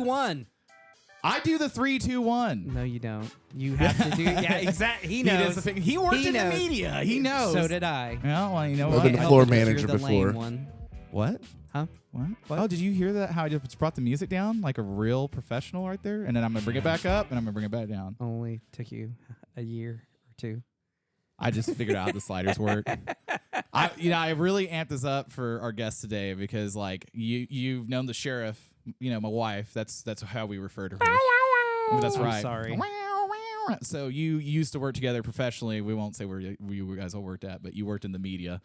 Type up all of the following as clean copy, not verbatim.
1. I do the 3, 2, 1. No, you don't. You have to do. Yeah, exactly. He knows. He worked in the media. He knows. So did I. Well, you know I've what? been a floor manager You're the before. lame one. What? Huh? What? Oh, did you hear that? How I just brought the music down like a real professional right there, and then I'm gonna bring it back up, and I'm gonna bring it back down. Only took you a year or 2. I just figured out how the sliders work. I really amped this up for our guest today because like you've known the sheriff, my wife. That's how we refer to her. That's right. I'm sorry. So you used to work together professionally. We won't say where you guys all worked at, but you worked in the media.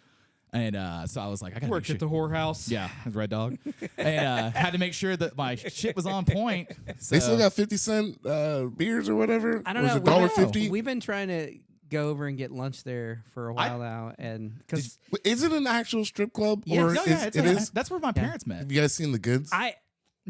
And so I was like, I got to worked at the whorehouse. Yeah, Red Dog. And had to make sure that my shit was on point. So. They still got 50-cent beers or whatever? I don't know. $1.50? We've been trying to go over and get lunch there for a while now. And because is it an actual strip club? Yes. Or it is. That's where my parents met. Have you guys seen The Goods?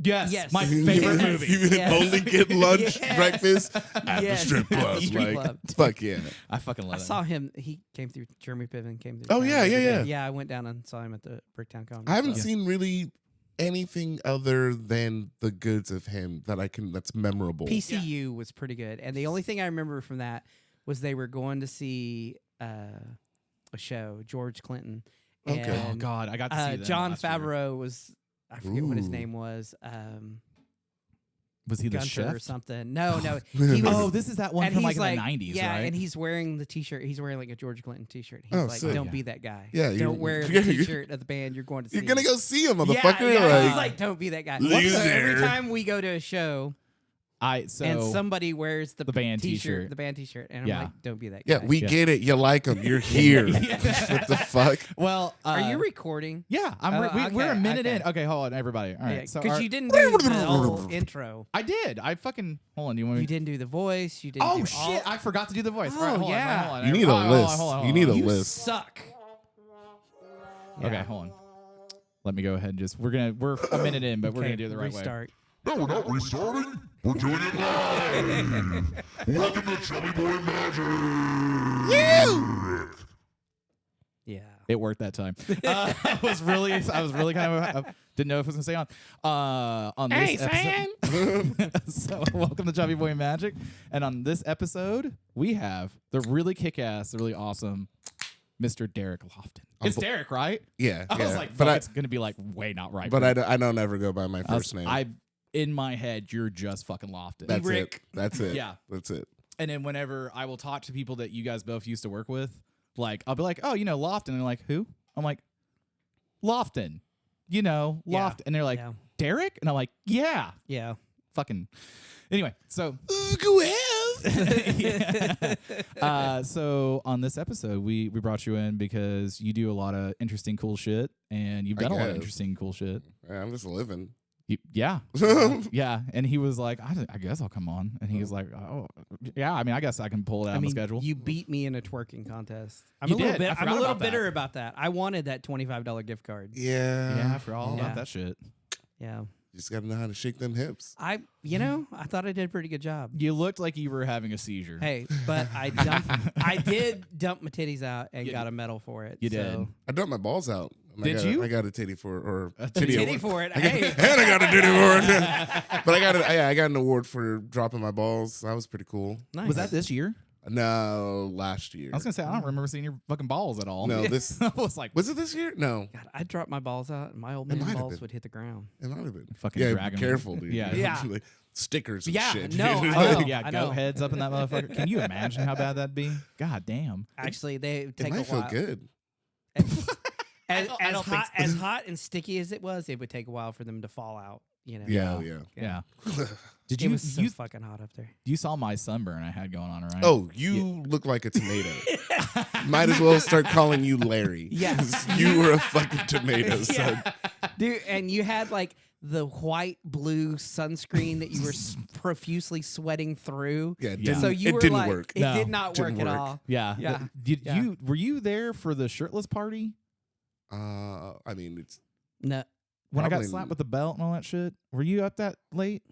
Yes. My favorite movie. You can only get lunch, breakfast at the strip club. Strip club. Fuck yeah. I fucking love it. I saw him. He came through. Jeremy Piven came through. Oh, yeah. Yeah, I went down and saw him at the Bricktown Comedy. I haven't seen really anything other than The Goods of him that's memorable. PCU was pretty good. And the only thing I remember from that was they were going to see a show, George Clinton. Okay. And, Oh, God. I got to see that. John Favreau was... I forget what his Ooh. name was. Was he the Gunter chef? or something? No. He was, this is that one and from he's like in the 90s, yeah, right? and he's wearing the T-shirt. He's wearing like a George Clinton T-shirt. He's Oh, like, sick. don't be that guy. Yeah, don't wear the T-shirt of the band you're going to see. You're going to go see him, Yeah, motherfucker. yeah, he's like, don't be that guy. Loser. So every time we go to a show and somebody wears the band T-shirt. the band T-shirt, and I'm Yeah. like, don't be that guy. Yeah, we get it. You like him. You're here. What the fuck? Well, Are you recording? Yeah, we're a minute in. Okay, hold on, everybody. All right, Because you didn't do the whole intro. I did. I fucking hold on. Do you want me? You didn't do the voice. You didn't. Oh do shit! I forgot to do the voice. Oh, All right, hold yeah. on, hold on. You need a list. Hold on, You need a You list. suck. Okay, hold on. Let me go ahead and we're a minute in, but we're gonna do it the right restart. No, we're not restarting. We're doing it live. Welcome to Chubby Boy Magic. Yeah. It worked that time. I was really kind of didn't know if it was gonna stay on this episode. So welcome to Chubby Boy Magic, and on this episode we have the really kick-ass, the really awesome Mr. Derek Lofton. It's Derek, right? Yeah. I was like, but it's gonna be like way not right. But I don't ever go by my first name. In my head, you're just fucking Lofton. That's it. That's it. Yeah. That's it. And then whenever I will talk to people that you guys both used to work with, like I'll be like, oh, Lofton. And they're like, who? I'm like, Lofton. Lofton. Yeah. And they're like, Yeah. Derek? And I'm like, yeah. Yeah. Fucking. Anyway, so. Go ahead. So on this episode, we brought you in because you do a lot of interesting, cool shit. And you've done a lot of interesting, cool shit. I'm just living. Yeah. Yeah. And he was like, I guess I'll come on. And he was like, oh, yeah. I mean, I guess I can pull it out on the schedule. You beat me in a twerking contest. I'm You a little did. bit. I I'm forgot a little about that. bitter about that. I wanted that $25 gift card. Yeah. Yeah, I forgot all Yeah. about that shit. Yeah. You just got to know how to shake them hips. I thought I did a pretty good job. You looked like you were having a seizure. Hey, but I did dump my titties out and got a medal for it. You did. so. I dumped my balls out. Did you? I got a titty for a Titty for it. Hey. And I got a titty for it. But I got an award for dropping my balls. That was pretty cool. Nice. Was that this year? No, last year. I was gonna say I don't remember seeing your fucking balls at all. No, this I was like, was it this year? No, God, I dropped my balls out, and my old It man might have balls been. would hit the ground. it might have been. Fucking yeah, dragging be them. careful, dude. Yeah. Yeah. Like stickers and Yeah, shit. no, dude. I know. yeah, I goat know. heads up in that motherfucker. Can you imagine how bad that'd be? God damn. Actually, they It take a might feel while. good. As I don't think hot and sticky as it was, it would take a while for them to fall out. Yeah. Yeah. Did It you was so you fucking hot up there. you saw my sunburn I had going on, right? Oh, you look like a tomato. Might as well start calling you Larry. Yeah. 'Cause you were a fucking tomato, son. Dude, and you had like the white blue sunscreen that you were profusely sweating through. Yeah, it Yeah. didn't, So you it were didn't like, work. It No, did not work didn't at work. all. Yeah. Yeah. Did Yeah. were you there for the shirtless party? I mean, it's No. When I got Probably- slapped with the belt and all that shit? Were you up that late?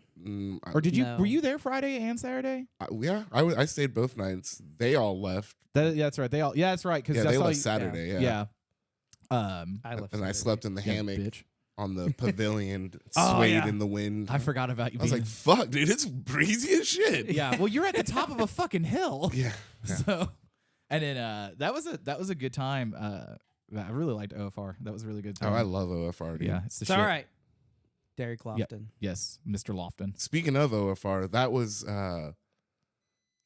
Or did you No. were you there Friday and Saturday? yeah, I stayed both nights. They all left. Yeah, that's right. That's right. Because Yeah, I they saw left you, Saturday. Yeah. Yeah. I left. And I Saturday. slept in the Yeah, hammock. bitch. on the pavilion, Oh, swayed yeah. in the wind. I forgot about you. I was being, like, fuck, dude, it's breezy as shit. yeah. Well, you're at the top of a fucking hill. Yeah. So, and then that was a good time. I really liked OFR. That was a really good Oh, time. I love OFR, dude. Yeah, it's the It's shit. all right. Derek Lofton. Yep. Yes, Mr. Lofton. Speaking of OFR, that was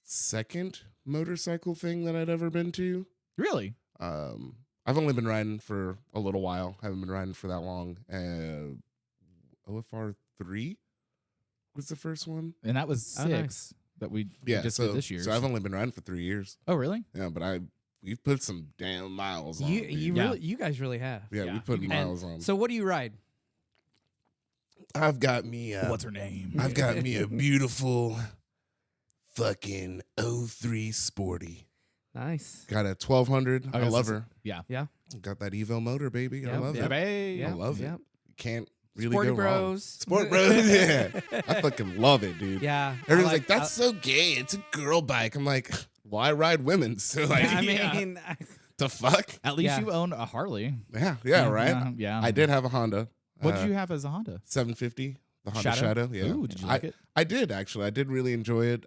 second motorcycle thing that I'd ever been to. Really? I've only been riding for a little while. Haven't been riding for that long. OFR 3 was the first one. And that was 6 Oh, nice. that we Yeah, just so did this year. So I've only been riding for 3 years. Oh, really? Yeah, but we've put some damn miles on. You dude. Yeah. you guys really have. Yeah, Yeah, we put you miles on. So what do you ride? I've got me. What's her name? I've got me a beautiful fucking 03 Sporty. Nice. Got a 1200. I love her. Yeah. Yeah. Got that Evo motor, baby. I Yep, love yep. it. Hey. I love it. Yep. Can't really Sporty go wrong. Bros. Sport Bros. Yeah, I fucking love it, dude. Yeah. Everyone's like, "That's so gay. It's a girl bike." I'm like, "Well, I ride women's, so like, I Yeah. mean, the fuck." At least Yeah. you own a Harley. Yeah, right. Yeah. I did have a Honda. What did you have as a Honda? 750, the Honda Shadow. Yeah. Ooh, did you like it? I did actually. I did really enjoy it.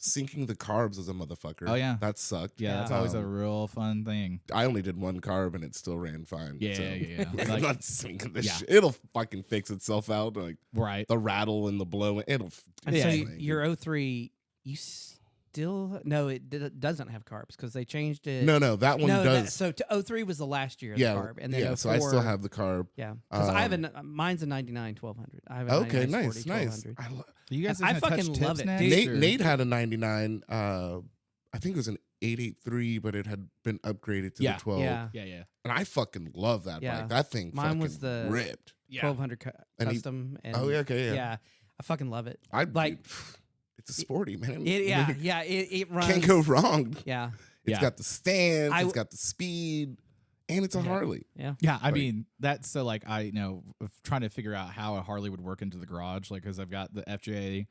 Sinking the carbs as a motherfucker. Oh, yeah. That sucked. Yeah, that's Yeah. always a real fun thing. I only did one carb and it still ran fine. Yeah, so. yeah. I'm Like- not sinking this Yeah. shit. It'll fucking fix itself out. Like Right. the rattle and the blow. It'll. and Yeah. so it's fine. your 03, you still it doesn't have carbs because they changed it. No, that one no, does. so to 03 was the last year of yeah, the carb, and then yeah. 04, So I still have the carb. Yeah, because I have Um, mine's a 99 1200. I have a Okay, 99 nice, 40, nice. 1200. You guys I gonna touch fucking love tips it, next, dude. Nate or- Nate had a 99. I think it was an 883, but it had been upgraded to Yeah. the 12. Yeah, Yeah. And I fucking love that Yeah. bike. That thing Mine fucking was the- ripped. 1200 And he- custom. And Oh, yeah, okay, yeah. yeah, I fucking love it. I Like- it's a sporty, man. It runs. Can't go wrong. Yeah, It's Yeah. got the stance, I- it's got the speed, and it's a Harley. yeah. Yeah, I Like- mean that's so like I of trying to figure out how a Harley would work into the garage, like because I've got the FJ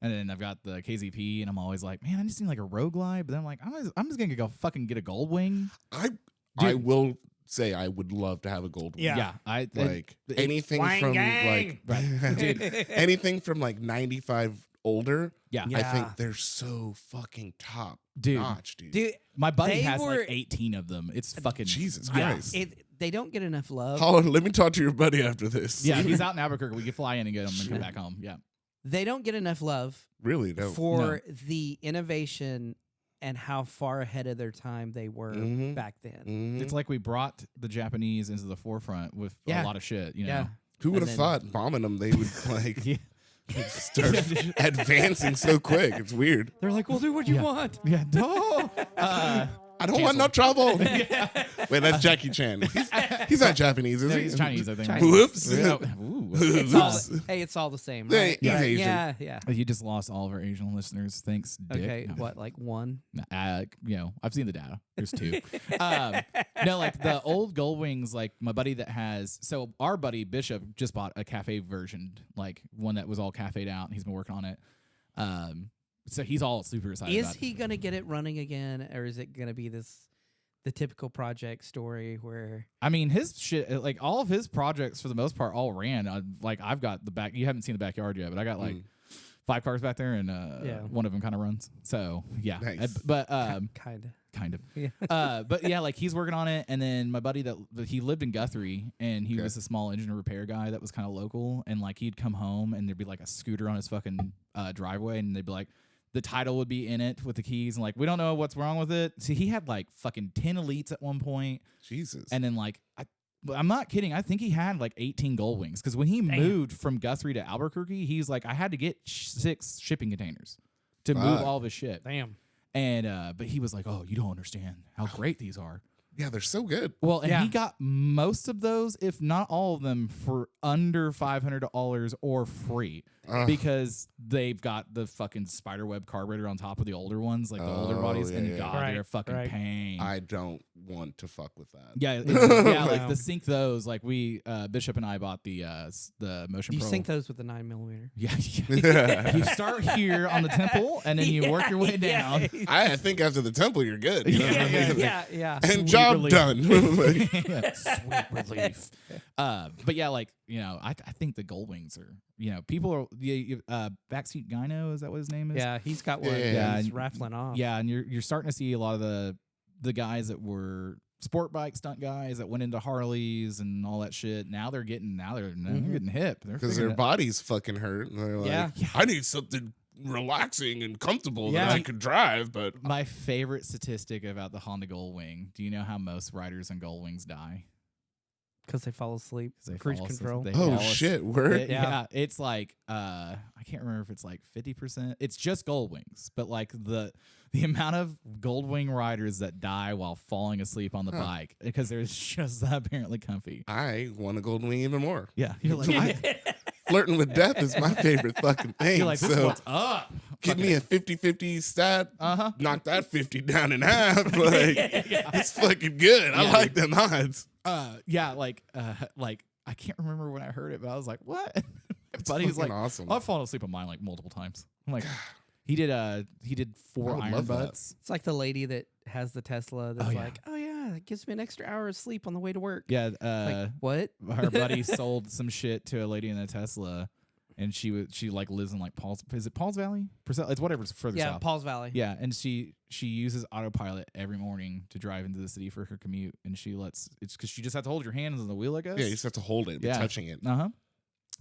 and then I've got the KZP, and I'm always like, man, I just need like a Road Glide, but then I'm like, I'm just gonna go fucking get a Gold Wing. I will say I would love to have a gold one. Yeah. Like anything from gang. like anything from like 95 older. Yeah. I Yeah. think they're so fucking top Dude. notch, dude. Dude, My buddy They has were- like 18 of them. It's fucking Jesus yeah. Christ. they don't get enough love. Hold on, let me talk to your buddy after this. Yeah, he's out in Albuquerque. We can fly in and get him and come back home. Yeah. They don't get enough love Really, no. for the innovation and how far ahead of their time they were Mhm. back then. Mhm. It's like we brought the Japanese into the forefront with Yeah. a lot of shit, you know. Yeah. Who would have and thought bombing them they would like Yeah. start advancing so quick? It's weird. They're like, "We'll do what you Yeah. want." Yeah. No. I don't want no trouble. Wait, that's Jackie Chan. He's not Japanese, is No, he? he's Chinese, I think. Chinese. Whoops. Yeah. Ooh. It's all, Oops. hey, it's all the same, Yeah, right? he's Right. Asian. Yeah. You just lost all of our Asian listeners. Thanks, Dick. Okay, No. what, like one? I've seen the data. There's 2. No, like the old Gold Wings, like my buddy that has. So our buddy Bishop just bought a cafe version, like one that was all cafe'd out. And he's been working on it. So he's all super excited. Is about it. he gonna get it running again, or is it gonna be the typical project story where? I mean, his shit, like all of his projects for the most part, all ran. Like I've got the back. You haven't seen the backyard yet, but I got like 5 cars back there, and one of them kind of runs. So yeah, Nice. but kind of. of. Yeah. But yeah, like he's working on it, and then my buddy that he lived in Guthrie, and he was a small engine repair guy that was kind of local, and like he'd come home, and there'd be like a scooter on his fucking driveway, and they'd be like, the title would be in it with the keys, and like we don't know what's wrong with it. See, he had like fucking 10 elites at one point, Jesus. and then like I'm not kidding. I think he had like 18 Gold Wings because when he moved from Guthrie to Albuquerque, he's like, I had to get 6 shipping containers to move all of his shit. Damn. And but he was like, "Oh, you don't understand how great these are." Yeah, they're so good. Well, and Yeah. he got most of those, if not all of them, for under $500 or free because they've got the fucking spiderweb carburetor on top of the older ones, like the older Oh, bodies, yeah, and yeah. God, Right, they're a fucking right. pain. I don't want to fuck with that. Yeah, yeah, like Wow. the sync those. Like we, Bishop and I bought the Motion You Pro. sync those with the 9mm. Yeah, you start here on the temple, and then you work your way down. I think after the temple, you're good. You know what I mean? Yeah. And Sweet job relief. done. Like, Sweet relief. But yeah, like I think the gold wings are people are backseat gyno, is that what his name is? Yeah, he's got one. Yeah, He's and- raffling off. Yeah, and you're starting to see a lot of the guys that were sport bike stunt guys that went into Harleys and all that shit. Now they're getting getting hip. They're because figuring their it- bodies fucking hurt. And they're like, Yeah. I need something relaxing and comfortable Yeah. that I could drive. But My favorite statistic about the Honda Gold Wing. Do you know how most riders on Gold Wings die? Because they fall asleep. 'Cause they Cruise fall asleep. control. They oh fall asleep. shit, word. Yeah, it's like I can't remember if it's like 50%. It's just Gold Wings, but like the amount of Gold Wing riders that die while falling asleep on the bike because they're just apparently comfy. I want a golden wing even more. Yeah, you're like, Flirting with death is my favorite fucking thing. you're like, this is so what's up. give me a 50-50 stat. Uh-huh. Knock that 50 down in half. Like it's fucking good. I Yeah, like them odds. Yeah, like I can't remember when I heard it, but I was like, what? But he's like, fucking awesome. I've fallen asleep on mine like multiple times. I'm like, he did 4 I would iron love that. butts. It's like the lady that has the Tesla that's Oh, yeah. like, oh, yeah, it gives me an extra hour of sleep on the way to work. Yeah, Like, what? her buddy sold some shit to a lady in a Tesla, and she like lives in like Paul's. Is it Paul's Valley? It's whatever's further Yeah, south. Paul's Valley. Yeah, and she uses autopilot every morning to drive into the city for her commute, and it's because she just has to hold your hands on the wheel, I guess. Yeah, you just have to hold it, be Yeah. touching it. Uh huh.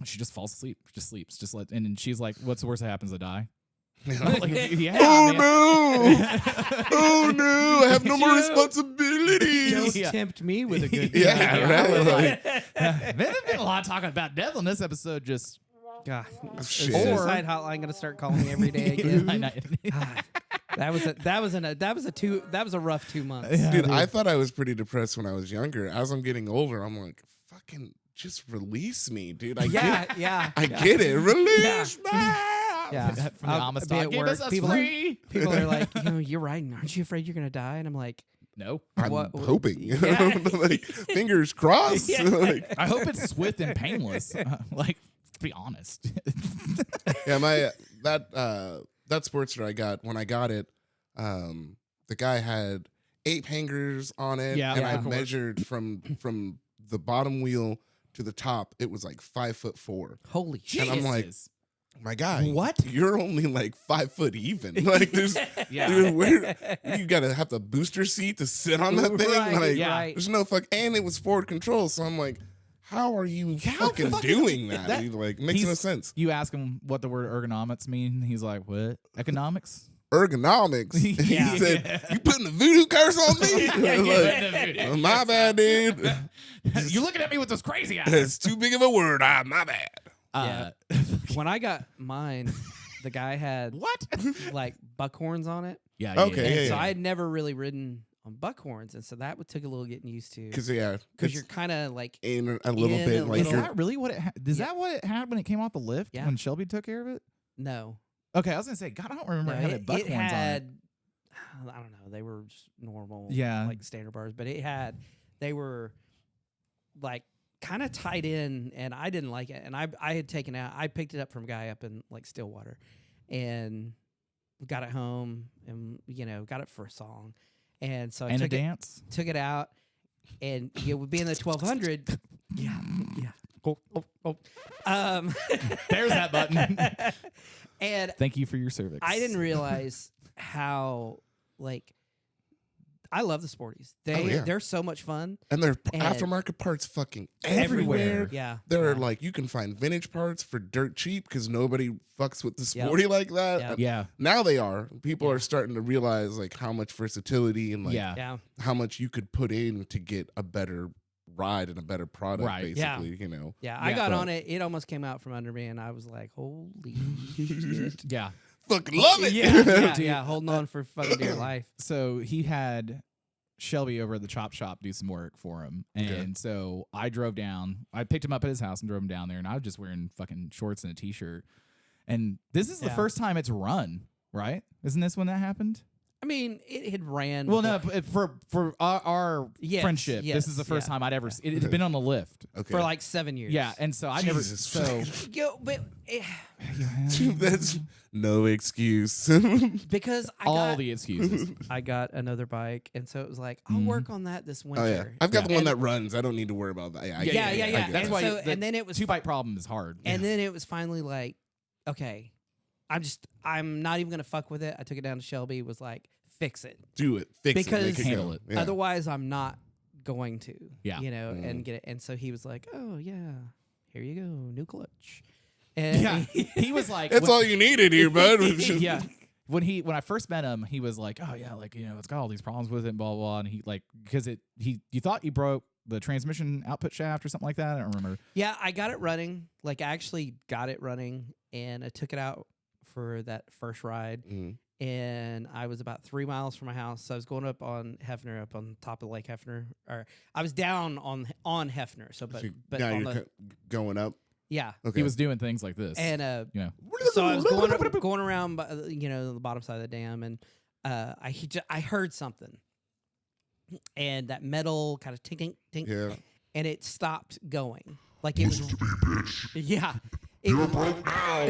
She just falls asleep, just sleeps, and then she's like, "What's the worst that happens? I die." Like, yeah, Oh man. no! Oh no! I have no more Joe. responsibilities. Don't Yeah. tempt me with a good Yeah, right. Like, Man, there's been a lot of talking about death on this episode. Just God. Shit. Is suicide hotline going to start calling me every day again? I know. God. That was a rough 2 months. Yeah, dude, I thought I was pretty depressed when I was younger. As I'm getting older, I'm like, fucking just release me, dude. I get Yeah. I get it. Release me. Yeah. From the I'll Amistad, be at give work, us people- free. People are like, you're right. Aren't you afraid you're going to die? And I'm like, No, I'm What- hoping. Yeah. Like, fingers crossed. Yeah. Like, I hope it's swift and painless. Like, to be honest. yeah, my that Sportster I got when I got it, the guy had 8 hangers on it, Yeah, and yeah, I of course. measured from the bottom wheel to the top. It was like 5'4". holy shit. And I'm like, Jesus. my guy, What? You're only like 5 foot even. Like there's, Yeah. dude, you gotta have the booster seat to sit on that thing. Right, Like, yeah. right. there's no fuck, and it was forward control. So I'm like, how are you fucking doing that? that- Dude, like, makes no He's- sense. You ask him what the word ergonomics mean. He's like, what? Economics? Ergonomics. Yeah. He said, "You putting the voodoo curse on me?" Like, oh, my bad, dude. You looking at me with those crazy eyes. It's too big of a word. My bad. Uh, When I got mine, the guy had what? like buckhorns on it. Yeah. Okay. And so yeah. I had never really ridden on buckhorns. And so that took a little getting used to. Because yeah, Because it's you're kind of like, in a little in bit a like Is little- you're that really what it? Is Yeah. that what it had when it came off the lift? Yeah. When Shelby took care of it? no. Okay, I was gonna say, God, I don't remember No, it had it buckhorns on it. had, I don't know, they were just normal, Yeah. like standard bars, but they were like kind of tied in, and I didn't like it. And I picked it up from a guy up in like Stillwater, and got it home, and got it for a song, and so I And a took dance. took it out, and it would be in the 1200. Yeah. There's that button. And Thank you for your service. I didn't realize how like I love the Sporties. They're so much fun and their And- aftermarket parts fucking everywhere. Yeah, They're yeah. like you can find vintage parts for dirt cheap because nobody fucks with the Yep. sporty like that. Yep. Yeah. Now they are. People are starting to realize like how much versatility and like Yeah. Yeah, how much you could put in to get a better ride and a better product. Right. Yeah. Basically, yeah. I Yeah. got But- on it. It almost came out from under me, and I was like, "Holy shit!" Yeah. fucking love it. Yeah, holding on for fucking dear life. So he had Shelby over at the chop shop do some work for him. And Okay. so I drove down. I picked him up at his house and drove him down there. And I was just wearing fucking shorts and a t-shirt. And this is the Yeah. first time it's run, right? Isn't this when that happened? I mean, it had ran. Well, before- no, for our Yes, friendship, this is the yes, first yeah. time I'd ever. It had been on the lift. Okay. for like 7 years. Yeah, and so I never. Jesus. So Yo, but That's no excuse. because all the excuses. I got another bike, and so it was like I'll work on that this winter. Oh yeah, I've got the one And- that runs. I don't need to worry about that. I Yeah, get it. yeah, I yeah. get That's it. why. So- the and then it was 2-bike problem is hard. And then it was finally like, okay, I'm not even gonna fuck with it. I took it down to Shelby. Was like, fix it. Do it. Fix Because- it. Make it Handle go. it. Yeah. Otherwise, I'm not going to. Yeah. You know, Mm. and get it. And so he was like, oh yeah, here you go, new clutch. And yeah, he was like, That's all you needed here, bud. yeah. When I first met him, he was like, oh yeah, like it's got all these problems with it, and blah blah blah. And he like because you thought you broke the transmission output shaft or something like that. I don't remember. Yeah, I got it running. Like, I actually got it running, and I took it out for that first ride. Mm. And I was about 3 miles from my house. So I was going up on Hefner, up on top of Lake Hefner. Or I was down on Hefner. So, but now on you're the, going up. yeah. Okay. He was doing things like this. And So I was going around, the bottom side of the dam, and I heard something, and that metal kind of tink tink tink, Yeah. and it stopped going. Like it was, Used to be, bitch. yeah, it You're was, broke now.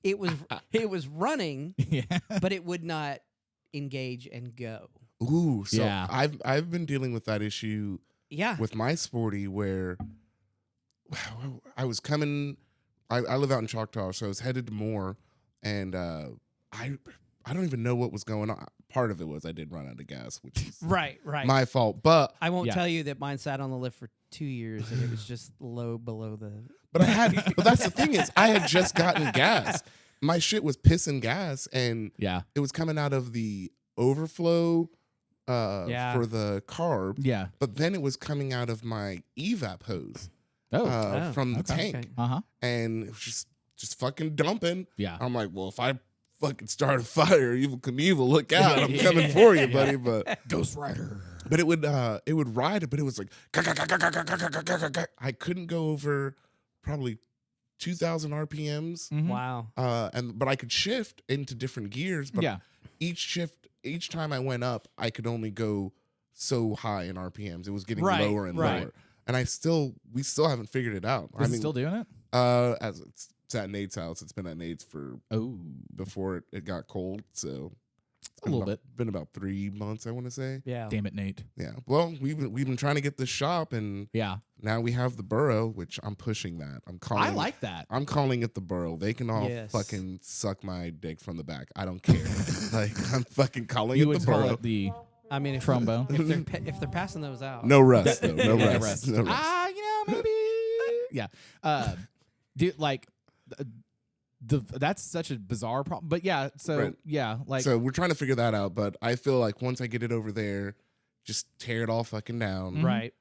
it was running, yeah. but it would not engage and go. Ooh. So Yeah. I've been dealing with that issue Yeah, with my Sporty where I was coming. I live out in Choctaw, so I was headed to Moore, and I don't even know what was going on. Part of it was I did run out of gas, which is right. my fault. But I won't Yeah. tell you that mine sat on the lift for 2 years, and it was just low below the. but that's the thing is I had just gotten gas. My shit was pissing gas, and Yeah. it was coming out of the overflow Yeah. for the carb. Yeah. But then it was coming out of my evap hose Oh. from the okay. tank, Uh-huh. and it was just fucking dumping. Yeah. I'm like, well, if I fucking start a fire, Evil Knievel, look out! I'm coming for you, buddy. But Ghost Rider. but it would ride it, but it was like I couldn't go over probably 2,000 RPMs. Mhm. Wow. But I could shift into different gears. But Yeah. each time I went up, I could only go so high in RPMs. It was getting Right, lower and right. lower. And we still haven't figured it out. Is it still doing it? as it's at Nate's house. It's been at Nate's for Oh. before it got cold. So A little bit. Been about 3 months, I want to say. Yeah. Damn it, Nate. Yeah. Well, we've been trying to get this shop, and Yeah. now we have the Burrow, which I'm pushing that. I'm calling. I like that. I'm calling it the Burrow. They can all Yes. fucking suck my dick from the back. I don't care. Like I'm fucking calling You it would the call Burrow. it the I mean, trombone. if they're passing those out, No rust though. No Yeah, rust. No rust. maybe. Yeah. Dude, like, that's such a bizarre problem. But yeah, so Right. yeah, like, So we're trying to figure that out, but I feel like once I get it over there, just tear it all fucking down, right?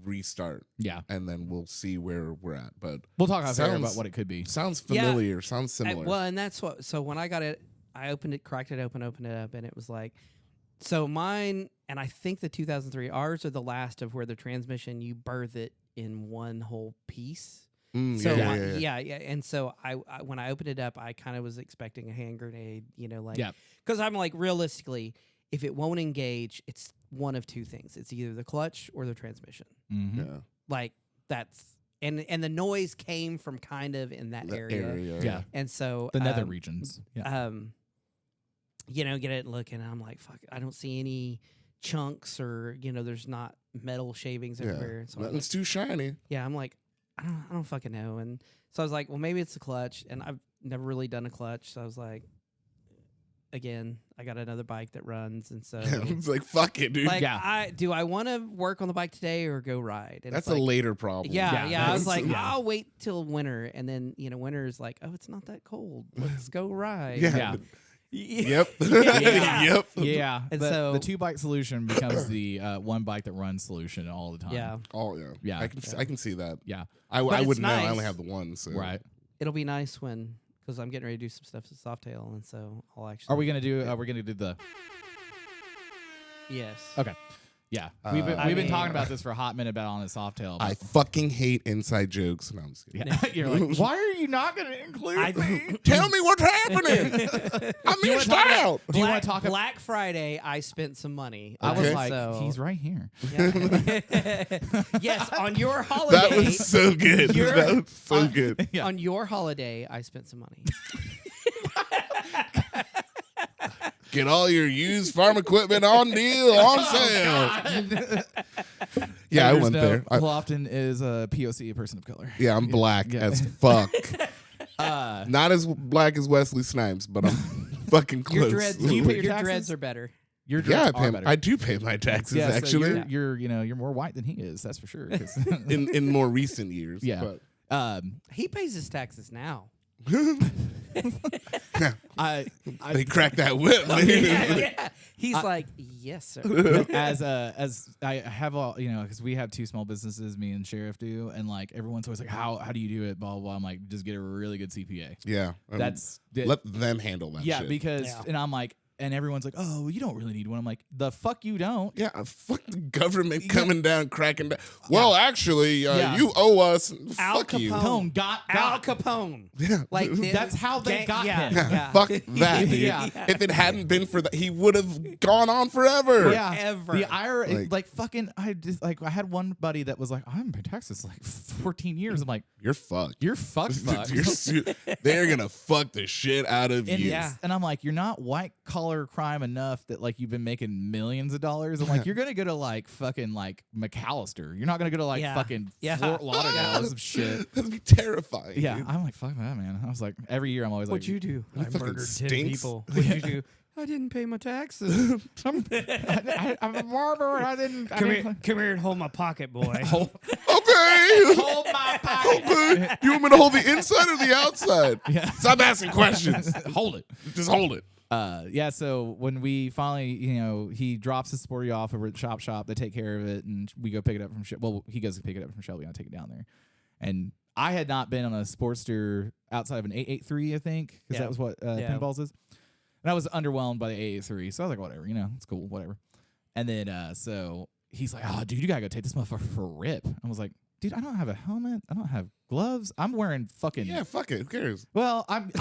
restart, yeah. and then we'll see where we're at. But We'll talk off air Sounds- about what it could be. sounds Yeah. familiar. Sounds similar. Well, and that's what. So when I got it, I opened it, cracked it open, opened it up, and it was like, so mine, and I think the 2003 ours are the last of where the transmission you birth it in one whole piece. So yeah. and so I when I opened it up, I kind of was expecting a hand grenade, like, Yeah. because I'm like, realistically, if it won't engage, it's one of two things: it's either the clutch or the transmission. Mm-hmm. Yeah. Like that's and the noise came from kind of in that area. Yeah. And so The nether regions. Yeah. Get it looking. I'm like, fuck, I don't see any chunks or there's not metal shavings everywhere. So Nothing's too shiny. I'm like, I don't fucking know. And so I was like, well, maybe it's the clutch. And I've never really done a clutch. So I was like, again, I got another bike that runs. And so It's like fuck it, dude. like, Yeah. do I want to work on the bike today or go ride? And That's it's a like, later problem. yeah. I was like, Yeah. I'll wait till winter. And then, winter is like, oh, it's not that cold. Let's go ride. Yeah. Yeah. Yep. Yeah. Yep. Yeah. And the so- 2-bike solution becomes the one bike that runs solution all the time. Yeah. Oh yeah. Yeah. I can see that. Yeah. I But it's wouldn't know. I nice. only have the one. So. Right. It'll be nice because I'm getting ready to do some stuff to Softail. And so I'll actually. Are we gonna do the? Yes. Okay. Yeah, we've been talking about this for a hot minute about on the Softail. I fucking hate inside jokes. No, I'm just kidding. Yeah. You're like, why are you not going to include me? Tell me what's happening. I missed out. Do you want to talk about? Black Friday? I spent some money. I was Okay. like, So- he's right here. Yeah. Yes, on your holiday. That was so good. You're- That was so good. Yeah. On your holiday, I spent some money. Get all your used farm equipment on deal, on sale. Yeah, I There's went no- there. Lofton is a POC, a person of color. Yeah, I'm black Yeah. as fuck. Not as black as Wesley Snipes, but I'm fucking close. Your dreads, Do you pay your your taxes? dreads are better. Your Yeah, dreads are better. I do pay my taxes Yeah, so actually you're more white than he is. That's for sure. 'Cause- in more recent years. Yeah. but- He pays his taxes now. they cracked that whip. Man. Yeah. He's like, yes, sir. as I have all because we have two small businesses, me and Sheriff do, and like everyone's always like, how do you do it? Blah blah blah. I'm like, just get a really good CPA. Yeah, That's let them handle that. yeah, shit. because Yeah. and I'm like, and everyone's like, oh, you don't really need one. I'm like, the fuck you don't. yeah, fuck the government coming down, cracking down. Well, actually, you owe us. Al Fuck you. Capone. Got Al Capone. Yeah. Like That's how they got him. Yeah. Fuck that, dude. Yeah. If it hadn't been for that, he would have gone on forever. Yeah, Forever. the IRA, Like- like fucking. I had one buddy that was like, I'm in Texas like 14 years. I'm like, You're fucked. you're fucked. They're gonna fuck the shit out of And, you. Yeah. and I'm like, you're not white collar crime enough that like you've been making millions of dollars. I'm like, you're gonna go to like fucking like McAllister. You're not gonna go to like Yeah. fucking Yeah. Fort Lauderdale or some shit. That'd be terrifying. Yeah, dude. I'm like, fuck that, man. I was like, every year I'm always What'd like, you do? I fucking murdered 10 stinks. people. What'd you do? I didn't pay my taxes. I'm a barber. I didn't. Come here and hold my pocket, boy. Hold, Okay. hold my pocket. Okay. You want me to hold the inside or the outside? Yeah. Stop asking questions. Hold it. Just hold it. Yeah, so when we finally, he drops his Sporty off over at the shop, they take care of it, and we go pick it up from well, he goes to pick it up from Shelby, and I take it down there. And I had not been on a Sportster outside of an 883, I think, because Yeah. that was what pinballs is. And I was underwhelmed by the 883, so I was like, whatever, it's cool, whatever. And then, so he's like, oh, dude, you gotta go take this motherfucker for a rip. I was like, dude, I don't have a helmet, I don't have gloves, I'm wearing fucking. Yeah, fuck it. Who cares? Well, I'm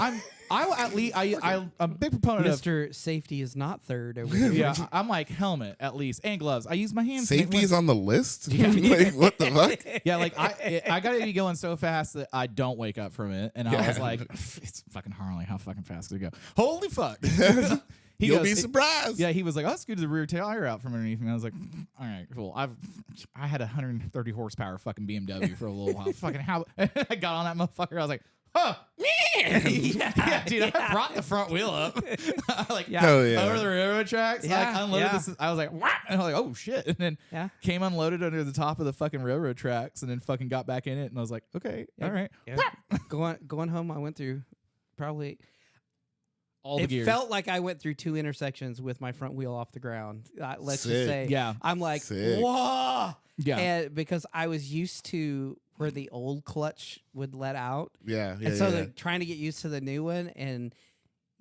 at least I'm a big proponent of. Mr. Safety is not third over here. Yeah, I'm like helmet at least and gloves. I use my hands. to make Safety is one- on the list? Like, what the fuck? Yeah, like I gotta be going so fast that I don't wake up from it. And I was like, it's fucking Harley. How fucking fast does it go? Holy fuck! You'll be surprised. Yeah, he was like, "Oh, let's scoot the rear tire out from underneath me." I was like, "All right, cool." I had a 130 horsepower fucking BMW for a little while. Fucking how I got on that motherfucker, I was like, "Huh, yeah, dude." I brought the front wheel up, like Hell yeah. over the railroad tracks. Yeah, Like unloaded yeah. this. I was like, "What?" And I was like, "Oh shit!" And then Yeah. came unloaded under the top of the fucking railroad tracks, and then fucking got back in it, and I was like, "Okay, all right." Yeah. Going home, I went through probably. All the It gears. felt like I went through 2 intersections with my front wheel off the ground. Let's Sick. just say, Yeah. I'm like, Sick. whoa, Yeah. and because I was used to where the old clutch would let out, Yeah, yeah, and so yeah. like, trying to get used to the new one, and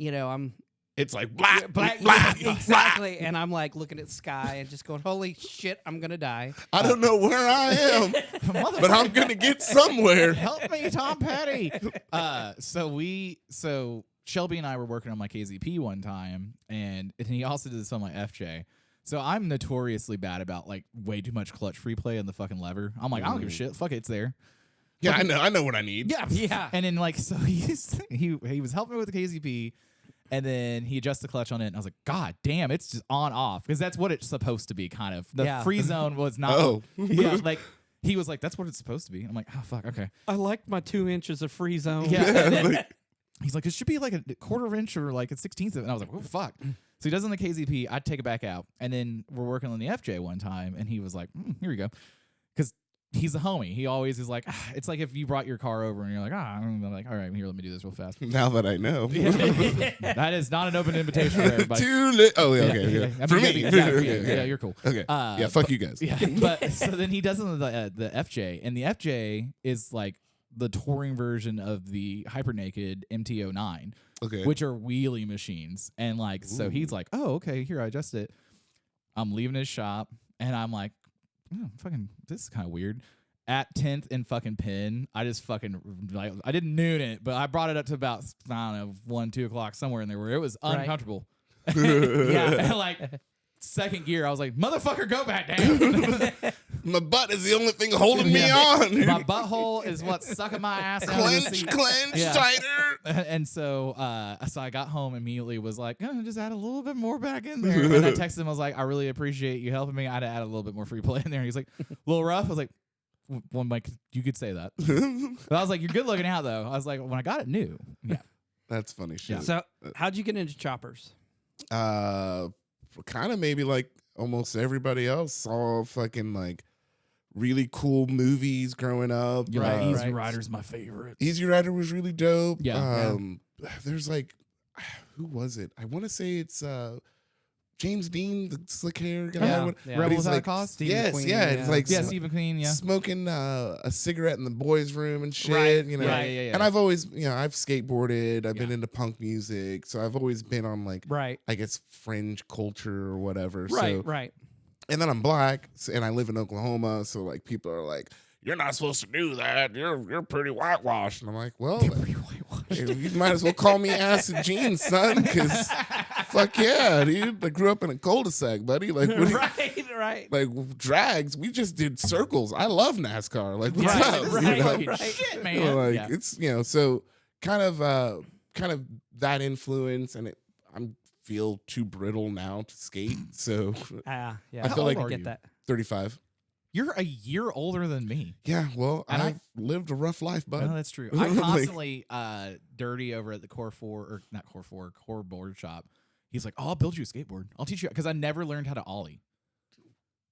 I'm It's like black, black, yeah, exactly, and I'm like looking at the sky and just going, holy shit, I'm gonna die. I don't know where I am, but I'm gonna get somewhere. Help me, Tom Petty. So Shelby and I were working on my KZP one time, and he also did this on my FJ. So I'm notoriously bad about like way too much clutch free play on the fucking lever. I'm like, I don't give a shit. Fuck it, it's there. Yeah, I know what I need. Yeah, Yeah. And then like, so he was helping me with the KZP, and then he adjusts the clutch on it, and I was like, God damn, it's just on off, because that's what it's supposed to be. Kind of the Yeah. free zone was not. Oh. Yeah, like he was like, that's what it's supposed to be. And I'm like, oh fuck, okay. I liked my 2 inches of free zone. Yeah. Like, He's like, it should be like a quarter of inch or like a 16th of it. And I was like, oh, fuck. So he does it on the KZP. I'd take it back out. And then we're working on the FJ one time. And he was like, here we go. Because he's a homie. He always is like, it's like if you brought your car over and you're like, I'm like, all right, here, let me do this real fast. now that I know. That is not an open invitation for everybody. Too late. Oh, yeah, okay. Yeah, Yeah. I For mean, me. yeah, for you. Yeah, you're cool. Okay. Yeah, fuck you guys. Yeah, but so then he does it on the FJ, and the FJ is like the touring version of the Hyper Naked MT-09, Okay. which are wheelie machines. And like, so he's like, oh, okay, here, I adjust it. I'm leaving his shop, and I'm like, oh, fucking, this is kind of weird. At 10th and fucking Penn, I just fucking, like, I didn't noon it, but I brought it up to about, I don't know, 1, 2 o'clock, somewhere in there where it was uncomfortable. Yeah. And like, second gear, I was like, motherfucker, go back down. My butt is the only thing holding me on. My butthole is what's sucking my ass down to the Clench, seat. clench, tighter. And so I got home immediately, was like, just add a little bit more back in there. And I texted him, I was like, I really appreciate you helping me. I had to add a little bit more free play in there. And he's like, a little rough. I was like, well, Mike, you could say that. But I was like, you're good looking out, though. I was like, when I got it new. Yeah. That's funny shit. So how'd you get into choppers? Kind of maybe like almost everybody else saw fucking like really cool movies growing up. You're like, Easy right. Rider's my favorite. Easy Rider was really dope. Yeah. There's like, who was it? I want to say it's James Dean, the slick hair guy. Yeah. But Rebel he's Without like, a Cause? Steve yes, McQueen, yeah. It's like Yeah, Steve McQueen, yeah. smoking a cigarette in the boys' room and shit. Right, You know, yeah. and I've always, I've skateboarded. I've been Yeah. into punk music, so I've always been on like, Right. I guess fringe culture or whatever. Right. So, Right. and then I'm black, and I live in Oklahoma, so like people are like, "You're not supposed to do that. You're pretty whitewashed." And I'm like, "Well, you might as well call me Acid Gene, son, because fuck yeah, dude. I grew up in a cul-de-sac, buddy. Like, what do you- Right. like drags. We just did circles. I love NASCAR. Like, what's Right, up? right, You know? right. Shit, man. You know, like Yeah. it's so kind of that influence, and I'm feel too brittle now to skate. So Yeah. I feel old like are get you? that. 35. You're a year older than me. Yeah, well, And I've lived a rough life, bud. No, that's true. I constantly dirty over at the Core board shop. He's like, "Oh, I'll build you a skateboard. I'll teach you," because I never learned how to ollie.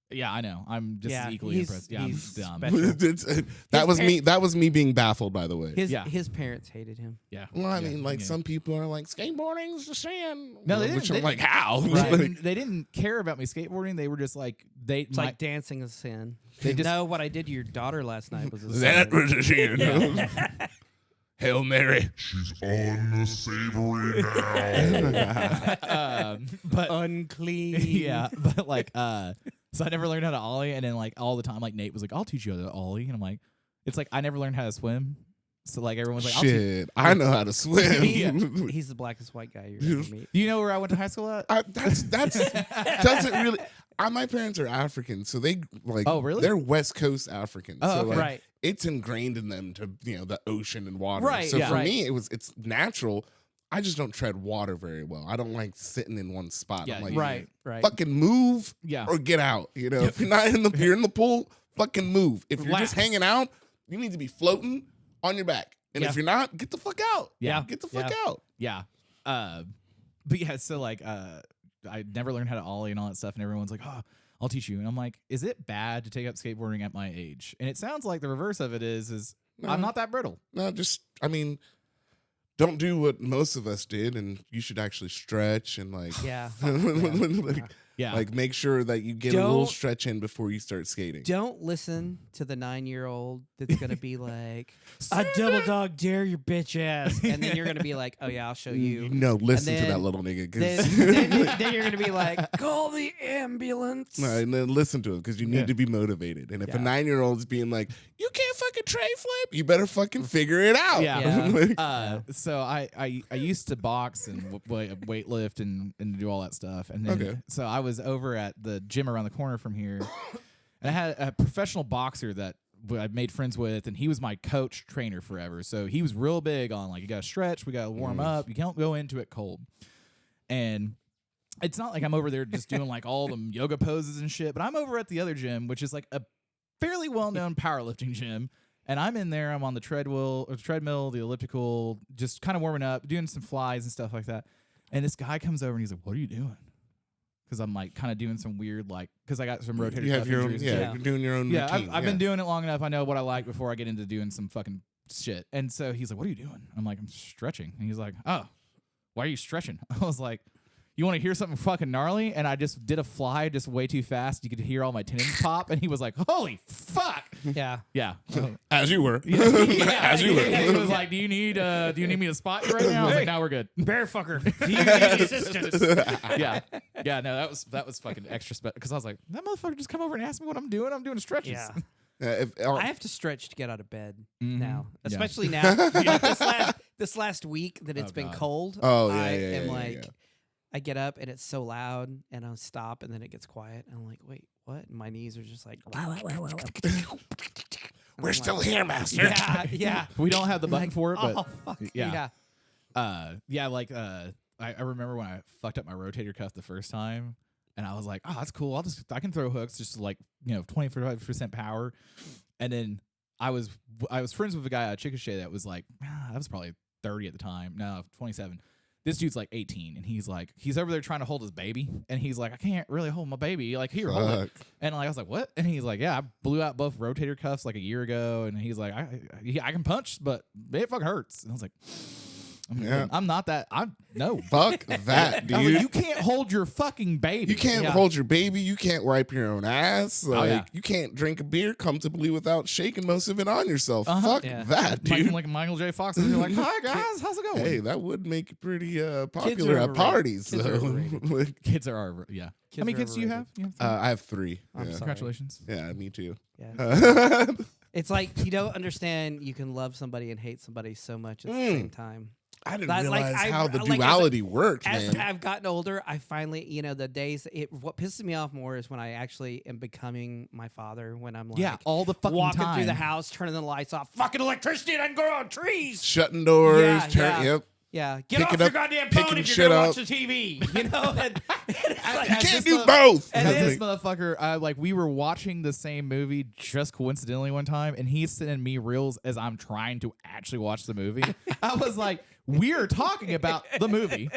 Yeah, I know. I'm just as equally impressed. Yeah, I'm he's dumb. special. That was me. That was me being baffled, by the way. His parents hated him. Yeah. Well, I Yeah, mean, like yeah. some people are like, skateboarding's the sin. No, they which didn't. I'm like, how? Right. Like, They didn't care about me skateboarding. They were just like It's like dancing is a sin. They just- no, what I did to your daughter last night was a that sin. was a sin. Hail Mary. She's unsavory now. but Unclean. yeah, but like so I never learned how to ollie, and then like all the time like Nate was like, "I'll teach you how to ollie," and I'm like, it's like I never learned how to swim, so like everyone's like, "I'll teach." Shit, I know how to swim. He's the blackest white guy you're ever meet. Do you know where I went to high school at? That's doesn't really. My parents are African, so they like. Oh, really? They're West Coast African. Oh, so okay. like, Right. it's ingrained in them to the ocean and water. Right, So yeah. for Right. me, it's natural. I just don't tread water very well. I don't like sitting in one spot. Yeah, I'm like, Right. fucking move Yeah. or get out. If you're not you're in the pool, fucking move. If you're Relax. just hanging out, you need to be floating on your back. And Yeah. if you're not, get the fuck out. Yeah. Get the fuck Yeah. out. Yeah. But yeah, so like I never learned how to ollie and all that stuff, and everyone's like, "Oh, I'll teach you." And I'm like, is it bad to take up skateboarding at my age? And it sounds like the reverse of it is I'm not that brittle. No, don't do what most of us did, and you should actually stretch and like, Yeah. Yeah. like make sure that you get a little Don't- stretch in before you start skating. Don't listen to the 9-year-old that's gonna be like, "I double dog dare your bitch ass," and then you're gonna be like, "Oh yeah, I'll show you." No, listen to then- that little nigga. Then, 'Cause then you're gonna be like, "Call the ambulance." No, and then listen to it because you need Yeah. to be motivated. And if a Yeah. 9-year-old is being like, "You can't fucking tray flip," you better fucking figure it out. Yeah. Like, So I used to box and weight lift and do all that stuff. And then Okay. so I was over at the gym around the corner from here, and I had a professional boxer that I made friends with, and he was my coach trainer forever. So he was real big on like, you got to stretch, we got to warm up, you can't go into it cold. And it's not like I'm over there just doing like all the yoga poses and shit, but I'm over at the other gym, which is like a fairly well-known powerlifting gym. And I'm in there, I'm on the treadmill, the elliptical, just kind of warming up, doing some flies and stuff like that. And this guy comes over and he's like, "What are you doing?" Because I'm like kind of doing some weird, like, because I got some rotator you have cuff your own, injuries. Yeah. you're doing your own Yeah, routine. I've been doing it long enough. I know what I like before I get into doing some fucking shit. And so he's like, "What are you doing?" I'm like, "I'm stretching." And he's like, "Oh, why are you stretching?" I was like, "You want to hear something fucking gnarly?" And I just did a fly just way too fast. You could hear all my tendons pop. And he was like, "Holy fuck." Yeah. Yeah. As you were. Yeah, As you were. he was like, "Do you need me to spot you right now?" I was like, "No, we're good." Bear fucker. Do you need assistance? Yeah, yeah. No, that was fucking extra special because I was like, "That motherfucker just come over and ask me what I'm doing. I'm doing stretches." Yeah. I I have to stretch to get out of bed Mhm. now, Yeah. especially now. This last week that it's Oh, been God. cold. Oh, yeah, I yeah, am yeah, like, yeah. I get up and it's so loud, and I'll stop, and then it gets quiet. And I'm like, wait, what? And my knees are just like, We're still here, master. yeah, yeah. We don't have the I'm button like, for it, but oh fuck, yeah. I remember when I fucked up my rotator cuff the first time, and I was like, "Oh, that's cool. I can throw hooks, just like 25% power." And then I was friends with a guy at Chickasha that was like, I was probably 30 at the time, no, 27. This dude's like 18, and he's over there trying to hold his baby, and he's like, "I can't really hold my baby. Like, here, hold it." And I was like, "What?" And he's like, "Yeah, I blew out both rotator cuffs like a year ago." And he's like, I can punch, but it fucking hurts." And I was like, I'm not that. No. Fuck that, I was like, dude. you can't hold your fucking baby. You can't Yeah. hold your baby. You can't wipe your own ass. Like, yeah. you can't drink a beer comfortably without shaking most of it on yourself. Fuck Yeah. that, dude. Like Michael J. Fox, and you're like, "Hi guys, how's it going?" Hey, that would make you pretty popular are at overrated. parties. Kids are So. overrated. Kids are over. Yeah. How many are kids do you have? overrated. You have three? I have 3. I'm Yeah. sorry. Congratulations. Yeah, me too. Yeah. It's like you don't understand you can love somebody and hate somebody so much at the same time. I didn't That, like, realize I- how the like, as a- duality worked, As man. I've gotten older, I finally, the days. What pisses me off more is when I actually am becoming my father. When I'm like, Yeah, all the fucking walking time. through the house, turning the lights off, fucking electricity doesn't grow on trees. Shutting doors, Yeah. Yep. Yeah, get off Picking your up- goddamn picking phone if shit you're gonna up. watch the TV. And it's like, You can't this do mother- both. And Because then- this motherfucker, we were watching the same movie just coincidentally one time, and he's sending me reels as I'm trying to actually watch the movie. I was like, "We're talking about the movie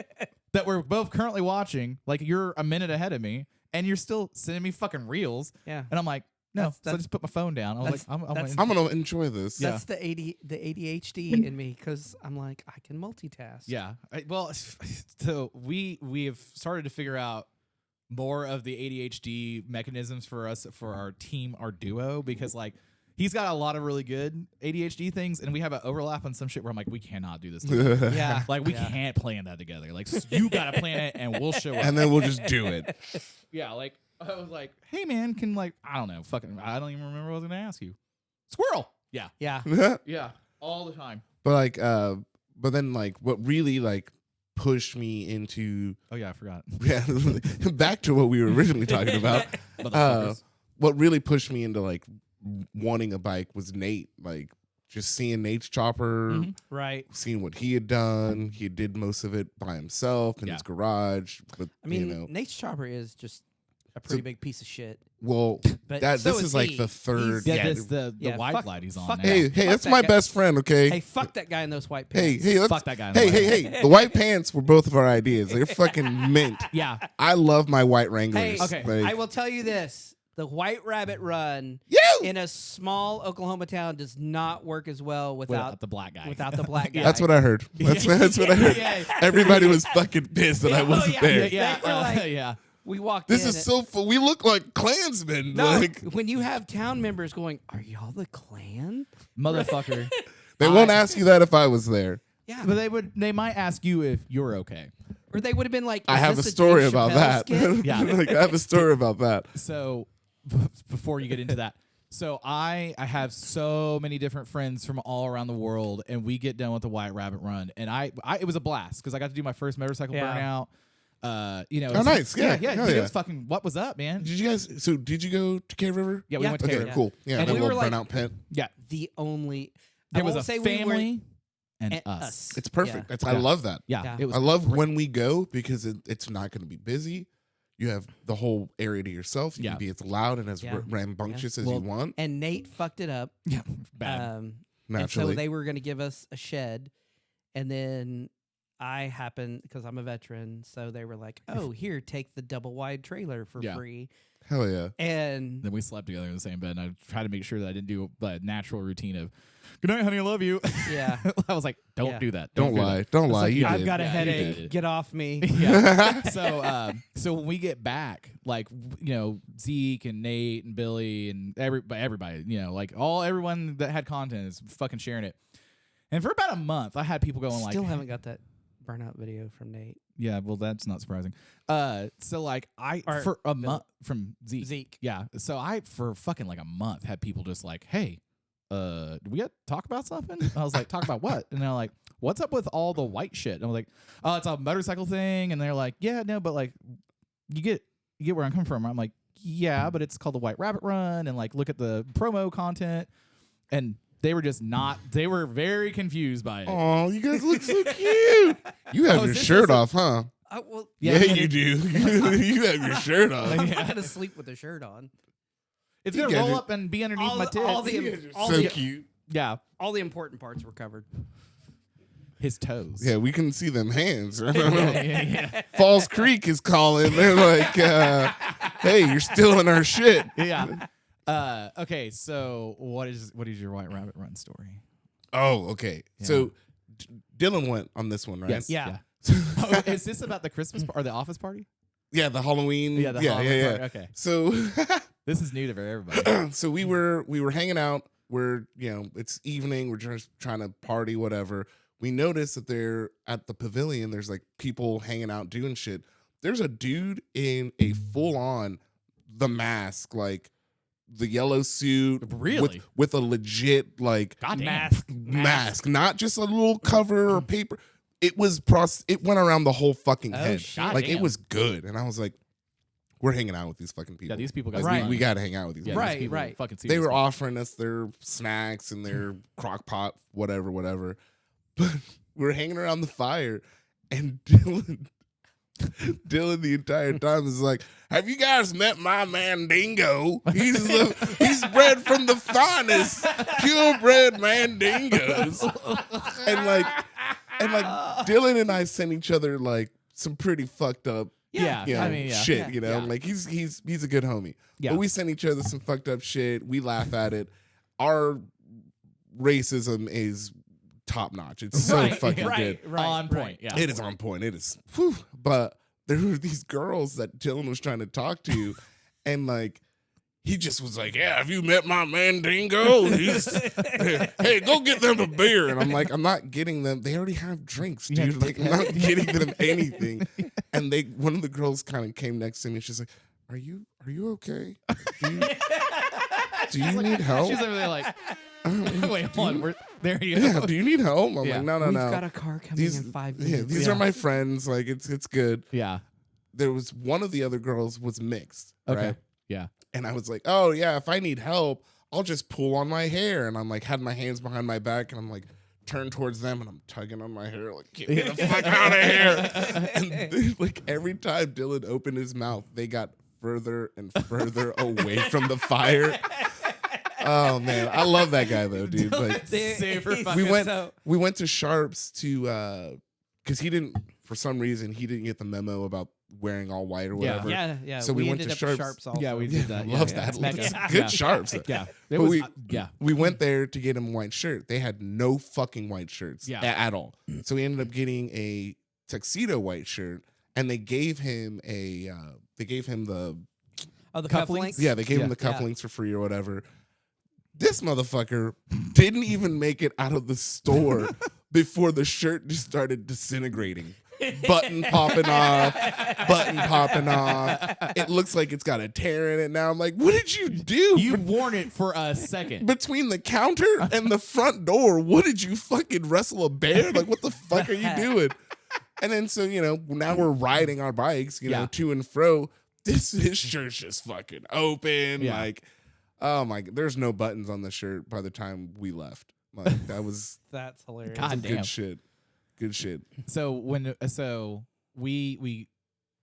that we're both currently watching. Like, you're a minute ahead of me, and you're still sending me fucking reels." Yeah. And I'm like, "No." That's- So I just put my phone down. I was like, that's- "I'm that's- I'm gonna enjoy this. That's the ADHD in me because I'm like I can multitask. Yeah. So we have started to figure out more of the ADHD mechanisms for our team, our duo, because he's got a lot of really good ADHD things, and we have an overlap on some shit where I'm like, we cannot do this together. Yeah. We Yeah. can't plan that together. Like, you got to plan it, and we'll show up. And then we'll just do it. Yeah, I was like, "Hey man, can I don't know, I don't even remember what I was gonna ask you." Squirrel. Yeah. Yeah. Yeah. All the time. But but then what really pushed me into Oh yeah, I forgot. back to what we were originally talking about. Motherfuckers. What really pushed me into wanting a bike was Nate. Just seeing Nate's chopper, Mhm. Right. seeing what he had done. He did most of it by himself in Yeah. his garage. But I mean, Nate's chopper is just a pretty big piece of shit. well, But this so is he. the third. Yeah, Yeah, this the yeah, white fuck- light he's on fuck now. Hey, Fuck that's that my guy. best friend. Okay. Hey, fuck that guy in those white Hey, pants. let's Fuck that guy in the Hey, white hey, the white pants were both of our ideas. They're fucking mint. Yeah. I love my white Wranglers. Hey, Okay. I will tell you this: the White Rabbit Run You. in a small Oklahoma town does not work as well Without the black guy. without the black guy. That's what I heard. That's what I heard. Yeah. Everybody was fucking pissed that I Oh, wasn't yeah. there. Yeah. They were like- Yeah. We walked This in. is so full. We look like Klansmen. no, when you have town members going, "Are y'all the Klan?" Motherfucker. they won't ask you that if I was there. Yeah, But they might ask you if you're okay. or they would have been like, I "Is have a this story Dave about Chappelle that. skit?" Yeah. I have a story about that. So before you get into that, so I have so many different friends from all around the world, and we get done with the White Rabbit Run, and it was a blast because I got to do my first motorcycle Yeah. burnout. Oh, It's- nice. Yeah. yeah. Hell Dude, yeah. It was fucking. What was up, man? Did you go to Cave River? Yeah, we Yeah. went to Okay, Cary. Yeah. cool. Yeah, And that we little were like- burnout pit. Yeah, The only there I was won't a say we were- family and and us. It's perfect. Yeah. I love that. Yeah, Yeah. it was. I love when we go because it's not going to be busy. You have the whole area to yourself. You Yeah. can be as loud and as Yeah. rambunctious as Well, you want. and Nate fucked it up. Yeah, bad. And so Naturally. they were going to give us a shed, and then I happened, because I'm a veteran, so they were like, "Oh, here, take the double wide trailer for free." Hell yeah. And Then we slept together in the same bed, and I tried to make sure that I didn't do the natural routine of, "Good night, honey, I love you." yeah, I was like, "Don't Yeah. do that. Don't do lie. that." Don't lie. like, You I've did. I've got a Yeah, you headache. did. Get off me. Yeah. So when we get back, like, Zeke and Nate and Billy and everybody, like everyone that had content is fucking sharing it. And for about a month, I had people going Still like, haven't got that burnout video from Nate. "Yeah, well, that's not surprising." So like Or for a month from Zeke. Zeke. Yeah. So I for fucking like a month had people just like, "Hey, do we got to talk about something?" I was like, "Talk about what?" And they're like, "What's up with all the white shit?" And I was like, "Oh, it's a motorcycle thing." And they're like, "Yeah, no, but like, you get where I'm coming from." I'm like, "Yeah, but it's called the White Rabbit Run, and like, look at the promo content." And they were just not. They were very confused by it. Oh, you guys look so cute. You have Oh, your is this shirt a- off, huh? Well, Yeah, you do. You have your shirt off. I'm not gonna sleep with a shirt on. It's You gonna guys roll are- up and be underneath All my the- tits. all the- You guys are all so the- cute. yeah, All the important parts were covered. his toes. Yeah, we can see them hands. yeah. Falls Creek is calling. They're like, "Hey, you're stealing our shit." Yeah. Okay, so what is your White Rabbit Run story? Oh, okay. Yeah. So Dylan went on this one, right? Yes. Yeah. Oh, is this about the Christmas or the office party? Yeah, the Halloween. Yeah, the yeah, Halloween yeah, party. Okay. So, This is new to everybody. so we were hanging out. We're it's evening. We're just trying to party, whatever. We noticed that they're at the pavilion. There's like people hanging out doing shit. There's a dude in a full on the mask, like the yellow suit, Really? with a legit like Goddamn. mask, not just a little cover or paper. It was it went around the whole fucking head. shit. Like it Goddamn. was good. And I was like, we're hanging out with these fucking people. Yeah, these people got Like, Right. we got to hang out with these Yeah, people. these Right, people right. Fucking They serious were people. offering us their snacks and their crock pot, whatever. But we're hanging around the fire, and Dylan the entire time is like, "Have you guys met my man Dingo? He's bred from the finest purebred Mandingos." and like Dylan and I sent each other like some pretty fucked up Yeah. I mean, yeah. shit, Yeah. Yeah. Like he's a good homie. Yeah. But we send each other some fucked up shit. We laugh at it. Our racism is top notch. It's so Right, fucking right, good. right, on right. point. Yeah. It is on point. It is. Whew. But there were these girls that Dylan was trying to talk to, and like he just was like, "Yeah, have you met my man Dingo? Hey, go get them a beer." And I'm like, "I'm not getting them. They already have drinks, dude. Yeah. Like, I'm not getting them anything." And one of the girls kind of came next to me. And she's like, "Are you okay? Do you need help? She's over there like, wait, hold on. There you go. Yeah, do you need help?" I'm Yeah. like, "No. We've got a car coming These, in 5 yeah, minutes. these are my friends. Like, it's good." Yeah. There was one of the other girls was mixed, Okay. right? Yeah. And I was like, "Oh yeah, if I need help, I'll just pull on my hair." And I'm like, had my hands behind my back, and I'm like, turned towards them, and I'm tugging on my hair, like, "Get me the fuck out of here!" And like every time Dylan opened his mouth, they got further and further away from the fire. Oh man, I love that guy though, dude. Like, Super We fucking we went to Sharps to because for some reason he didn't get the memo about wearing all white or Yeah. whatever. Yeah. So we went ended to up at Sharps. also. Yeah, we did that. Yeah, Loves yeah. that. It's mega. It's Yeah. good Yeah. Sharps. Yeah. It But was, we- yeah. We went there to get him a white shirt. They had no fucking white shirts Yeah. at all. So we ended up getting a tuxedo white shirt, and they gave him the Oh, the Cufflinks? cufflinks. yeah, they gave him Yeah. the cufflinks for free or whatever. This motherfucker didn't even make it out of the store before the shirt just started disintegrating. Button popping off. It looks like it's got a tear in it now. I'm like, what did you do? You've worn it for a second. Between the counter and the front door, what did you fucking wrestle a bear? Like, what the fuck are you doing? And then, so, now we're riding our bikes, Yeah. to and fro. His shirt's just fucking open. Yeah. Like, oh my, there's no buttons on the shirt by the time we left. Like, that was That's hilarious. God some damn. good shit. Good shit. So we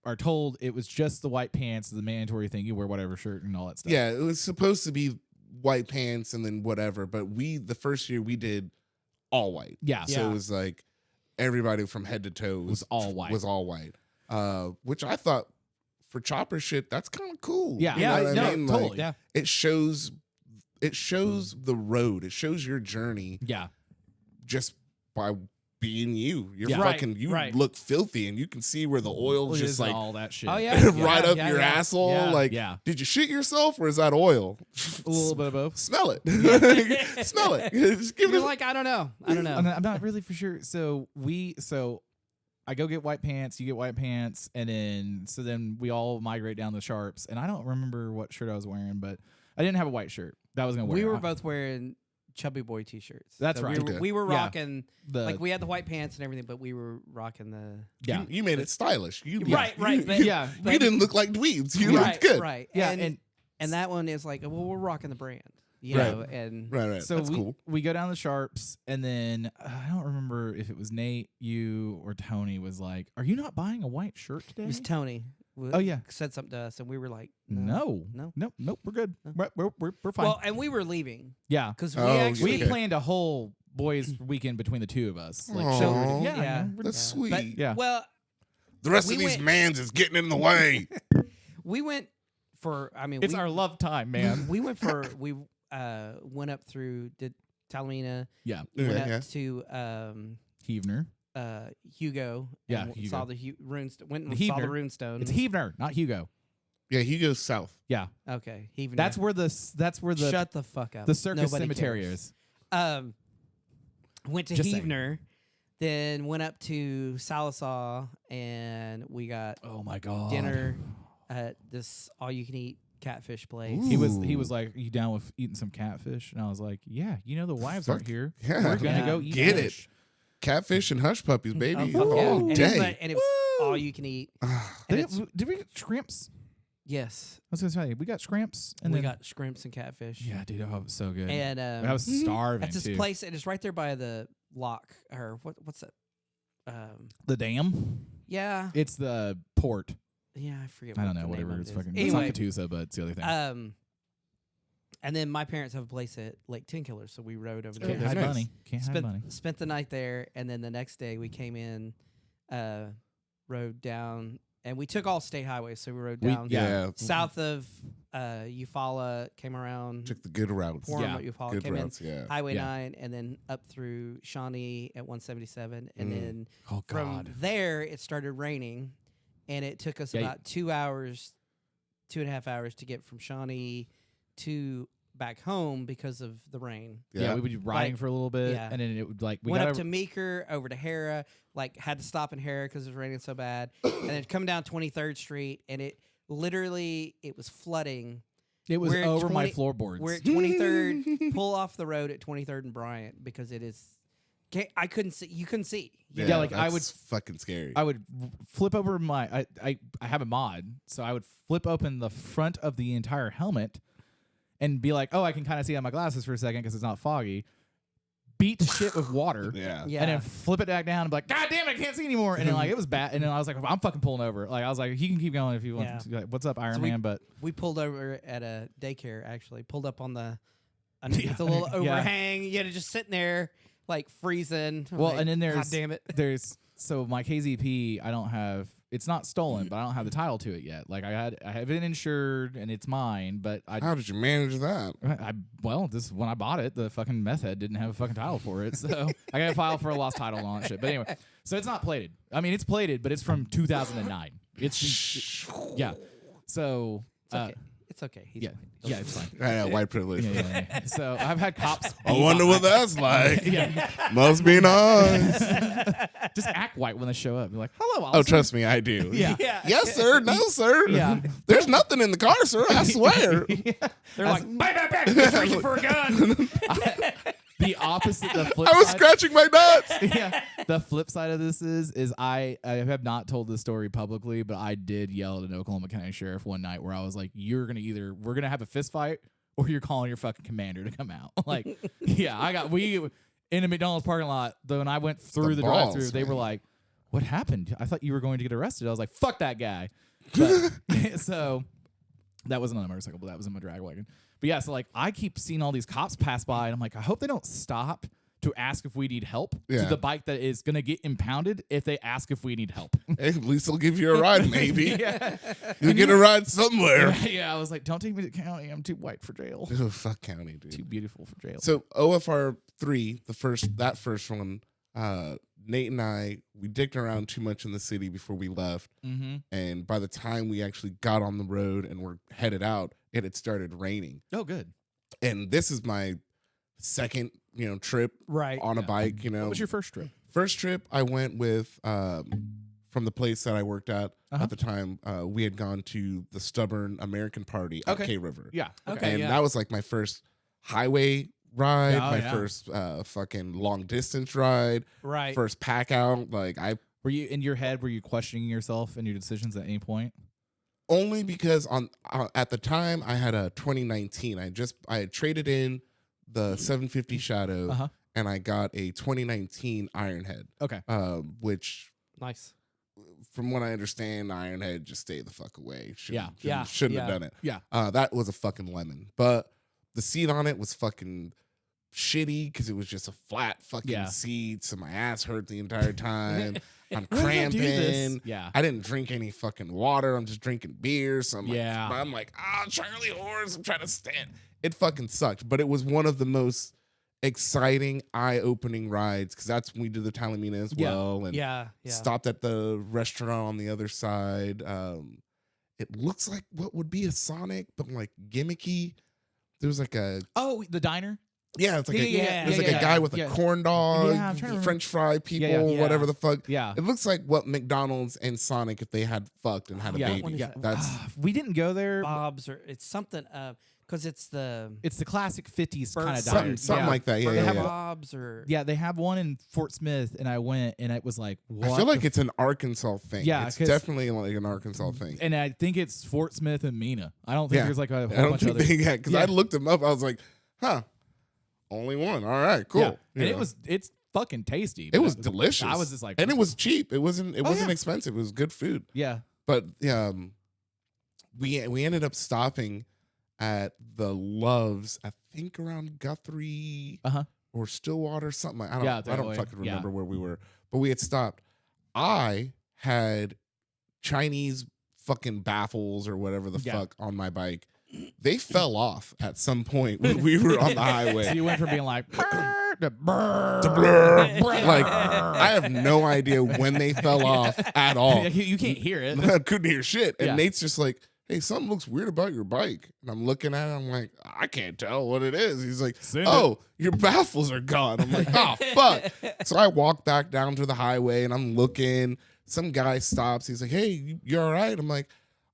are told it was just the white pants, the mandatory thing. You wear whatever shirt and all that stuff. Yeah, it was supposed to be white pants and then whatever, but the first year we did all white. Yeah. So it was like, everybody from head to toe was all white. Was all white, which I thought for chopper shit, that's kind of cool. Yeah, You know what I no, mean? totally. Like, Yeah. it shows the road. It shows your journey Yeah. just by being you. You're Yeah. fucking. Right, You right. look filthy, and you can see where the oil's just like all that shit. Oh, yeah. right up yeah, your yeah. asshole. Yeah. Like, Yeah. did you shit yourself or is that oil? A little bit of both. Smell it. Smell it. Just give You're it. like, I don't know. I'm not really for sure. So I go get white pants, you get white pants, and then we all migrate down the Sharps. And I don't remember what shirt I was wearing, but I didn't have a white shirt that I was gonna wear. We were both wearing Chubby Boy t-shirts. That's right. We were Yeah. rocking like we had the white pants and everything, but we were rocking the yeah. You made it stylish. You right. But, Yeah. You didn't look like dweebs. You right, looked good. right. Yeah, And that one is like, well, we're rocking the brand, you Right. know, and Right. So That's we, cool. we go down the Sharps, and then I don't remember if it was Nate, you, or Tony was like, "Are you not buying a white shirt today?" it was Tony. Oh, yeah. Said something to us, and we were like, No, no. nope, we're good. No. We're fine. Well, and we were leaving yeah, because we Oh, actually we planned a whole boys' weekend between the two of us. Like, Aw. so, Yeah. I know, we're- That's sweet. But- yeah. Well, The rest we of these went- mans is getting in the way. we went for. I mean, It's we, our love time, man. we went for. We went up through did Talamina. Yeah, Went Yeah. up to Heavener. Hugo. Yeah, and Hugo. saw the runestone. Went and The saw the Heavener. runestone. It's Heavener, not Hugo. Yeah, he goes south. Yeah, Okay, Heavener. that's where the Shut the fuck up. the circus Nobody cemetery cares. is. Went to Just saying. Heavener, then went up to Salisaw, and we got Oh my god, dinner at this all-you-can-eat catfish place. He Ooh. was like, "You down with eating some catfish?" And I was like, "Yeah, you know the wives Fuck. aren't here. Yeah. We're gonna Yeah. go eat Get it. fish." Catfish and hush puppies, baby. fuck yeah. All And day. it was all-you-can-eat. And it's, Did we get shrimps? yes, I was gonna say we got shrimps, and we then got shrimps and catfish. yeah, dude, oh, it was so good. And I was starving at this too. place, and it's right there by the lock, or what's that? The dam. Yeah, It's the port. yeah, I forget. I what don't the know. name Whatever. of It's it is. fucking. Anyway, It's not Catoosa, but it's the other thing. and then my parents have a place at Lake Ten Killers, so we rode over there. Can't that's hide nice. money. Can't hide money. Spent the night there, and then the next day we came in, rode down, and we took all state highways, so we rode down Yeah. south of Eufaula, came around Took the good routes. Forum Yeah. at Eufaula, Good came routes, yeah. in Highway Yeah. 9, and then up through Shawnee at 177, and then Oh from God. there it started raining, and it took us Yeah, about 2 hours, 2.5 hours to get from Shawnee to back home because of the rain. Yeah, we would be riding Like, for a little bit, yeah. and then it would like we Went got up to Meeker, over to Hara, like had to stop in Hara because it was raining so bad, and then come down 23rd Street, and it literally it was flooding. It was we're at over my 20 floorboards. We're at 23rd, pull off the road at 23rd and Bryant because it is. I couldn't see. You couldn't see. Yeah, like, I that's would- fucking scary. I would flip over my. I have a mod, so I would flip open the front of the entire helmet, and be like, "Oh, I can kind of see on my glasses for a second because it's not foggy." Beat the shit with water. yeah. Yeah. And then flip it back down and be like, God damn it, I can't see anymore. And then like it was bad. And then I was like, I'm fucking pulling over. Like I was like, he can keep going if he wants. Yeah. Like, what's up, Iron So we- Man? But We pulled over at a daycare. Actually, pulled up on the underneath Yeah, the little yeah. overhang. You had to just sitting there like freezing. I'm well, like, and then God there's damn it. there's so my KZP, I don't have. It's not stolen, but I don't have the title to it yet. Like I have it insured and it's mine, but How did you manage that? this when I bought it, the fucking meth head didn't have a fucking title for it, so I got to file for a lost title and all that shit. But anyway, so it's not plated. I mean, it's plated, but it's from 2009. It's yeah. So It's okay. It's okay. He's yeah, fine. yeah, it's fine. I know, white privilege. Yeah. So I've had cops. I wonder what that's like. Yeah, Must be nice. just act white when they show up. You're like, hello, Oh, officer. trust me, I do. Yeah. Yeah. Yes, sir. No, sir. Yeah. There's nothing in the car, sir. I swear. They're like, back. You're reaching for a gun. The opposite, the flip I was side. scratching my nuts. Yeah. The flip side of this is I have not told this story publicly, but I did yell at an Oklahoma County sheriff one night where I was like, we're gonna have a fist fight or you're calling your fucking commander to come out. Like, yeah, we in a McDonald's parking lot, though, when I went through the balls, drive-thru, they were man. like, what happened? I thought you were going to get arrested. I was like, fuck that guy. But, so that wasn't on a motorcycle, but that was in my drag wagon. But yeah, so like I keep seeing all these cops pass by and I'm like, I hope they don't stop to ask if we need help to Yeah. the bike that is going to get impounded if they ask if we need help. Hey, at least they'll give you a ride, maybe. Yeah. You'll get a ride somewhere. Yeah, I was like, don't take me to county. I'm too white for jail. Oh, fuck county, dude. Too beautiful for jail. So OFR 3, that first one, Nate and I, we dicked around too much in the city before we left. Mm-hmm. And by the time we actually got on the road and were headed out, it had started raining. Oh, good. And this is my second, trip Right. on a bike, What was your first trip? First trip I went with from the place that I worked at Uh-huh. at the time. We had gone to the Stubborn American Party at Okay. K River. Yeah. Okay. And yeah. that was like my first highway ride, Oh, my yeah. first fucking long distance ride, Right. first pack out. Like I Were you in your head? Were you questioning yourself and your decisions at any point? only because at the time I had a 2019. I had traded in the 750 Shadow Uh-huh. and I got a 2019 Ironhead, Okay. which Nice. from what I understand, Ironhead just stay the fuck away. Yeah. Shouldn't have done it. Yeah. That was a fucking lemon. But the seat on it was fucking shitty because it was just a flat fucking seat. So my ass hurt the entire time. I'm cramping. Yeah. I didn't drink any fucking water. I'm just drinking beer. So Yeah. I'm like, Charlie horse. I'm trying to stand. It fucking sucked. But it was one of the most exciting, eye-opening rides because that's when we did the Talamina as Yeah. well. And Yeah. Yeah. stopped at the restaurant on the other side. It looks like what would be a Sonic, but like gimmicky. There was like a The diner? it's like Yeah, there's like yeah, a guy with yeah. a corn dog, Yeah, I'm trying to remember. French fry people, yeah. whatever the fuck. Yeah. It looks like what McDonald's and Sonic if they had fucked and had a Yeah. baby. What is Yeah. that? That's We didn't go there. Bob's or it's something because it's the It's the classic 50s kind of Something- diner. something like that. Yeah, They yeah, have yeah. Bob's or Yeah, they have one in Fort Smith, and I went, and it was like, what? I feel like the it's an Arkansas thing. Yeah, it's 'cause- definitely like an Arkansas thing. and I think it's Fort Smith and Mina. I don't think Yeah. there's like a I whole don't bunch of think other. they had because I looked them up. I was like, only one. All right, cool. Yeah. You And know. it's fucking tasty. It but was delicious. I was just like, and it was cheap. It wasn't yeah. expensive. It was good food. yeah, But we ended up stopping at the Loves, I think around Guthrie Uh-huh. or Stillwater, something. I don't Yeah, that way. fucking Yeah. remember where we were. But we had stopped. I had Chinese fucking baffles or whatever the Yeah. fuck on my bike. They fell off at some point when we were on the highway. so you went from being like "Brr," to brr. Like I have no idea when they fell off at all. You can't hear it. I couldn't hear shit. And Yeah. Nate's just like, hey, something looks weird about your bike. And I'm looking at it. I'm like, I can't tell what it is. He's like, Send oh, your baffles are gone. I'm like, oh, fuck. So I walk back down to the highway and I'm looking. Some guy stops. He's like, hey, you all right? I'm like,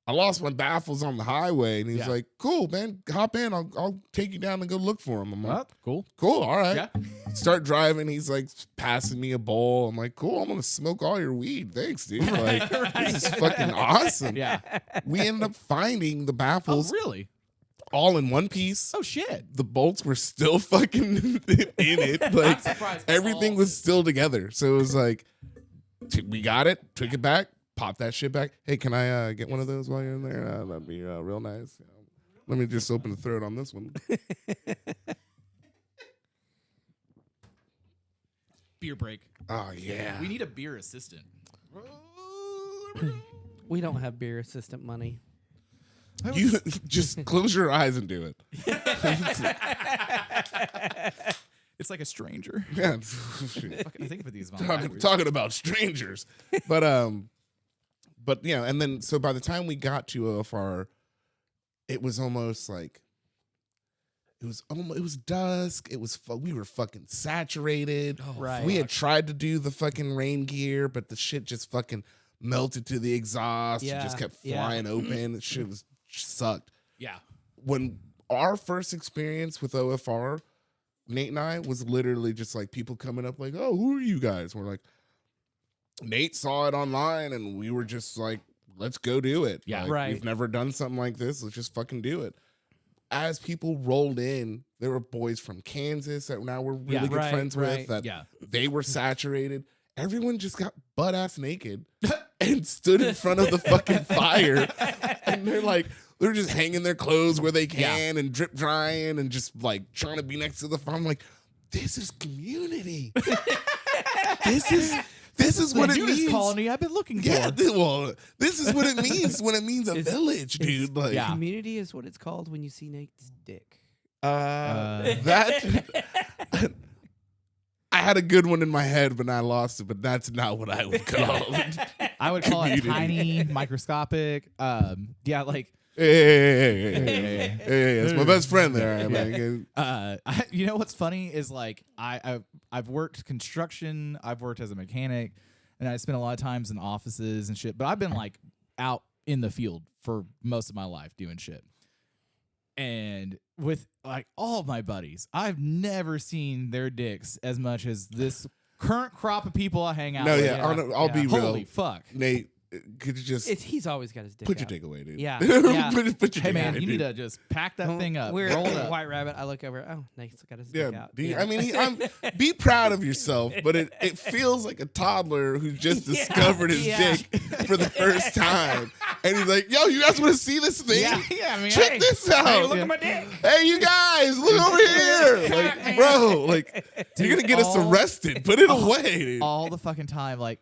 I lost my baffles on the highway. And he's Yeah. like, cool, man. Hop in. I'll take you down and go look for him. I'm like, Well, cool. cool. All right. Yeah. Start driving. He's like passing me a bowl. I'm like, cool. I'm going to smoke all your weed. Thanks, dude. Like, this is fucking awesome. Yeah. We ended up finding the Oh, baffles really? all in one piece. Oh, shit. The bolts were still fucking in it. Like surprised. everything was still together. So it was like, we got it, took it back, popped that shit back. Hey, can I get one of those while you're in there? That'd be real nice. Let me just open the throat on this one. Beer break. Oh yeah. We need a beer assistant. we don't have beer assistant money. You just close your eyes and do it. It's like a stranger. Yeah. I think of these backwards. talking about strangers, but yeah, and then so by the time we got to OFR, it was almost like it was dusk. It was we were fucking saturated. Right. We had tried to do the fucking rain gear, but the shit just fucking melted to the exhaust. It Yeah, just kept yeah. flying open. Shit sucked. Yeah. When our first experience with OFR, Nate and I was literally just like people coming up like, oh, who are you guys? We're like, Nate saw it online and we were just like, let's go do it. Yeah. Like, Right. We've never done something like this. Let's just fucking do it. As people rolled in, there were boys from Kansas that now we're really Yeah. good Right, friends right. with that Yeah. they were saturated. Everyone just got butt ass naked and stood in front of the fucking fire. And they're just hanging their clothes where they can and drip drying and just like trying to be next to the fire. I'm like, this is community. This is what it nudist means. colony I've been looking Yeah, for. this is what it means when it means a village, dude. Like Yeah. Community is what it's called when you see Nate's dick. that. I had a good one in my head, but I lost it. But that's not what I would call it. I would call it Community. tiny, microscopic. Yeah, like Hey, it's my best friend there. Like, you know what's funny is like I've worked construction, I've worked as a mechanic, and I spent a lot of times in offices and shit. But I've been like out in the field for most of my life doing shit. And with like all of my buddies, I've never seen their dicks as much as this current crop of people I hang out No, with. yeah, I'll be real. Holy fuck. Nate, could you just He's always got his dick put your out. dick away, dude? Yeah, yeah. put your Hey dick man, away, you need dude. to just pack that thing up. We're Roll it at up. White Rabbit. I look over. Oh, Nate's got his Yeah, dick out. I mean, be proud of yourself, but it feels like a toddler who just discovered his dick for the first time, and he's like, "Yo, you guys want to see this thing? Yeah, I mean, Check hey, this out! Hey, look at my dick. Hey, you guys, look over here! Like, bro, like, you're gonna get us arrested. Put it away, dude. all the fucking time. Like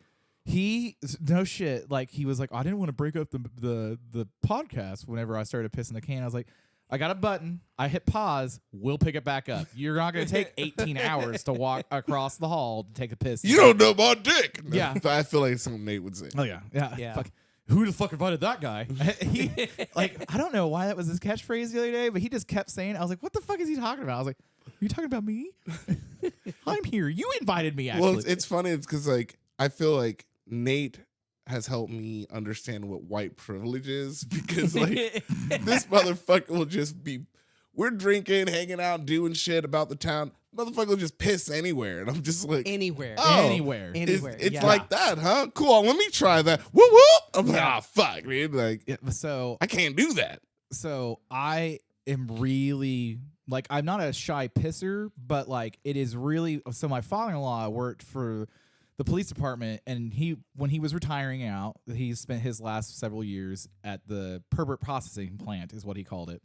no shit. Like he was like, I didn't want to break up the podcast. Whenever I started pissing the can, I was like, I got a button. I hit pause. We'll pick it back up. You're not gonna take 18 hours to walk across the hall to take a piss. You don't know my dick. No, Yeah. I feel like it's something Nate would say. Oh yeah. Yeah. Fuck. Who the fuck invited that guy? He, like, I don't know why that was his catchphrase the other day, but he just kept saying it. I was like, what the fuck is he talking about? I was like, are you talking about me? I'm here. You invited me, actually. Well, it's funny. It's because like I feel like Nate has helped me understand what white privilege is because like this motherfucker will just be. We're drinking, hanging out, doing shit about the town. Motherfucker will just piss anywhere, and I'm just like Anywhere. Oh, Anywhere. It's yeah. like that, huh? Cool. Let me try that. Whoop whoop. I'm like, ah, fuck, man. Like, Yeah, so I can't do that. So I am really like I'm not a shy pisser, but like it is really so my father-in-law worked for the police department, and when he was retiring out, he spent his last several years at the pervert processing plant is what he called it.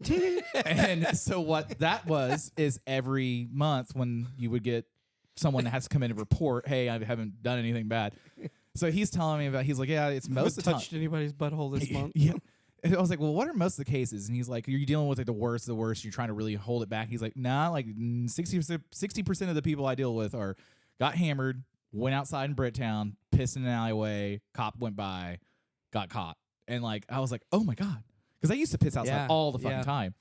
And so what that was is every month when you would get someone that has to come in and report, hey, I haven't done anything bad. So he's telling me about he's like, yeah, it's most of the time. touched anybody's butthole this month. Yeah. And I was like, well, what are most of the cases? And he's like, you're dealing with like the worst of the worst. You're trying to really hold it back. He's like, nah, like 60% of the people I deal with got hammered, went outside in Britttown, pissed in an alleyway, cop went by, got caught. And like, I was like, oh my God. Because I used to piss outside Yeah, all the fucking yeah. time.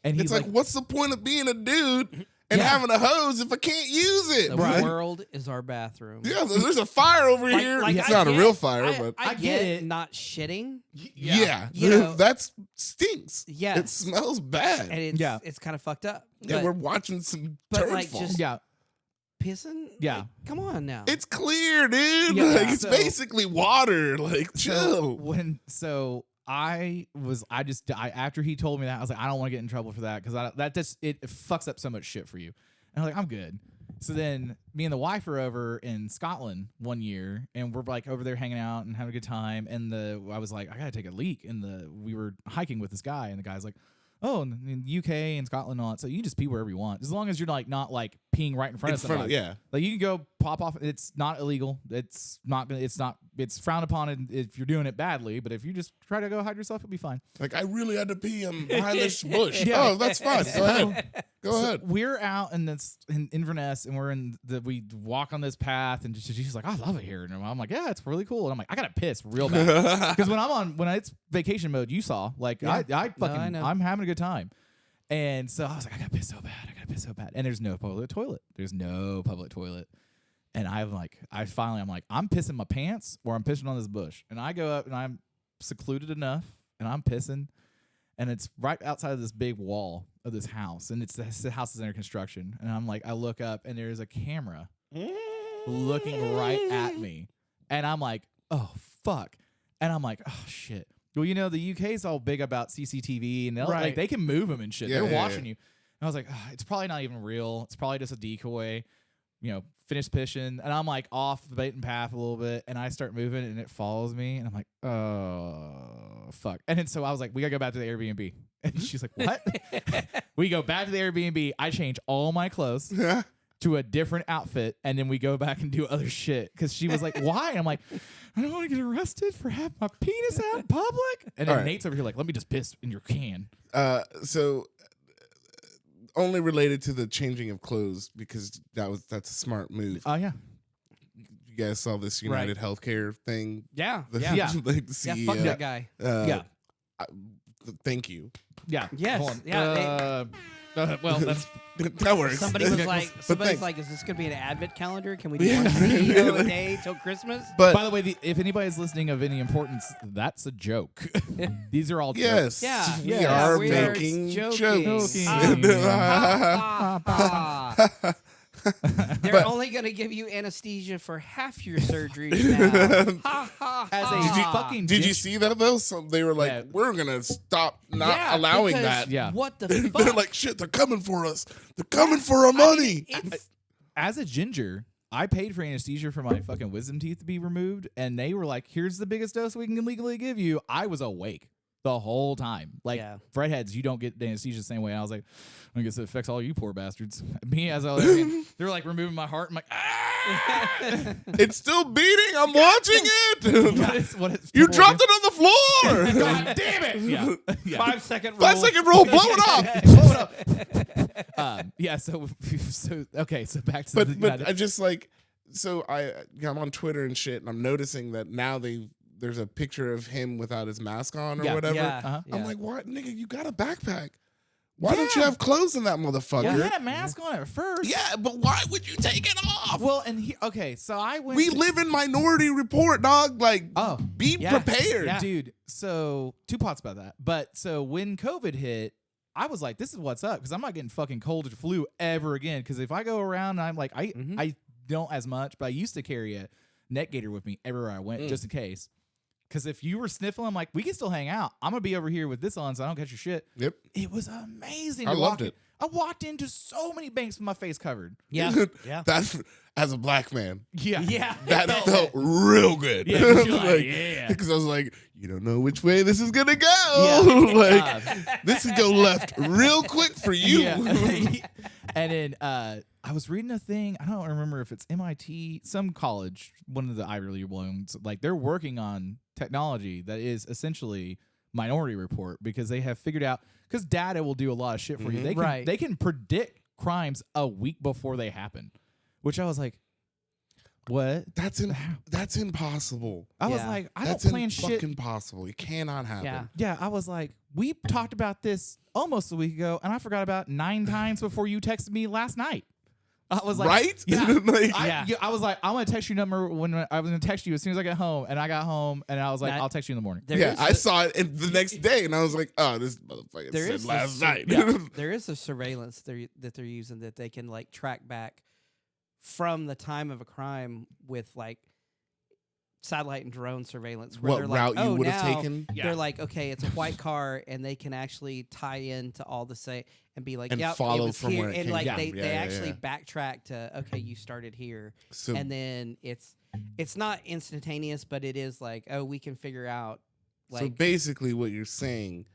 And he's It's like, what's the point of being a dude and Yeah. having a hose if I can't use it? The Right? world is our bathroom. Yeah, there's a fire over here. It's I not a get- real fire, but I get get it. not shitting. yeah, You know- that stinks. Yes. It smells bad. And it's Yeah. it's kind of fucked up. Yeah, But we're watching some but, turd like, fall. just- yeah. pissing. Yeah. Like, come on now. It's clear, dude. Yeah, Like, it's so- basically water. Like, chill. After he told me that, I was like, I don't want to get in trouble for that because it fucks up so much shit for you. And I was like, I'm good. So then me and the wife were over in Scotland one year, and we're like over there hanging out and having a good time. And I was like, I gotta take a leak. And we were hiking with this guy, and the guy's like, oh, in the UK and Scotland and all that, so you just pee wherever you want as long as you're like not like peeing right in front of somebody. yeah. Like you can go pop off. It's not illegal. It's frowned upon if you're doing it badly. But if you just try to go hide yourself, it'll be fine. Like, I really had to pee behind this bush. Yeah. Oh, that's fine. Go ahead. Go ahead. We're out in Inverness, and we walk on this path, and she's like, I love it here. And I'm like, yeah, it's really cool. And I'm like, I gotta piss real bad because when it's vacation mode, you saw like Yeah. I know. I'm having a good time. And so I was like, I gotta piss so bad. And there's no public toilet. And I'm like, I'm pissing my pants or I'm pissing on this bush. And I go up and I'm secluded enough and I'm pissing. And it's right outside of this big wall of this house. And the house is under construction. And I'm like, I look up and there's a camera looking right at me. And I'm like, oh, fuck. And I'm like, oh, shit. Well, the UK's all big about CCTV, and they can move them and shit. Yeah, They're yeah, watching you. And I was like, it's probably not even real. It's probably just a decoy. Finish pishing, and I'm like off the beaten path a little bit, and I start moving, and it follows me, and I'm like, oh, fuck. And then so I was like, we gotta go back to the Airbnb. And she's like, what? We go back to the Airbnb. I change all my clothes. to a different outfit, and then we go back and do other shit. Because she was like, "Why?" I'm like, "I don't want to get arrested for having my penis out in public." And then All right. Nate's over here like, "Let me just piss in your can." So only related to the changing of clothes because that's a smart move. Oh yeah, You guys saw this United Healthcare thing? Yeah. The, Yeah. like the Yeah. CEO. Fuck that guy. yeah, Thank you. yeah. Yes, Hold on. yeah, Well, that's That works. Somebody was like, But thanks. is this going to be an advent calendar? Can we do one CEO a day till Christmas? But by the way, if anybody's listening of any importance, that's a joke. These are all jokes. yes, Yeah. we Yeah, are we are making joking. jokes. They're only going to give you anesthesia for half your surgery now. Ha, ha, As a ha. fucking Did you bitch. see that though? So they were like, Yeah. "We're gonna stop not Yeah, allowing because that." Yeah. What the They're fuck? like, "Shit, they're coming for us. They're coming for our money." It's, As a ginger, I paid for anesthesia for my fucking wisdom teeth to be removed, and they were like, "Here's the biggest dose we can legally give you." I was awake the whole time. Like, Yeah. Fredheads, you don't get anesthesia the same way. I was like, I guess it affects all you poor bastards. Me, as I was there, they were like removing my heart. I'm like, ah! It's still beating. I'm watching it. what is You people dropped it on the floor. God damn it! Yeah, yeah. 5 second rule. 5 second roll. Blow it up. Blow it up. Yeah. So okay. So back to the But I just like I'm on Twitter and shit, and I'm noticing that now there's a picture of him without his mask on or Yeah. whatever. Yeah. Uh-huh. I'm yeah. like, what, nigga? You got a backpack. Why don't you have clothes in that motherfucker? You had a mask on at first. Yeah, but why would you take it off? Well, and okay, so I went. We live in Minority Report, dog. Like, Oh. be Yeah. prepared. Yeah. Dude, so two pots about that. But so when COVID hit, I was like, this is what's up because I'm not getting fucking cold or flu ever again. Because if I go around and I'm like, I don't as much, but I used to carry a neck gaiter with me everywhere I went just in case. Because if you were sniffling, I'm like, we can still hang out. I'm going to be over here with this on so I don't catch your shit. Yep. It was amazing. I to loved walk it. I walked into so many banks with my face covered. Yeah. Yeah. That's as a black man. Yeah. Yeah. That felt real good. Yeah, you're like, yeah. Because I was like, you don't know which way this is gonna go. Yeah. like this could go left real quick for you. Yeah. And then I was reading a thing. I don't remember if it's MIT, some college, one of the Ivy League ones. Like they're working on technology that is essentially Minority Report because they have figured out because data will do a lot of shit for you. They can Right. they can predict crimes a week before they happen, which I was like, what? That's impossible. I was Yeah. like, I That's don't plan shit. fucking possible. It cannot happen. Yeah. Yeah, I was like, we talked about this almost a week ago, and I forgot about 9 times before you texted me last night. I was like, Right? Yeah. Like, I was like, I'm gonna text you number when I was gonna text you as soon as I get home, and I got home, and I was like, That- I'll text you in the morning. There yeah, is I a- saw it the next day, and I was like, "Oh, this motherfucker There said is last this- night." yeah. there is a surveillance that they're using that they can like track back from the time of a crime with like satellite and drone surveillance. Where What they're like, route you oh, would have now taken? Yeah. They're like, okay, it's a white car, and they can actually tie into all the say and be like, And yep, follow it was from here. where it and came like from. they Yeah, actually yeah. backtrack to okay, you started here, So and then it's not instantaneous, but it is like, oh, we can figure out like so basically, what you're saying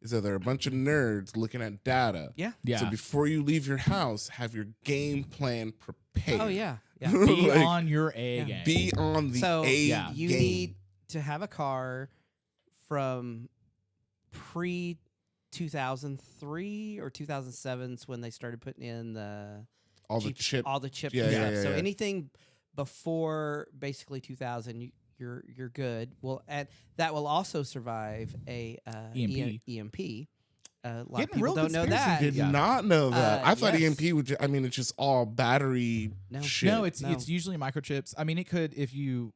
is that there are a bunch of nerds looking at data. yeah. Yeah, So before you leave your house, have your game plan prepared. Oh yeah, yeah. be like, on your A Yeah. game. Be on the So, A yeah. You game. need to have a car from pre 2003 or 2007 when they started putting in the all the Jeep- chip. all the chips Yeah, and yeah, stuff. yeah, So yeah. anything before basically 2000, you're good. Well, and that will also survive a EMP. EMP. A lot of Getting people real don't know conspiracy that. Did Yeah. not know that. I thought yes. EMP would. I mean, it's just all battery No. shit. No, it's No. it's usually microchips. I mean, it could if you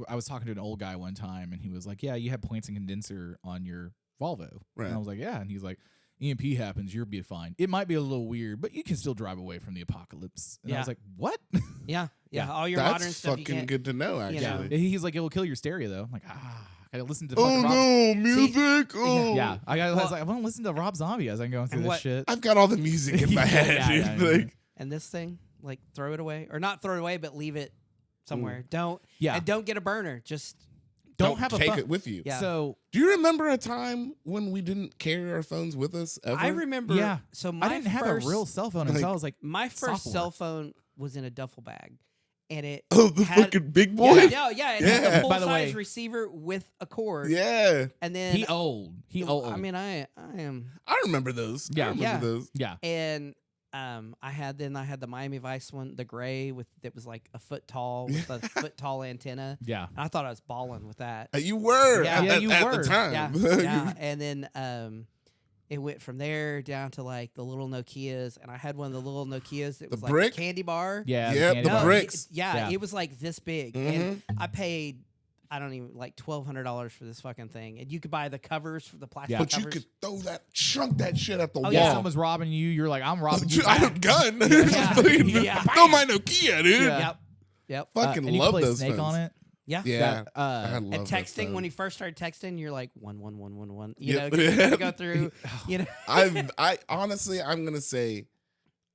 I was talking to an old guy one time, and he was like, "Yeah, you have points and condenser on your Volvo." Right. And I was like, "Yeah," and he's like, "EMP happens, you'll be fine. It might be a little weird, but you can still drive away from the apocalypse." And I Yeah. was like, "What?" Yeah, Yeah. all your modern That's stuff. You fucking can't, good to know. Actually. know. And he's like, "It will kill your stereo, though." I'm like, I gotta listen to Oh fucking Rob. no, music! Oh, Yeah, I was Well- like, I want to listen to Rob Zombie as I'm going through And this what- shit. I've got all the music in my Yeah, head. yeah, dude. yeah, yeah. Like, and this thing, like throw it away or not throw it away, but leave it somewhere. Don't Yeah. and don't get a burner. Just don't have a take phone. it with you. Yeah. So Do you remember a time when we didn't carry our phones with us ever? I remember. yeah, So my I didn't have first, a real cell phone until like- I was like, My first sophomore. cell phone was in a duffle bag, and it Oh, the had, fucking big boy. Yeah, it had Yeah. a full By the way- size receiver with a cord. Yeah. And then he old. He old. I mean, I am. I remember those. Yeah. I remember Yeah. those. yeah. And I had the Miami Vice one, the gray that was like a foot tall with a foot tall antenna. Yeah. And I thought I was balling with that. You were Yeah. at, Yeah, at- you at were. the time. Yeah, yeah. And then it went from there down to like the little Nokias, and I had one of the little Nokias that The was like brick? a candy bar. Yeah. Yep, candy the bar. bricks. Yeah. It was like this big, and I paid. I don't even like $1,200 for this fucking thing, and you could buy the covers for the plastic Yeah. But covers. you could chunk that shit at the wall. Oh, Yeah, yeah. someone's robbing you. You're like, I'm robbing you. I have a back. gun. Yeah. Fucking- Yeah. Throw my Nokia, dude. Yeah. Yep. Fucking and you love play those Snake phones. on it. Yeah. Yeah. That, I love And those texting when phones. you first started texting, you're like 11111. You Yep. know, 'cause you gotta go through. You know, I honestly, I'm gonna say,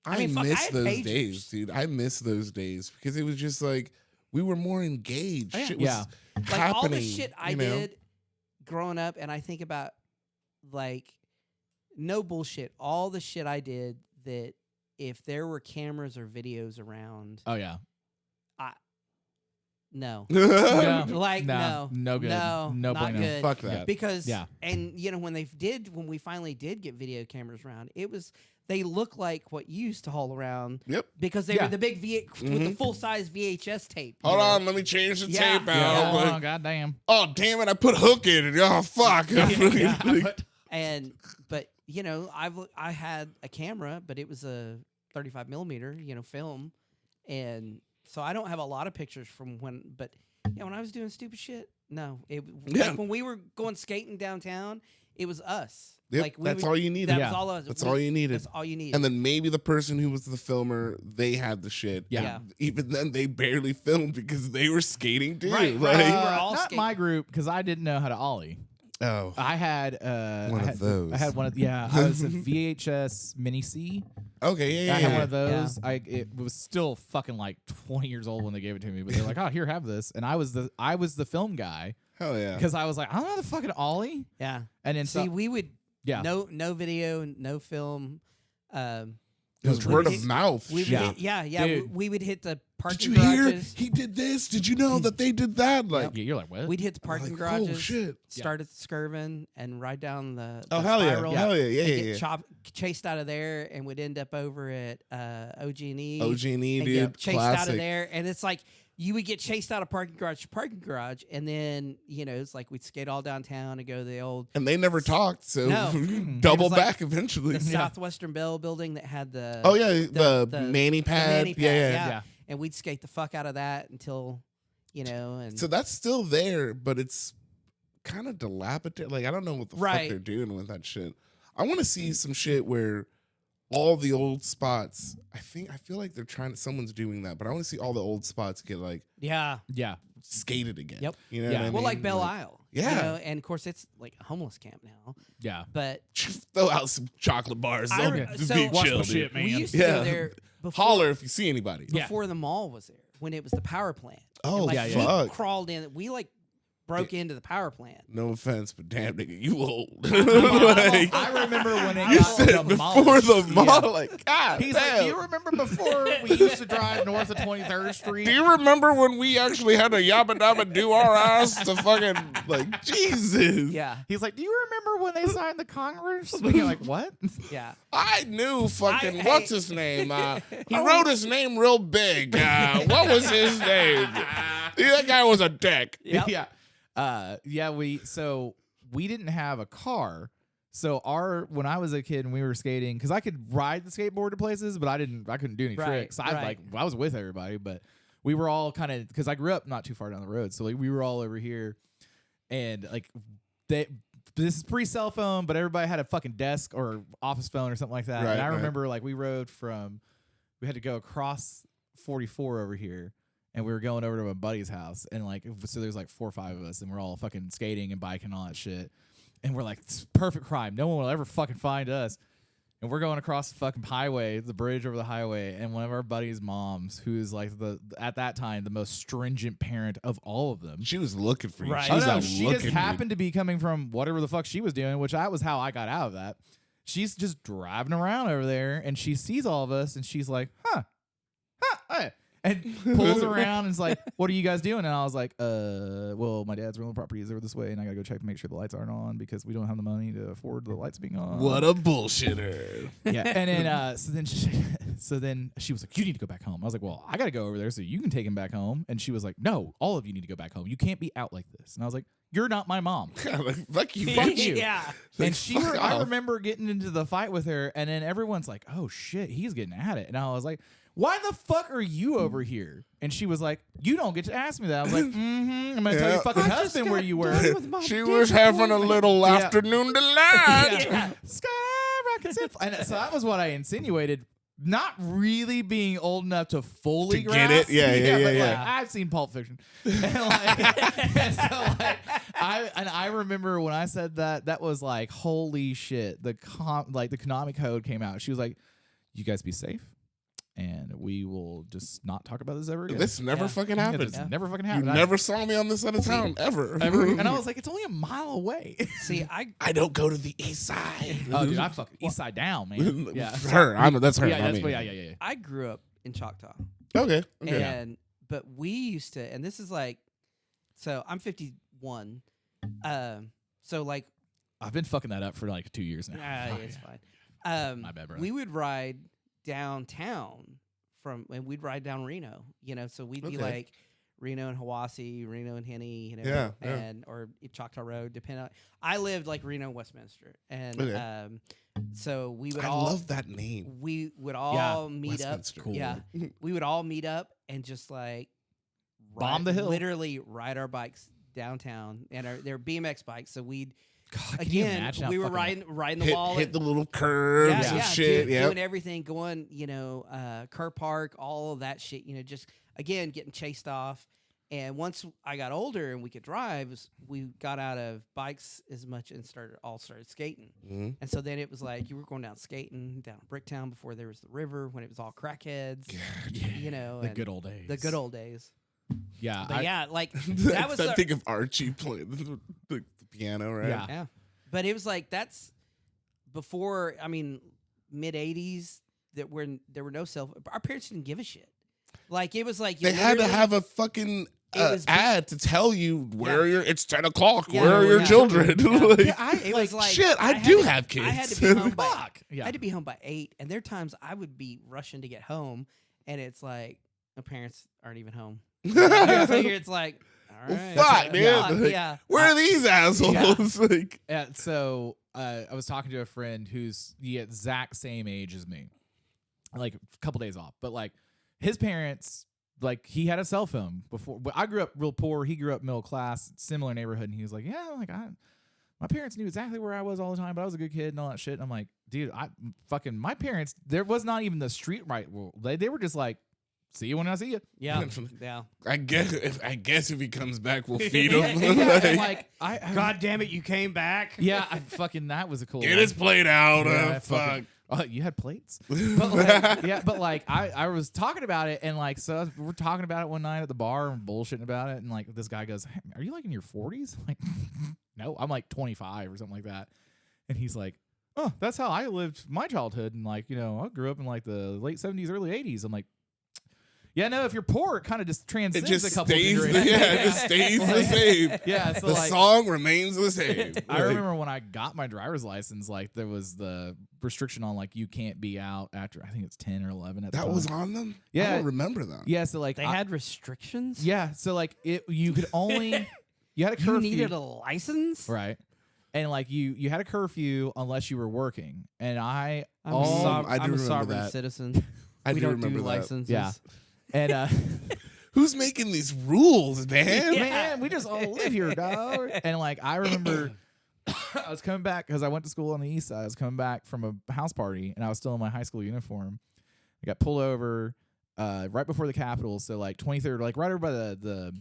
I mean, fuck, I miss had those pagers. days, dude. I miss those days because it was just like we were more engaged. Oh, yeah. Shit was Yeah. like happening. all the shit I you know? did growing up, and I think about like no bullshit, all the shit I did that if there were cameras or videos around, Oh yeah. no. Yeah. Like No good. No, No not bueno. good. Fuck that. Because Yeah. and you know when we finally did get video cameras around, they look like what you used to haul around Yep. because they Yeah. were the big with the full size VHS tape. you Hold know? on, let me change the Yeah. tape Yeah. out. Oh, Like, goddamn. oh damn it, I put a hook in it. Oh fuck. And but you know I had a camera, but it was a 35 millimeter film, and so I don't have a lot of pictures from when. But yeah, when I was doing stupid shit, no, Yeah. like when we were going skating downtown, it was us. Yep, Like that's all you needed. That Yeah. was all us. That's all you needed. That's all you need. And then maybe the person who was the filmer, they had the shit. Yeah. And even then, they barely filmed because they were skating too. Right, Like, right. We were all not skate- my group because I didn't know how to ollie. oh, I had One I of had, those. I had one of I was a VHS Mini C. okay, yeah, I yeah. had one of Yeah. those. It was still fucking like 20 years old when they gave it to me, but they're like, "Oh, here, have this." And I was the film guy Hell yeah. because I was like, "I don't know how to fucking ollie." yeah. And then See, so we would yeah, no video, no film. It was we word would of hit- mouth. We would Yeah. hit, yeah. Dude. We would hit the Did parking you hear? garages. He did this. Did you know that they did that? Like, yeah, you're like, what? We'd hit the parking like, garages. oh shit. Start at the Skirvin and ride down the Oh the hell yeah, spiral hell yeah, and yeah, get yeah. chased out of there, and would end up over at OG&E. OG&E, and dude, get chased out classic. of there, and it's like you would get chased out of parking garage to parking garage, and then it's like we'd skate all downtown and go to the old And they never talked, so No. double It was like back eventually. the Southwestern Bell building that had the Oh yeah, the, the Manny pad. Manny pad, yeah. Yeah. and we'd skate the fuck out of that until and So that's still there, but it's kind of dilapidated. Like I don't know what the fuck Right. they're doing with that shit. I want to see some shit where all the old spots. I feel like someone's doing that, but I want to see all the old spots get like yeah. yeah, skated again. Yep. You know Yeah. what I Well, mean? like Belle Isle. Yeah. And of course it's like a homeless camp now. yeah. But Throw out some chocolate bars. I They'll re- just so- be Watch chill, my dude. shit, man. we used to Yeah. go there before, Holler if you see anybody. Yeah. before the mall was there, when it was the power plant. Oh, and, like, yeah, we yeah. fuck. crawled in. We like broke into the power plant. No offense, but damn nigga, you old. Like, Like, I remember when it you got said before the mall. Yeah. Like, God He's damn. like, you remember before we used to drive north of 23rd Street? Do you remember when we actually had to yabba dabba do our ass to fucking like Jesus? Yeah. He's like, do you remember when they signed the Congress? And you're like, what? Yeah. I knew fucking Hey. what's his name? He wrote his name real big. What was his name? That guy was a dick. Yep. Yeah. We didn't have a car. So when I was a kid and we were skating, because I could ride the skateboard to places, but I couldn't do any Right, tricks. I was with everybody, but we were all kind of, because I grew up not too far down the road, so like we were all over here, and like this is pre-cell phone, but everybody had a fucking desk or office phone or something like that. Right, and I right. remember like we had to go across 44 over here. And we were going over to my buddy's house, and like, so there's like 4 or 5 of us, and we're all fucking skating and biking and all that shit. And we're like, it's perfect crime. No one will ever fucking find us. And we're going across the fucking highway, the bridge over the highway, and one of our buddies' moms, who's like at that time the most stringent parent of all of them. She was looking for you. Right. She was out She looking just happened to be coming from whatever the fuck she was doing, which that was how I got out of that. She's just driving around over there, and she sees all of us, and she's like, and pulls around and is like, "What are you guys doing?" And I was like, well, my dad's rental property is over this way, and I gotta go check to make sure the lights aren't on because we don't have the money to afford the lights being on." What a bullshitter. Yeah. And then so then she was like, "You need to go back home." I was like, "Well, I gotta go over there so you can take him back home." And she was like, "No, all of you need to go back home. You can't be out like this." And I was like, "You're not my mom." Fuck you. Fuck you. Yeah. And Fuck I off. remember getting into the fight with her, and then everyone's like, "Oh shit, he's getting at it." And I was like, "Why the fuck are you over here?" And she was like, "You don't get to ask me that." I was like, I'm gonna tell your fucking husband where you were. She was having a little afternoon delight. Yeah. Skyrocket Simple. And so that was what I insinuated. Not really being old enough to fully To get it? grasp. Yeah, but yeah. Like, I've seen Pulp Fiction. And I remember when I said that was like, holy shit. The Konami code came out. She was like, "You guys be safe. And we will just not talk about this ever again." This never fucking happened. It's never fucking You happened. never saw me on this side of town ever. And I was like, it's only a mile away. See, I don't go to the east side. Oh, dude, I fucking east side down, man. Yeah. That's her. That's her. Yeah, not that's me. what, yeah. I grew up in Choctaw. Okay. But we used to, and this is like, so I'm 51. So like, I've been fucking that up for like 2 years now. it's fine. My bad, brother. We would ride downtown and we'd ride down Reno, so we'd be Okay. like Reno and Hiwassee, Reno and Henny, Yeah. or Choctaw Road, depending on. I lived like Reno, Westminster, and Okay. so we would I all love that name. we would all meet up. Westminster. Cool. Yeah, we would all meet up and just like Bomb the hill. literally ride our bikes downtown, and they're BMX bikes, so we'd. God, can you Again, imagine how we were fucking- riding the wall, Hit the little curves and shit. doing everything, going, Kerr Park, all of that shit. Just again getting chased off. And once I got older and we could drive, we got out of bikes as much and started skating. Mhm. And so then it was like you were going down skating down Bricktown before there was the river when it was all crackheads. The and good old days. The good old days. Yeah. But yeah, like that was that the, thing of Archie playing the piano, right? Yeah. yeah. But it was like that's before. I mean, mid '80s that there were no cell. Our parents didn't give a shit. Like it was like you They had to literally- have a fucking It was ad to tell you where it's 10 o'clock. Yeah, where are your yeah. children? Like, It was like shit, I had do to- have kids. I had to be home by Fuck. Yeah. I had to be home by 8, and there are times I would be rushing to get home, and it's like my parents aren't even home. I figure it's like, all right, fuck, dude. yeah, Like, yeah. Where are these assholes? Like, Yeah, so I was talking to a friend who's the exact same age as me, like a couple days off. But like his parents, like he had a cell phone before. But I grew up real poor. He grew up middle class, similar neighborhood, and he was like, "Yeah, like my parents knew exactly where I was all the time, but I was a good kid and all that shit." And I'm like, dude, my parents, there was not even the street right rule. They were just like, "See you when I see you." Yeah, yeah. I guess if he comes back, we'll feed him. Yeah, and, Like, like God damn it, you came back. yeah, that was a cool. get one. his plate out. Yeah, Fuck. Oh, you had plates? But like, yeah, but like I was talking about it, and like so we're talking about it one night at the bar and bullshitting about it, and like this guy goes, "Hey, are you like in your 40s?" I'm like, no, I'm like 25 or something like that. And he's like, "Oh, that's how I lived my childhood." And like, I grew up in like the late 70s, early 80s. I'm like, yeah, no, if you're poor, it kind of just It transcends just a couple stays. generations. It just stays the same. Yeah, so The like, song remains the same. I Like, remember when I got my driver's license, like there was the restriction on like you can't be out after I think it's 10 or 11 at the that time. was on them. Yeah. I don't remember that. Yeah, so like They had restrictions. yeah, so like you could only you had a curfew, You needed a license. right? And like you had a curfew unless you were working. And I do I'm a remember sovereign that. citizen. I We do don't remember do that. licenses. Yeah. And Who's making these rules, man? man, we just all live here, dog. And like I remember I was coming back because I went to school on the east side. I was coming back from a house party and I was still in my high school uniform. I got pulled over right before the Capitol, so like 23rd, like right over by the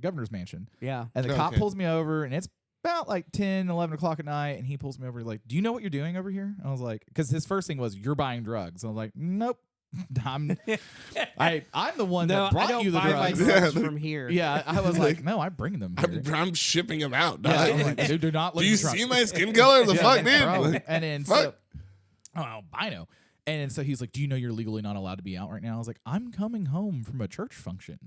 governor's mansion. Yeah. And the cop Okay. pulls me over, and it's about like 10, 11 o'clock at night, and he pulls me over. Like, do you know what you're doing over here? And I was like, because his first thing was, you're buying drugs. I was like, nope. I'm the one that brought you the drugs. From here. Yeah, I was like, no, I'm bringing them here. I'm shipping them out. Yeah, dog. I'm like, dude, do not look Do at you the truck. see my skin color? The fuck, dude? Bro. And then Fuck. albino. And then so he's like, do you know you're legally not allowed to be out right now? I was like, I'm coming home from a church function.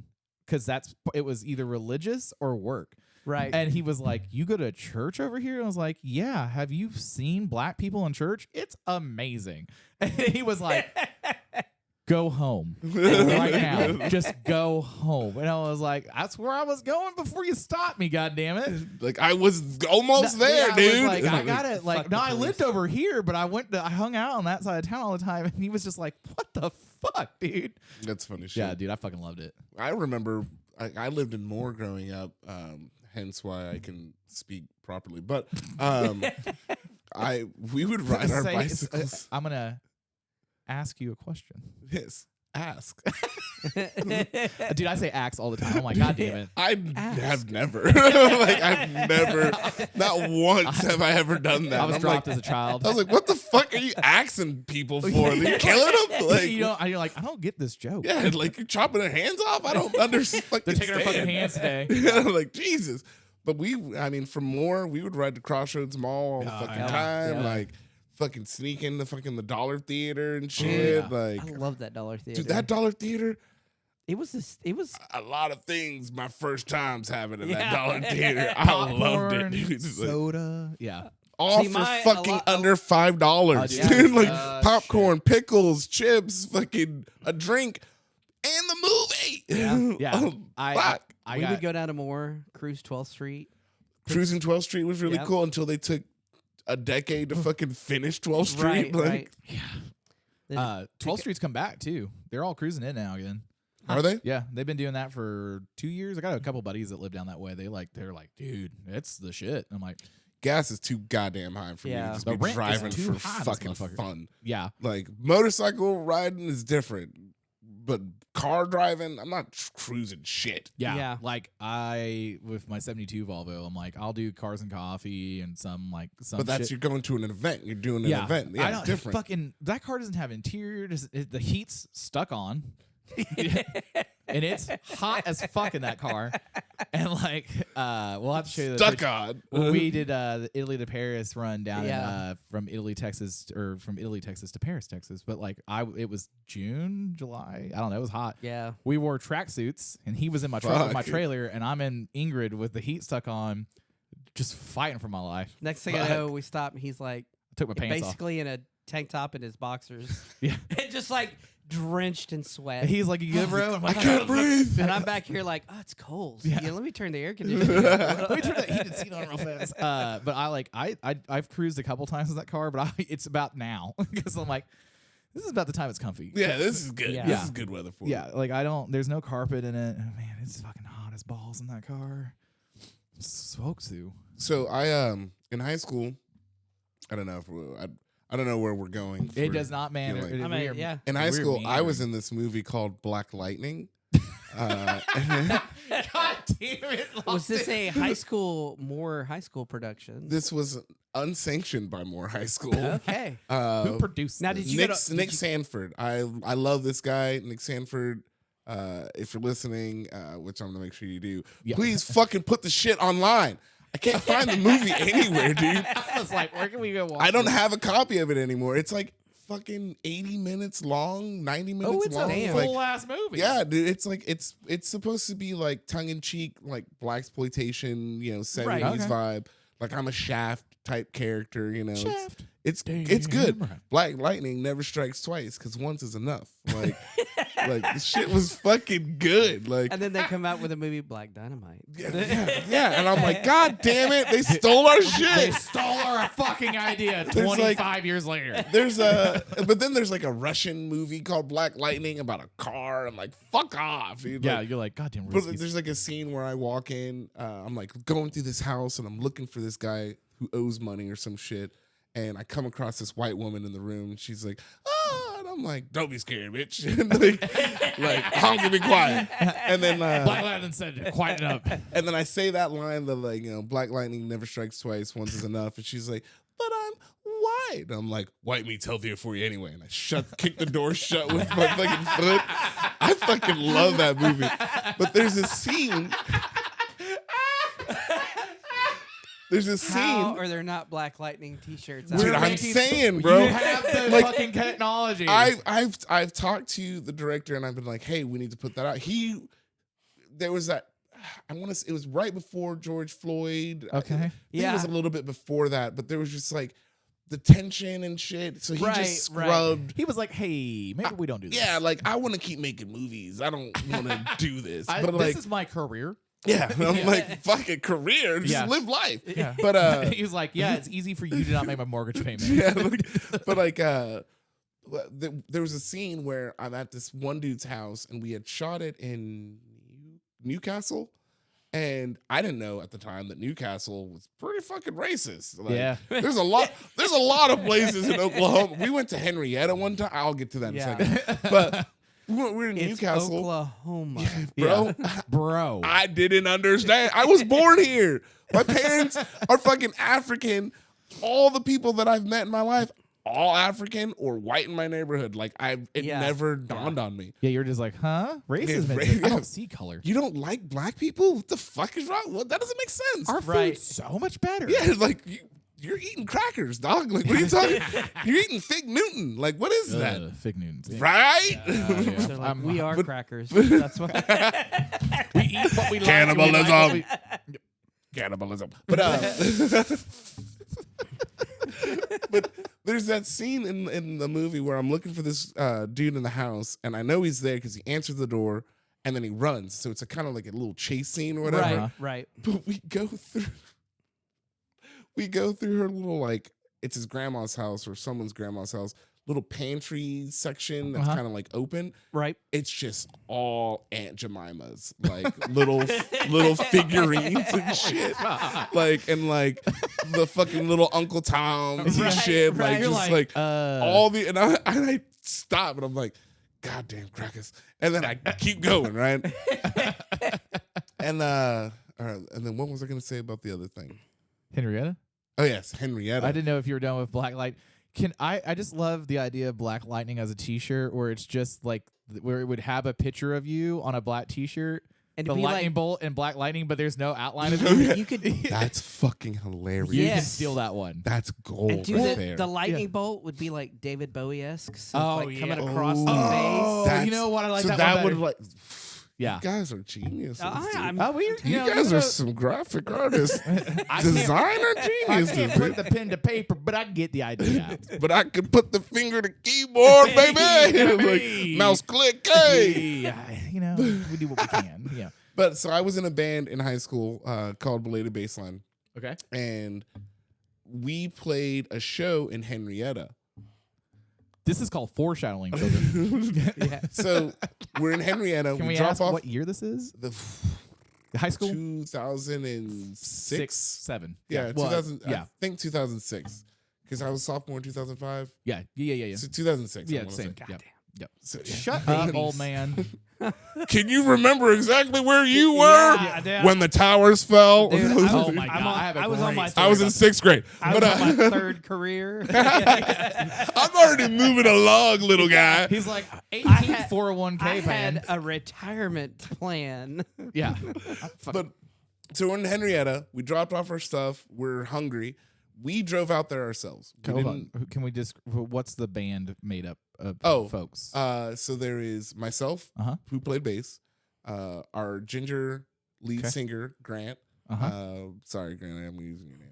Because it was either religious or work. Right. And he was like, you go to church over here? And I was like, yeah. Have you seen black people in church? It's amazing. And he was like, go home right now. Just go home. And I was like, that's where I was going before you stopped me, goddammit. Like, I was almost there, I dude. was like, I gotta, like, fuck no, the I lived police. over here, but I hung out on that side of town all the time. And he was just like, what the fuck, dude? That's funny shit. Yeah, dude, I fucking loved it. I remember I lived in Moore growing up, hence why I can speak properly. But we would ride our bicycles. I'm gonna ask you a question. Yes, ask. Dude, I say axe all the time. I'm like, God damn it. I have never, like, I've never, not once have I ever done that. I was I'm dropped like, as a child. I was like, what the fuck are you axing people for? Are you killing them? Like, you're like, I don't get this joke. yeah, like you're chopping their hands off. I don't understand. They're taking their fucking hands today. Yeah, like Jesus. But from Moore, we would ride to Crossroads Mall all the fucking yeah. time. Yeah. Like, fucking sneak into the Dollar Theater and shit. yeah. Like, I love that Dollar Theater. dude, that Dollar Theater. It was A lot of things. My first times having in that Yeah. Dollar Theater, I loved it, Popcorn, dude. Like, soda. Yeah. all See, for a fucking lot- under $5, Oh, dude. dude. Like shit. popcorn, pickles, chips, fucking a drink, and the movie. Yeah. Oh, fuck. I we got would go down to Moore, cruise 12th Street. Cruising 12th Street was really Yep. cool until they took a decade to fucking finish 12th Street. Right, like, right. Then 12th Street's come back too. They're all cruising in now again. Are they? Yeah, they've been doing that for 2 years. I got a couple buddies that live down that way. They're like, dude, it's the shit. I'm like, Gas is too goddamn high for me Yeah. to just The be rent is driving too for high, this fucking motherfucker. fun. yeah. Like motorcycle riding is different, but car driving, I'm not cruising shit. Yeah. Yeah. Like with my 72 Volvo, I'm like, I'll do cars and coffee and some But that's shit. you're going to an event. You're doing an yeah. event. I Yeah, don't, it's different. Fucking, that car doesn't have interior. The heat's stuck on. And it's hot as fuck in that car. And like, we'll have to show you the Stuck picture. on. When we did the Italy to Paris run down Yeah. from Italy, Texas to Paris, Texas. But like it was June, July. I don't know. It was hot. Yeah. We wore tracksuits, and he was in my truck with my Fuck. trailer, and I'm in Ingrid with the heat stuck on, just fighting for my life. Next thing I know, we stop and he's like I took my pants off. basically in a tank top and his boxers. Yeah. And just like drenched in sweat. And he's like, "You good, bro?" And I'm I like, can't breathe. And I'm back here like, oh, it's cold. Yeah. Yeah, let me turn the air conditioner on. Let me turn that heated seat on real fast. But I've cruised a couple times in that car, but it's about now because I'm like, this is about the time it's comfy. Yeah, this is good. Yeah. This is good weather for Yeah, like there's no carpet in it. Oh, man, it's fucking hot as balls in that car. Smokes too. So I in high school, I don't know if I don't know where we're going. It for does not, man. feeling. I mean, yeah. In high we're school, I was meandering. in this movie called Black Lightning. God damn it! Was this a Moore high school production? This was unsanctioned by Moore High School. Okay. Who produced Now, this? did you Nick, go to- Nick did you- Sanford. I love this guy, Nick Sanford. If you're listening, which I'm gonna make sure you do, Yeah. please fucking put the shit online. I can't find the movie anywhere, dude. I was like, where can we go watch I don't this? have a copy of it anymore. It's like fucking 80 minutes long, 90 minutes Oh, it's long. a Like, full ass movie. yeah, dude, it's like it's supposed to be like tongue in cheek, like black exploitation, 70s Right. Okay. vibe. Like I'm a Shaft type character, Shaft. It's Damn good. right. Black lightning never strikes twice because once is enough. Like the shit was fucking good. Like And then they come out with a movie Black Dynamite. yeah, and I'm like, God damn it, they stole our They shit. stole our fucking idea There's 25 years later. But then there's like a Russian movie called Black Lightning about a car. I'm like, fuck off, dude. Yeah, Like, you're like, goddamn. but Ruskies. there's like a scene where I walk in, I'm like going through this house and I'm looking for this guy who owes money or some shit. And I come across this white woman in the room and she's like, oh, ah, and I'm like, don't be scared, bitch. like honk and be quiet. And then Black Lightning said, quieten up. and then I say that line that like, black lightning never strikes twice, once is enough. And she's like, but I'm white. And I'm like, white meat's healthier for you anyway. And I kick the door shut with my fucking foot. I fucking love that movie. But there's a scene. There's a scene. How are there not Black Lightning T-shirts? out Dude, there? I'm saying, bro. You have the Like, fucking technology. I've talked to the director and I've been like, hey, we need to put that out. There was that. I want to. It was right before George Floyd. Okay. I think Yeah. it was a little bit before that, but there was just like the tension and shit. So he just scrubbed. He was like, hey, maybe we don't do this. Yeah, like I want to keep making movies. I don't want to do this. But this like, is my career. yeah, I'm like, fucking career. Just Yeah. live life. Yeah. But he was like, yeah, it's easy for you to not make my mortgage payment. yeah, but like there was a scene where I'm at this one dude's house and we had shot it in Newcastle, and I didn't know at the time that Newcastle was pretty fucking racist. Like, Yeah. there's a lot of places in Oklahoma. We went to Henrietta one time. I'll get to that in Yeah. a second. But we're in It's Newcastle, Oklahoma. bro. Bro. I didn't understand. I was born here. My parents are fucking African. All the people that I've met in my life, all African or white in my neighborhood. Like it Yeah. never dawned on me. Yeah, you're just like, huh? Racism. Yeah, is I yeah. don't see color. You don't like black people? What the fuck is wrong? What? That doesn't make sense. Our Right. food's so much better. Yeah, it's like you're eating crackers, dog. Like, what are you talking? You're eating Fig Newton. Like, what is that? Fig Newtons. Right? They're like, I'm- we are crackers. That's what. We eat what we like. Cannibalism. Cannibalism. But there's that scene in the movie where I'm looking for this dude in the house, and I know he's there because he answers the door, and then he runs. So it's a kind of like a little chase scene or whatever. Right. But we go through her little, like, it's his grandma's house or someone's grandma's house, little pantry section that's kind of like open. Right. It's just all Aunt Jemima's, like little figurines and shit. Like, and like the fucking little Uncle Tom's and shit. Like, You're just like all the, and I stop and I'm like, God damn crackers. And then I keep going, right? And all right, and then what was I gonna say about the other thing? Henrietta? Oh yes, Henrietta. I didn't know if you were done with Black Light. I just love the idea of Black Lightning as a T-shirt, where it's just like where it would have a picture of you on a black T-shirt, And the to be lightning like, bolt and Black Lightning, but there's no outline of you. you could That's fucking hilarious. You can Yes. steal that one. That's gold and do right there. the lightning bolt would be like David Bowie-esque. So Oh, like coming yeah. across Oh. the face. That's- you know what? I like so that that one would better. like. Yeah. You guys are geniuses. I'm- dude. You know, guys know, are some graphic artists, I designer I geniuses. can't put the pen to paper, but I get the idea. But I can put the finger to keyboard, baby. Hey. Like, mouse click, hey. Yeah, you know, we do what we can. Yeah. But so I was in a band in high school called Belated Baseline, Okay. and we played a show in Henrietta. This is called foreshadowing, children. So we're in Henrietta. Can we drop ask off what year this is? the High school? 2006. 7. Yeah, Well, 2000. yeah. I think 2006, because I was sophomore in 2005. Yeah. So 2006. I Yeah, wanna same. say. Yep. Yep. So, yeah. Shut up, old man. Can you remember exactly where you were Yeah, dude. when the towers fell? Dude, Oh my God, I have a I was on great my story I was in about 6th grade. I But was on my third career. I'm already moving along, little guy. He's like I 18th had- 401k I plan. had a retirement plan. Yeah. But so we're in Henrietta. We dropped off our stuff. We're hungry. We drove out there ourselves. We Hold didn't- on. Can we just? What's the band made up of? Oh, folks. So there is myself, Uh-huh. who played bass, our ginger lead Okay. singer, Grant. Uh-huh. Sorry, Grant, I'm using your name.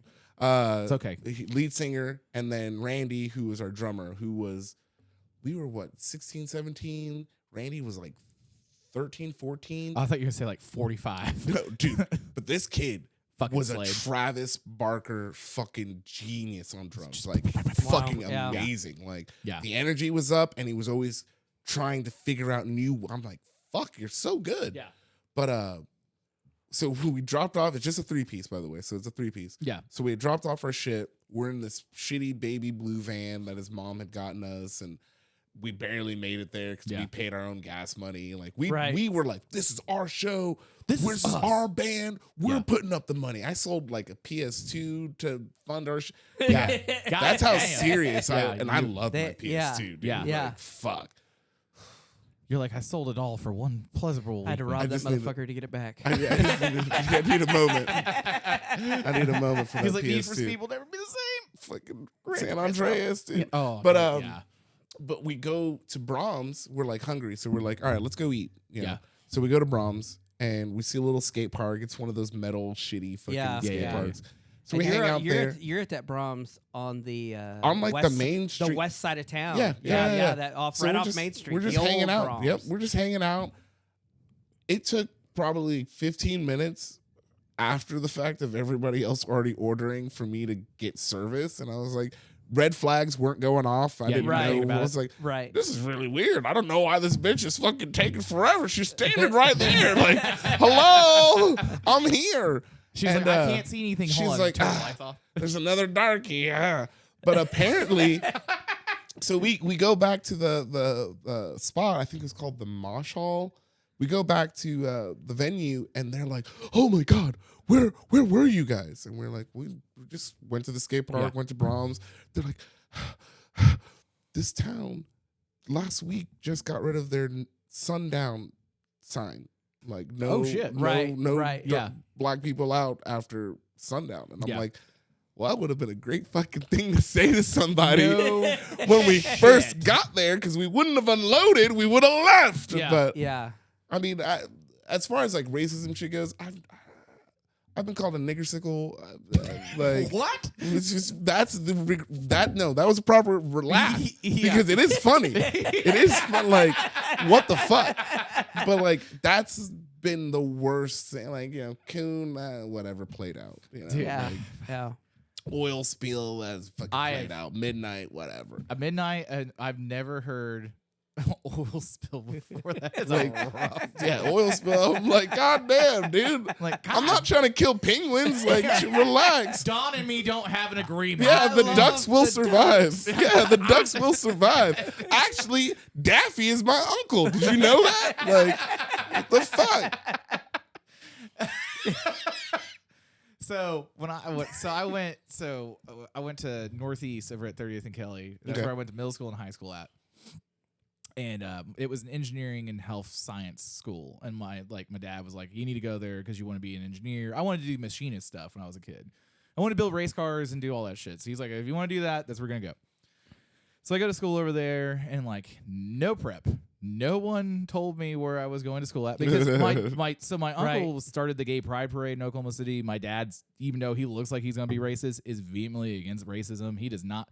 It's okay. Lead singer, and then Randy, who was our drummer, we were what, 16, 17? Randy was like 13, 14. I thought you were gonna say like 45. No, dude, but this kid Fucking was Slade. a Travis Barker fucking genius on drums. Like, fucking yeah. amazing. Like, Yeah. the energy was up, and he was always trying to figure out new. I'm like, fuck, you're so good. Yeah. But, so we dropped off. It's just a 3-piece, by the way. So it's a 3-piece. Yeah. So we had dropped off our shit. We're in this shitty baby blue van that his mom had gotten us. And we barely made it there because we paid our own gas money. Like we were like, this is our show. This is our band. We're putting up the money. I sold like a PS2 to fund our that's how serious I love my PS2, dude. Yeah. Like, fuck. You're like, I sold it all for one pleasurable. I had to rob that motherfucker to get it back. I need a moment. I need a moment for that He's like, PS2. Need for Speed will never be the same. Fucking San Andreas, dude. But we go to Brahms. We're like hungry, so we're like, all right, let's go eat. You know? So we go to Brahms and we see a little skate park. It's one of those metal shitty fucking skate parks. So we hang out there. You're at that Brahms on the on like west, the main street, the west side of town. Yeah. That off So right we're off just- Main Street. We're just the hanging old out. Brahms. Yep, we're just hanging out. It took probably 15 minutes after the fact of everybody else already ordering for me to get service, and I was like, red flags weren't going off. I didn't know. I was like, this is really weird. I don't know why this bitch is fucking taking forever. She's standing right there, like, hello, I'm here. She's like, I can't see anything. She's Hold on, like, turn the lights off. There's another darkie. But apparently, so we go back to the spot. I think it's called the Mosh Hall. We go back to the venue, and they're like, "Oh my God, where were you guys?" And we're like, "We just went to the skate park, went to Brahms." They're like, "This town last week just got rid of their sundown sign. Like, no, black people out after sundown." And I'm like, well, that would have been a great fucking thing to say to somebody when we first got there, because we wouldn't have unloaded, we would have left. But I mean, as far as like racism shit goes, I've been called a niggersicle. Like, what? It's just that was a proper laugh because it is funny. It is fun, like, what the fuck? But like, that's been the worst thing. Like, you know, coon, whatever played out. You know, oil spill as fucking played out. Midnight, whatever. At midnight, I've never heard oil spill before that. It's like, rough. Oil spill. I'm like, God damn, dude. Like, I'm not trying to kill penguins. Like, relax. Don and me don't have an agreement. Yeah, the ducks will survive. Yeah, the ducks will survive. Actually, Daffy is my uncle. Did you know that? Like, what the fuck? So when I went to Northeast over at 30th and Kelly. That's where I went to middle school and high school at. And it was an engineering and health science school. And my dad was like, you need to go there because you want to be an engineer. I wanted to do machinist stuff when I was a kid. I wanted to build race cars and do all that shit. So he's like, if you want to do that, that's where we're going to go. So I go to school over there and like no prep. No one told me where I was going to school at because my uncle started the gay pride parade in Oklahoma City. My dad's, even though he looks like he's going to be racist, is vehemently against racism. He does not.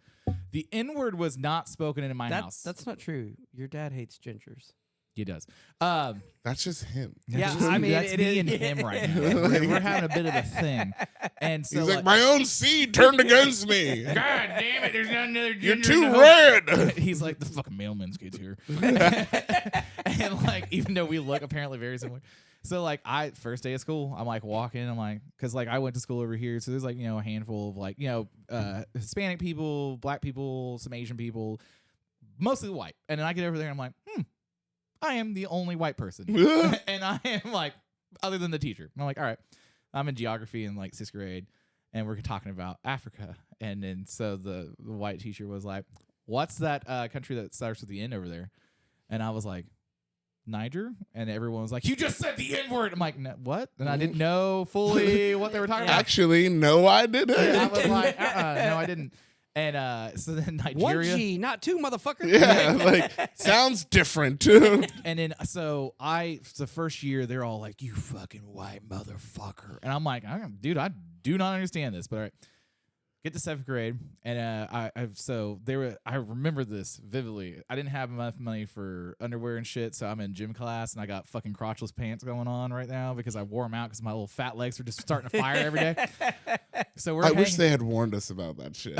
The N-word was not spoken in my house. That's not true. Your dad hates gingers. He does. That's just him. I mean, that's me and him right now. We're having a bit of a thing. And so he's like, my own seed turned against me. God damn it, there's not another gender. You're too red. He's like, the fucking mailman's kid's here. And like, even though we look apparently very similar. So like, first day of school, I'm like walking, I'm like, because like I went to school over here, so there's like, you know, a handful of like, you know, Hispanic people, black people, some Asian people, mostly white. And then I get over there and I'm like, I am the only white person. And I am like, other than the teacher. And I'm like, all right, I'm in geography in like 6th grade and we're talking about Africa. And then so the white teacher was like, what's that country that starts with the N over there? And I was like, Niger? And everyone was like, you just said the N-word. I'm like, no, what? And I didn't know fully what they were talking about. Actually, no, I didn't. And I was like, no, I didn't. And so then Nigeria. 1G, not 2, motherfucker. Yeah, like, sounds different. And then so the first year, they're all like, you fucking white motherfucker. And I'm like, dude, I do not understand this. But all right. Get to 7th grade, and I remember this vividly. I didn't have enough money for underwear and shit, so I'm in gym class, and I got fucking crotchless pants going on right now because I wore them out because my little fat legs were just starting to fire every day. So I wish they had warned us about that shit.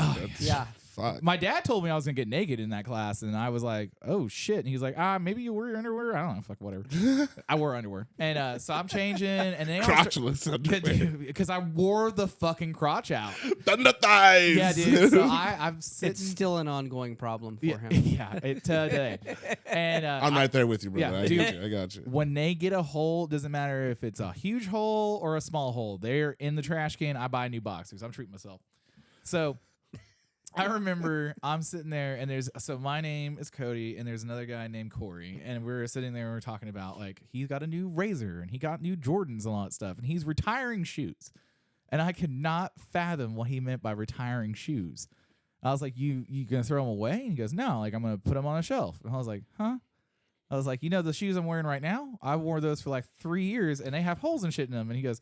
fuck? My dad told me I was gonna get naked in that class, and I was like, "Oh shit!" And he's like, maybe you wear your underwear. I don't know, fuck whatever. I wore underwear, and so I'm changing, and then Crotchless underwear. because I wore the fucking crotch out. Thunder thighs. Yeah, dude. So I'm sitting. It's still an ongoing problem for him. Yeah, today. And I'm right there with you, brother. Yeah, I dude. got you. I got you. When they get a hole, doesn't matter if it's a huge hole or a small hole. They're in the trash can. I buy new boxers. I'm treating myself. So I remember I'm sitting there, and so my name is Cody, and there's another guy named Corey, and we're sitting there and we're talking about like he's got a new razor and he got new Jordans and all that stuff, and he's retiring shoes, and I could not fathom what he meant by retiring shoes. I was like, you gonna throw them away? And he goes, no, like I'm gonna put them on a shelf. And I was like, huh? I was like, the shoes I'm wearing right now, I wore those for like 3 years, and they have holes and shit in them. And he goes,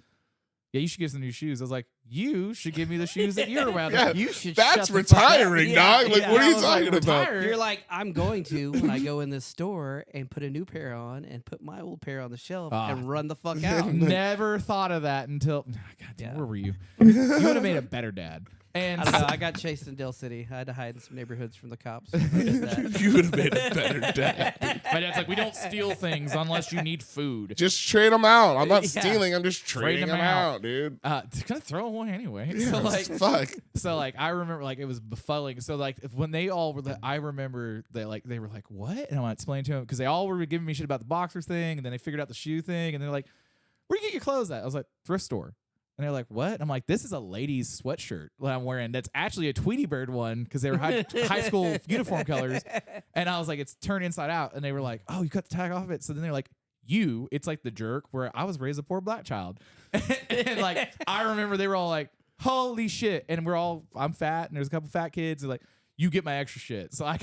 yeah, you should get some new shoes. I was like, you should give me the shoes that you're wearing. Yeah, You should. that's shut the fuck up. retiring, dog. Like, what are I you was like, talking about? retired. You're like, I'm going to when I go in this store and put a new pair on and put my old pair on the shelf and run the fuck out. Never thought of that until God damn, Yeah. where were you? You would have made a better dad. And I don't know. I got chased in Dale City. I had to hide in some neighborhoods from the cops. I did that. You would have made a better dad. my dad's like, we don't steal things unless you need food. Just trade them out. I'm not Yeah. stealing. I'm just trading them out, dude. It's gonna throw them away anyway. Yeah, So like, fuck. so like, I remember like it was befuddling. So like, when they all were, I remember that like they were like, what? And I want to explain to them because they all were giving me shit about the boxer thing, and then they figured out the shoe thing, and they're like, where do you get your clothes at? I was like, thrift store. And they're like, what? And I'm like, this is a lady's sweatshirt that I'm wearing. That's actually a Tweety Bird one because they were high school uniform colors. And I was like, it's turned inside out. And they were like, oh, you cut the tag off of it. So then they're like, it's like the jerk where I was raised a poor black child. And like, I remember they were all like, holy shit. And I'm fat and there's a couple fat kids. They're like, you get my extra shit. So I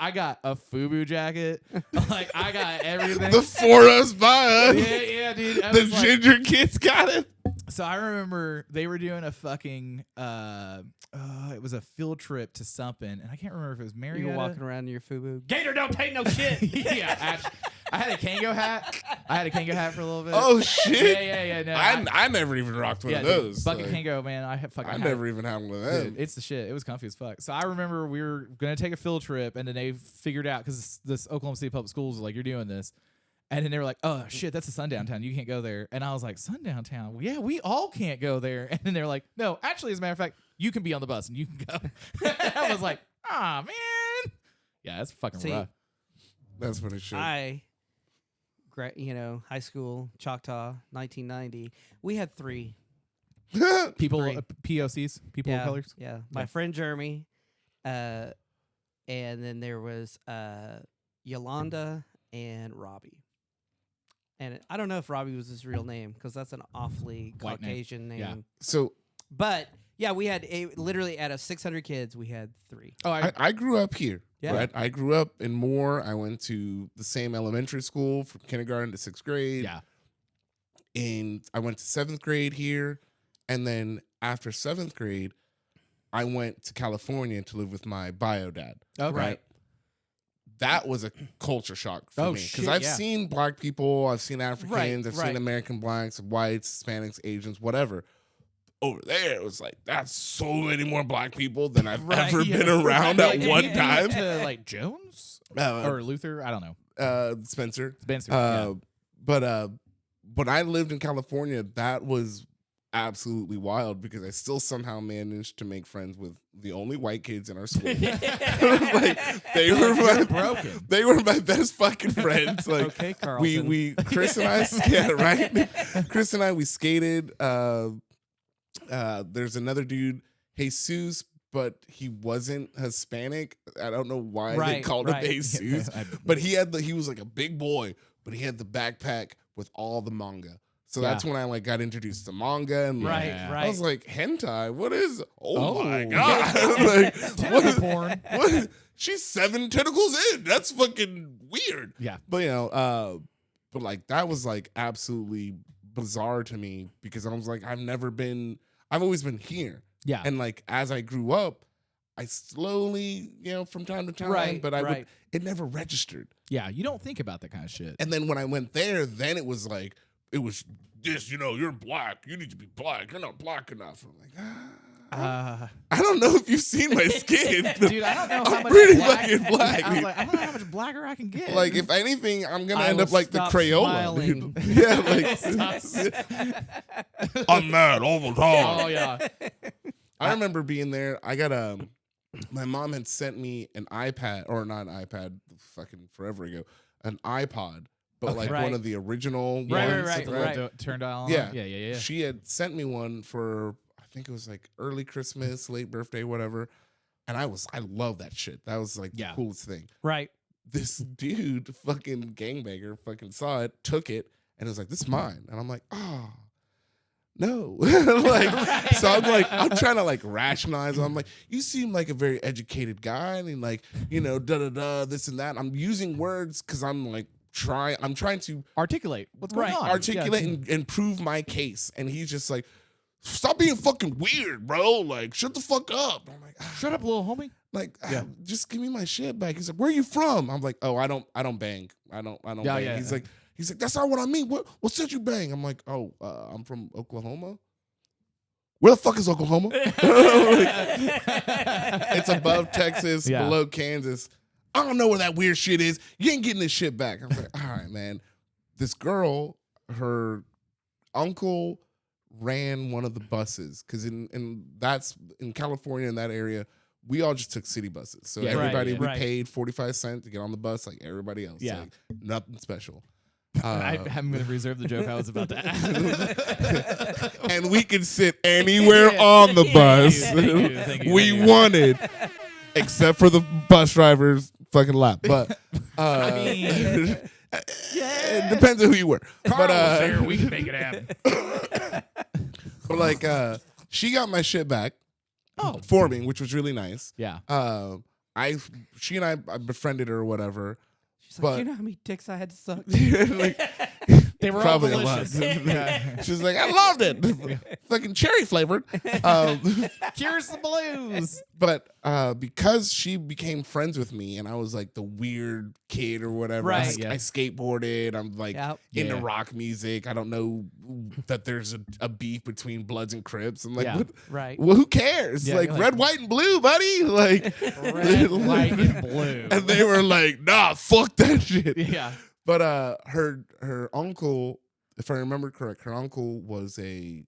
got a FUBU jacket. Like, I got everything. The for us by us. Yeah, dude. I The was like- ginger kids got it. So I remember they were doing a fucking it was a field trip to something, and I can't remember if it was Marietta. You were walking around in your FUBU. Gator don't take no shit. Yeah, actually, I had a Kango hat. For a little bit. Oh shit. Yeah. No, I never even rocked one yeah, of dude, those. Bucket like, Kango, man. I never even had one of them. Dude, it's the shit. It was comfy as fuck. So I remember we were gonna take a field trip, and then they figured out because this Oklahoma City Public Schools was like, you're doing this. And then they were like, oh, shit, that's a sundown town. You can't go there. And I was like, sundown town? Well, yeah, we all can't go there. And then they were like, no, actually, as a matter of fact, you can be on the bus and you can go. I was like, man. Yeah, that's fucking rough. That's what it should. High school, Choctaw, 1990. We had 3. People, Three. POCs, people of colors. Yeah. My friend Jeremy, and then there was Yolanda and Robbie. And I don't know if Robbie was his real name because that's an awfully White name. Caucasian name. Yeah. So But yeah, we had literally out of 600 kids, we had 3. Oh, I grew up here. Yeah. Right? I grew up in Moore. I went to the same elementary school from kindergarten to 6th grade. yeah. And I went to 7th grade here. And then after 7th grade, I went to California to live with my bio dad. Okay. Right. That was a culture shock for Oh, me. Because shit, I've yeah. seen black people, I've seen Africans, I've right. seen American blacks, whites, Hispanics, Asians, whatever. Over there, it was like, that's so many more black people than I've ever yeah. been around Yeah, at can one you time. to like Jones or Luther? I don't know. Spencer. Spencer. Yeah. But when I lived in California, that was absolutely wild because I still somehow managed to make friends with the only white kids in our school. Like, they were my best fucking friends. Like Okay, Carlton. we Chris and I yeah, right? Chris and I we skated. There's another dude, Jesus, but he wasn't Hispanic. I don't know why they Right, called him right. Jesus. But he was like a big boy, but he had the backpack with all the manga. So that's when I like got introduced to manga and like, Yeah. I was like, hentai? What is? Oh, my Oh. god! Like, Tentacle porn. what? She's 7 tentacles in. That's fucking weird. Yeah. But but like that was like absolutely bizarre to me because I was like, I've always been here. Yeah. And like as I grew up, I slowly, from time to time, Right, but right. it never registered. Yeah. You don't think about that kind of shit. And then when I went there, then it was like, this, you're black. You need to be black. You're not black enough. I'm like, I don't don't know if you've seen my skin. Dude, I don't know how I'm much pretty black, fucking black. I was dude. like, I don't know how much blacker I can get. Like, if anything, I'm gonna I end will up like the stop Crayola. smiling. dude. Yeah, like I'm mad all the time. oh yeah, I remember being there. I got my mom had sent me an iPad, or not an iPad, fucking forever ago, an iPod, but like Right. one of the original Right, ones. right, the right. little turn dial. On. Yeah. yeah. She had sent me one for, I think it was like early Christmas, late birthday, whatever. And I love that shit. That was like Yeah. the coolest thing. Right. This dude, fucking gangbanger, fucking saw it, took it, and was like, "This is mine." And I'm like, "Oh, no." Like, so I'm trying to like rationalize. I'm like, "You seem like a very educated guy, and like, you know, this and that." I'm using words because I'm trying to Articulate what's going Right. on. articulate and prove my case. And he's just like, "Stop being fucking weird, bro. Like, shut the fuck up." I'm like, Shut up, little homie. like, Yeah. just give me my shit back. He's like, "Where are you from?" I'm like, "Oh, I don't bang. I don't Yeah, bang." yeah, he's yeah. like, "That's not what I mean. What said you bang?" I'm like, "Oh, I'm from Oklahoma." Where the fuck is Oklahoma? It's above Texas, Yeah. below Kansas. I don't know where that weird shit is. You ain't getting this shit back. I'm like, all right, man. This girl, her uncle ran one of the buses because in California, in that area, we all just took city buses. So Yeah, right, everybody yeah. we Right. paid 45 cents to get on the bus like everybody else. Yeah. Like, nothing special. I'm going to reserve the joke I was about to ask. And we could sit anywhere on the bus Thank you. we wanted, except for the bus driver's fucking lap. But I mean, it depends on who you were. But here. We can make it happen. but like she got my shit back Oh, for me, which was really nice. yeah. She and I befriended her or whatever. She's But- like, you know how many dicks I had to suck? Like, They were probably all a lot. delicious. Yeah. She's like, "I loved it, fucking cherry flavored." Cures the blues. But because she became friends with me, and I was like the weird kid or whatever. Right. Yeah. I skateboarded. I'm like Yep. into Yeah. rock music. I don't know that there's a beef between Bloods and Crips. I'm like, Yeah. what? Right. Well, who cares? Yeah, like you're red, like- white, and blue, buddy. Like Red, white, and blue. and they were like, "Nah, fuck that shit." Yeah. But her uncle, if I remember correct, her uncle was a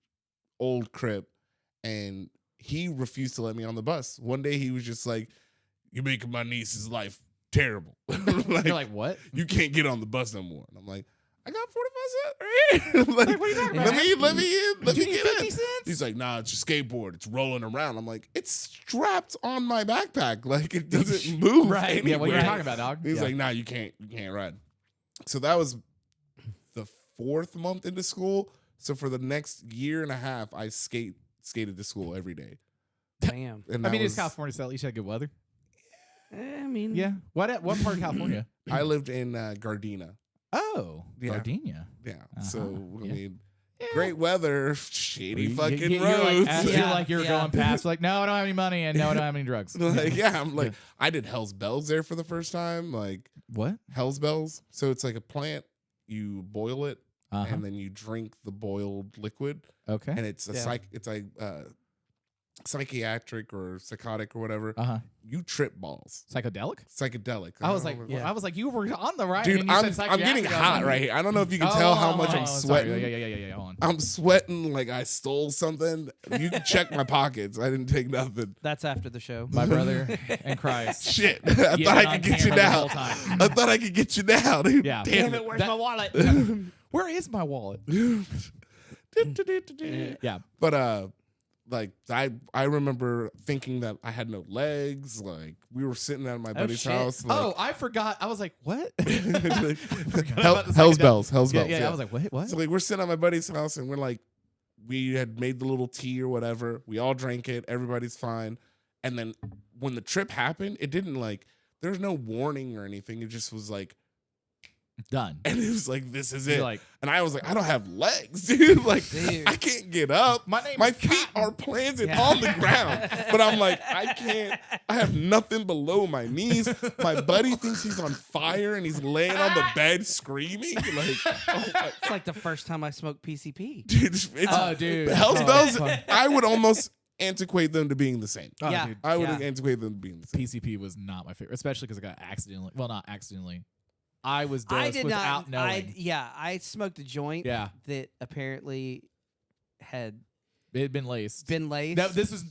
old Crip, and he refused to let me on the bus. One day he was just like, "You're making my niece's life terrible. Like, You're like, what? you can't get on the bus no more." And I'm like, "I got 45 cents right here." I'm like, What are you talking let about? me You need get 50 in. cents? He's like, "Nah, it's a skateboard. It's rolling around." I'm like, "It's strapped on my backpack. Like, it doesn't move." Right. Yeah, what are you anywhere." talking about, dog? He's Yeah. like, "Nah, you can't ride." So that was the 4th month into school. So for the next year and a half, I skated to school every day. Damn. And I that mean, it's was- California, so at least you had good weather. I mean, Yeah. What part of California? I lived in Gardena. Oh, Yeah. Gardenia. Yeah. Uh-huh. So I Yeah. mean, great weather, shady fucking you're roads. Like, as you're Yeah, like you're yeah. going past, like, no, I don't have any money, and no, I don't have any drugs. Like, yeah, I'm like, I did Hell's Bells there for the first time. Like What? Hell's Bells. So it's like a plant. You boil it, Uh-huh. and then you drink the boiled liquid, Okay. and it's a Yeah. it's like psychiatric or psychotic or whatever. Uh-huh. You trip balls. Psychedelic? Psychedelic. I was like, don't know. Yeah. I was like, you were on the right. Dude, and you I'm said getting psychiatric. I was hot like, right here. I don't know if you can Oh, tell how oh, much oh, I'm sorry. sweating. Yeah. Hold on. I'm sweating like I stole something. You can check my pockets. I didn't take nothing. That's after the show. My brother and Christ. Shit. I Yeah, thought I on could get you camera the whole now. time. I thought I could get you now, dude. Yeah. Damn it. Where's my wallet? Where is my wallet? Yeah. But like I remember thinking that I had no legs. Like we were sitting at my buddy's shit. house. Oh, Like, I forgot. I was like, what? Hell's Bells. Hell's Yeah, Bells. yeah. I was like, what? So like we're sitting at my buddy's house and we're like, we had made the little tea or whatever. We all drank it. Everybody's fine. And then when the trip happened, it didn't like there's no warning or anything. It just was like, Done. and it was like, this is You're it. like, And I was like, I don't have legs, dude. Like Dude. I can't get up. My name My is feet are planted Yeah. on the ground. But I'm like, I can't. I have nothing below my knees. My buddy thinks he's on fire and he's laying on the bed screaming. Like, oh my, It's like the first time I smoked PCP. dude, it's oh, dude. Hell's Oh, Bells. fuck. I would almost antiquate them to being the same. Oh, Yeah. dude, I would Yeah. antiquate them to being the same. PCP was not my favorite, especially because I got accidentally. Well, not accidentally. I was I dosed did without not. knowing. I smoked a joint Yeah, that apparently had it had been laced. been laced. No, this was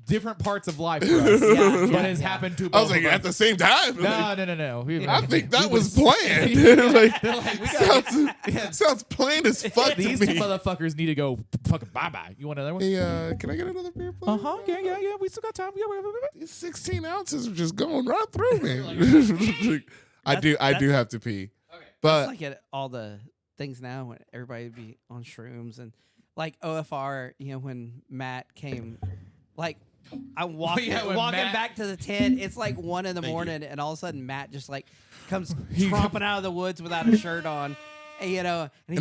different parts of life for us. Yeah, but yeah, it's yeah. happened to I both was like, of at us. the same time. No. I think that we was would- planned. like, They're like, we gotta- sounds plain as fuck These to me. motherfuckers need to go fucking bye-bye. You want another one? Hey, can I get another beer, please? Yeah. We still got time. These 16 ounces are just going right through me. I do have to pee. Okay. But It's like at all the things now when everybody would be on shrooms and like OFR, when Matt came, like I'm walking, when walking Matt- back to the tent. It's like 1 in the Thank you. morning, and all of a sudden Matt just like comes tromping out of the woods without a shirt on, and, he's and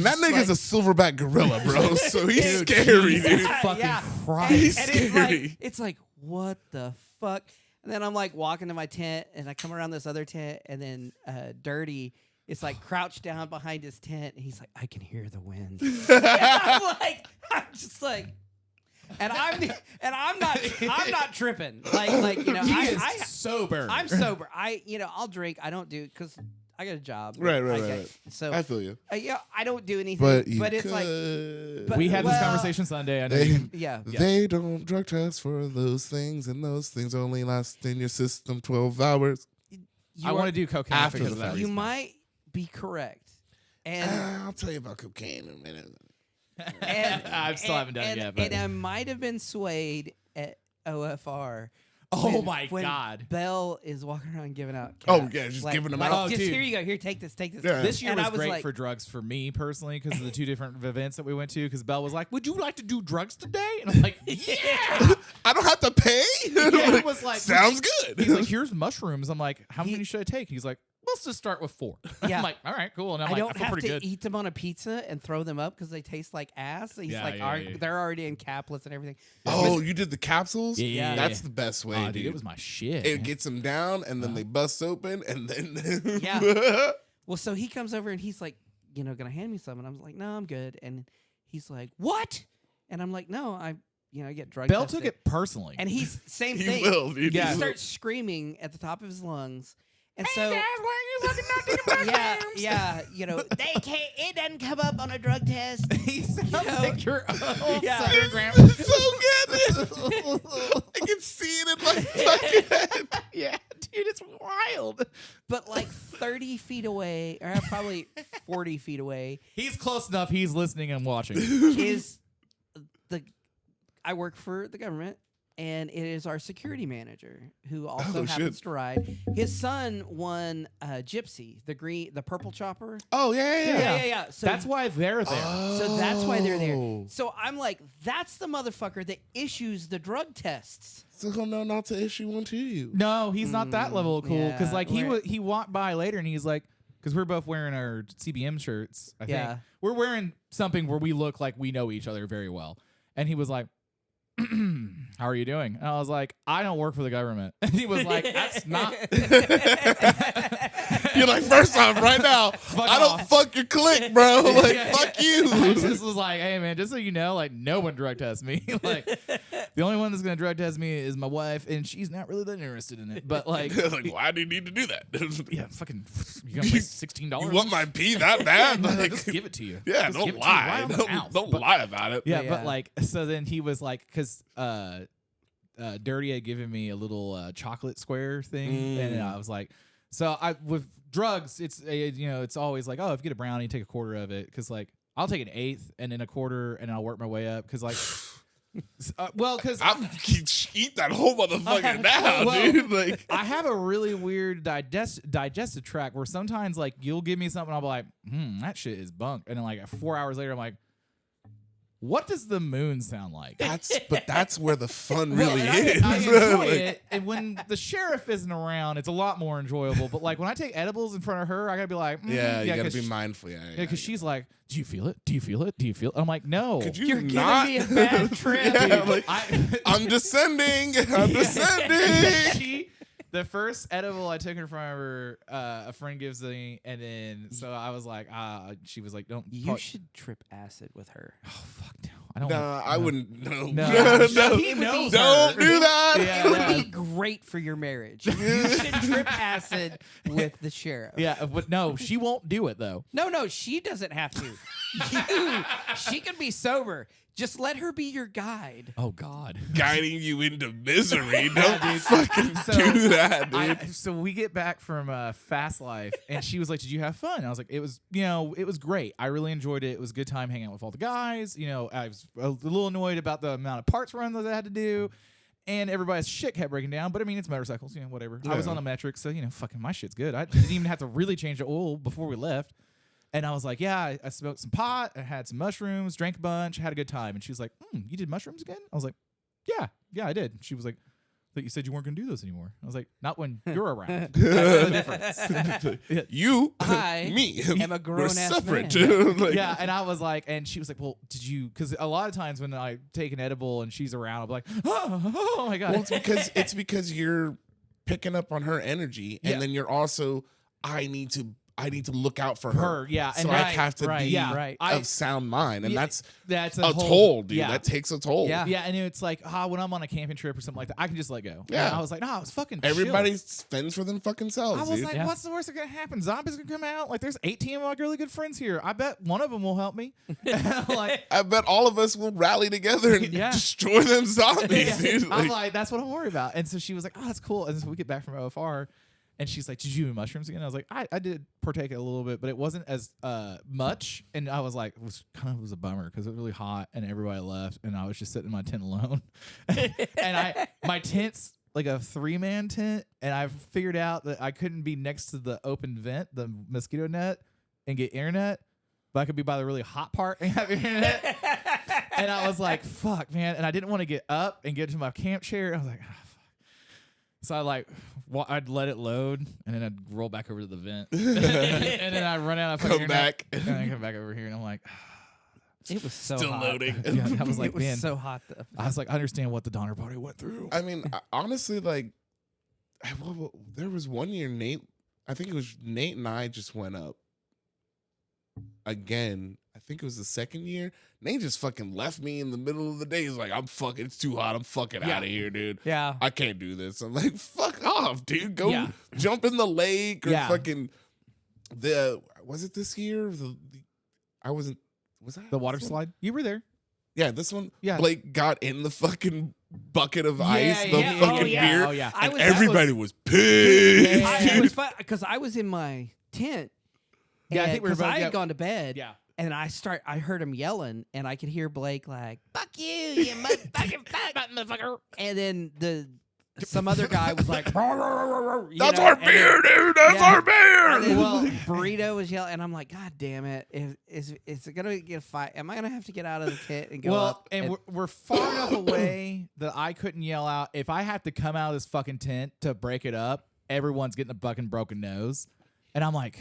that just nigga's like, a silverback gorilla, bro. So he's Dude, scary, Jesus dude. fucking Yeah. Christ. He's and scary. it's like what the fuck. And then I'm like walking to my tent, and I come around this other tent, and then Dirty is like crouched down behind his tent, and he's like, I can hear the wind. And I'm just like, and I'm not tripping. Like He is I sober. I'm sober. I'll drink. I don't do because I got a job. Right. So I feel you. I don't do anything. But it's could. like, but- We had this well, conversation Sunday. I know. They, yeah. they don't drug test for those things, and those things only last in your system 12 hours. I want to do cocaine after because the of that fact. You reason. might be correct, and I'll tell you about cocaine in a minute. I still haven't done it yet. But. And I might have been swayed at OFR. Oh when- my when God. Bell is walking around giving out. Oh, caps. yeah, just Like- giving them like, out. Oh, Just dude. here you go. Here, take this. Take this. Yeah. This year And was I was great like- for drugs for me personally because of the 2 different events that we went to. Because Belle was like, "Would you like to do drugs today?" And I'm like, "Yeah." I don't have to pay? Yeah, he was like, sounds good. He's like, "Here's mushrooms." I'm like, "How He- many should I take?" He's like, "Let's just start with 4." Yeah. I'm like, "All right, cool." And I'm I like, don't "I feel have pretty to good." eat them on a pizza and throw them up because they taste like ass. He's Yeah, like, yeah. they're already in caplets and everything. Oh, you did the capsules? Yeah. That's the best way, Oh, dude. dude, it was my shit. It man. gets them down, and then they bust open, and then Yeah. Well, so he comes over and he's like, gonna hand me some, and I'm like, no, I'm good. And he's like, what? And I'm like, no, I get drug Belle tested. took it personally. And he's same He thing. will, dude. Yeah. He He will. starts screaming at the top of his lungs, and so why are you fucking not taking yeah, they can't. It doesn't come up on a drug test. He sounds like your old Yeah. Southern grandma. It's so good. I can see it in my fucking head. Yeah, dude, it's wild. But like 30 feet away, or probably 40 feet away, He's close enough. He's listening and watching. is I work for the government, and it is our security manager who also Oh, happens shit. to ride. His son won Gypsy, the purple chopper. Oh, yeah. Yeah. So That's why they're there. So that's why they're there. Oh. So I'm like, that's the motherfucker that issues the drug tests. So he'll know not to issue one to you. No, he's not that level of cool. Because yeah, like right. he walked by later and he's like, because we're both wearing our CBM shirts. I Yeah. think we're wearing something where we look like we know each other very well. And he was like, "How are you doing?" And I was like, "I don't work for the government." And he was like, "That's not." You're like, first off, right now, I don't off. fuck your clique, bro. Like, Yeah, fuck I you. just was like, "Hey man, just so you know, like no one drug tests me. Like the only one that's gonna drug test me is my wife, and she's not really that interested in it. But like, Like, why do you need to do that? yeah, fucking, you gonna waste $16? You want my pee that bad? Like, Just give it to you. yeah, Just don't give it to you right lie. on the Don't, mouth. don't But- lie about it. Yeah, Yeah. but like, so then he was like, because Dirty had given me a little chocolate square thing, and I was like, so I with drugs, it's it's always like, oh, if you get a brownie, take a quarter of it, because like I'll take an eighth and then a quarter, and I'll work my way up, because like, because I'm eat that whole motherfucker now, Well, dude. Like, I have a really weird digestive tract where sometimes like you'll give me something, I'll be like, that shit is bunk, and then like 4 hours later, I'm like, what does the moon sound like? that's where the fun Well, really and is. I enjoy Like, it, and when the sheriff isn't around, it's a lot more enjoyable. But like when I take edibles in front of her, I gotta be like, Yeah, you gotta 'cause be she- mindful. Yeah, Yeah, because she's like, "Do you feel it? Do you feel it? Do you feel it?" I'm like, "No." Could you You're giving not? me a bad trip. Yeah, like, I, I'm descending. I'm descending. the first edible I took in front of her, a friend gives me, and then so I was like, she was like, "Don't." You should trip acid with her. Oh fuck no. I don't. Nah, I wouldn't. No, No. no, He knows don't her. do that. Yeah. It would be great for your marriage. You should trip acid with the sheriff. Yeah, but no, she won't do it though. No, she doesn't have to. She can be sober. Just let her be your guide. Oh God. Guiding you into misery. Don't fucking do that, dude. So we get back from Fast Life, and she was like, "Did you have fun?" And I was like, "It was, it was great. I really enjoyed it. It was a good time hanging out with all the guys. I was a little annoyed about the amount of parts runs that I had to do, and everybody's shit kept breaking down. But I mean, it's motorcycles, whatever. I was Yeah. on a metric, so fucking my shit's good. I didn't even have to really change the oil before we left." And I was like, yeah, I smoked some pot, I had some mushrooms, drank a bunch, had a good time. And she was like, you did mushrooms again? I was like, yeah, I did. She was like, but you said you weren't going to do those anymore. I was like, not when you're around. That's the difference. You, I me, am a grown-ass we're separate. man. Like, Yeah, and I was like, and she was like, well, did you? Because a lot of times when I take an edible and she's around, I'll be like, oh my God. Well, it's because you're picking up on her energy, and Yeah. then you're also I need to look out for her. Yeah, so and I right, have to right, be yeah, right. of sound mind, and Yeah, that's a a whole- toll, dude. yeah. That takes a toll. Yeah. Yeah, and it's like, when I'm on a camping trip or something like that, I can just let go. Yeah. And I was like, no, it's fucking chill. Everybody fends for them fucking selves. I was dude. like, Yeah. what's the worst that's gonna happen? Zombies gonna come out? Like, there's 18 of my really good friends here. I bet one of them will help me. Like, I bet all of us will rally together and Yeah. destroy them zombies, yeah. dude. I'm Like, like, that's what I'm worried about. And so she was like, oh, that's cool. And so we get back from OFR, and she's like, did you do mushrooms again? I was like, I did partake a little bit, but it wasn't as much. And I was like, it was a bummer because it was really hot and everybody left, and I was just sitting in my tent alone. And my tent's like a 3-man tent, and I figured out that I couldn't be next to the open vent, the mosquito net, and get internet, but I could be by the really hot part and have internet. And I was like, fuck, man. And I didn't want to get up and get to my camp chair. I was like, fuck. So I'd let it load, and then I'd roll back over to the vent. And then I'd run out of Come back. And then I come back over here, and I'm like, It was so still hot. loading. yeah, I was like, it was man. so hot though. I was like, I understand what the Donner Party went through. I mean, honestly, like, there was one year I think it was Nate and I just went up again. I think it was the second year. Nate just fucking left me in the middle of the day. He's like, it's too hot. I'm fucking out of here, dude. Yeah. I can't do this. I'm like, fuck off, dude. Go Yeah. jump in the lake or Yeah. fucking was it this year? Was that The water this one? slide? You were there. Yeah, this one. Yeah. Blake got in the fucking bucket of ice, the yeah. fucking Oh, yeah. beer. Oh, yeah. And that everybody was pissed. It was fun because I was in my tent. Yeah, I think we were because both- I had yeah. gone to bed. Yeah. And I heard him yelling, and I could hear Blake like, "Fuck you motherfucking fuck, motherfucker!" And then some other guy was like, That's our beer, dude. That's our beer. And then, well, Burrito was yelling, and I'm like, God damn it! Is it gonna get a fight? Am I gonna have to get out of the tent and go up? And we're far enough away that I couldn't yell out. If I have to come out of this fucking tent to break it up, everyone's getting a fucking broken nose. And I'm like,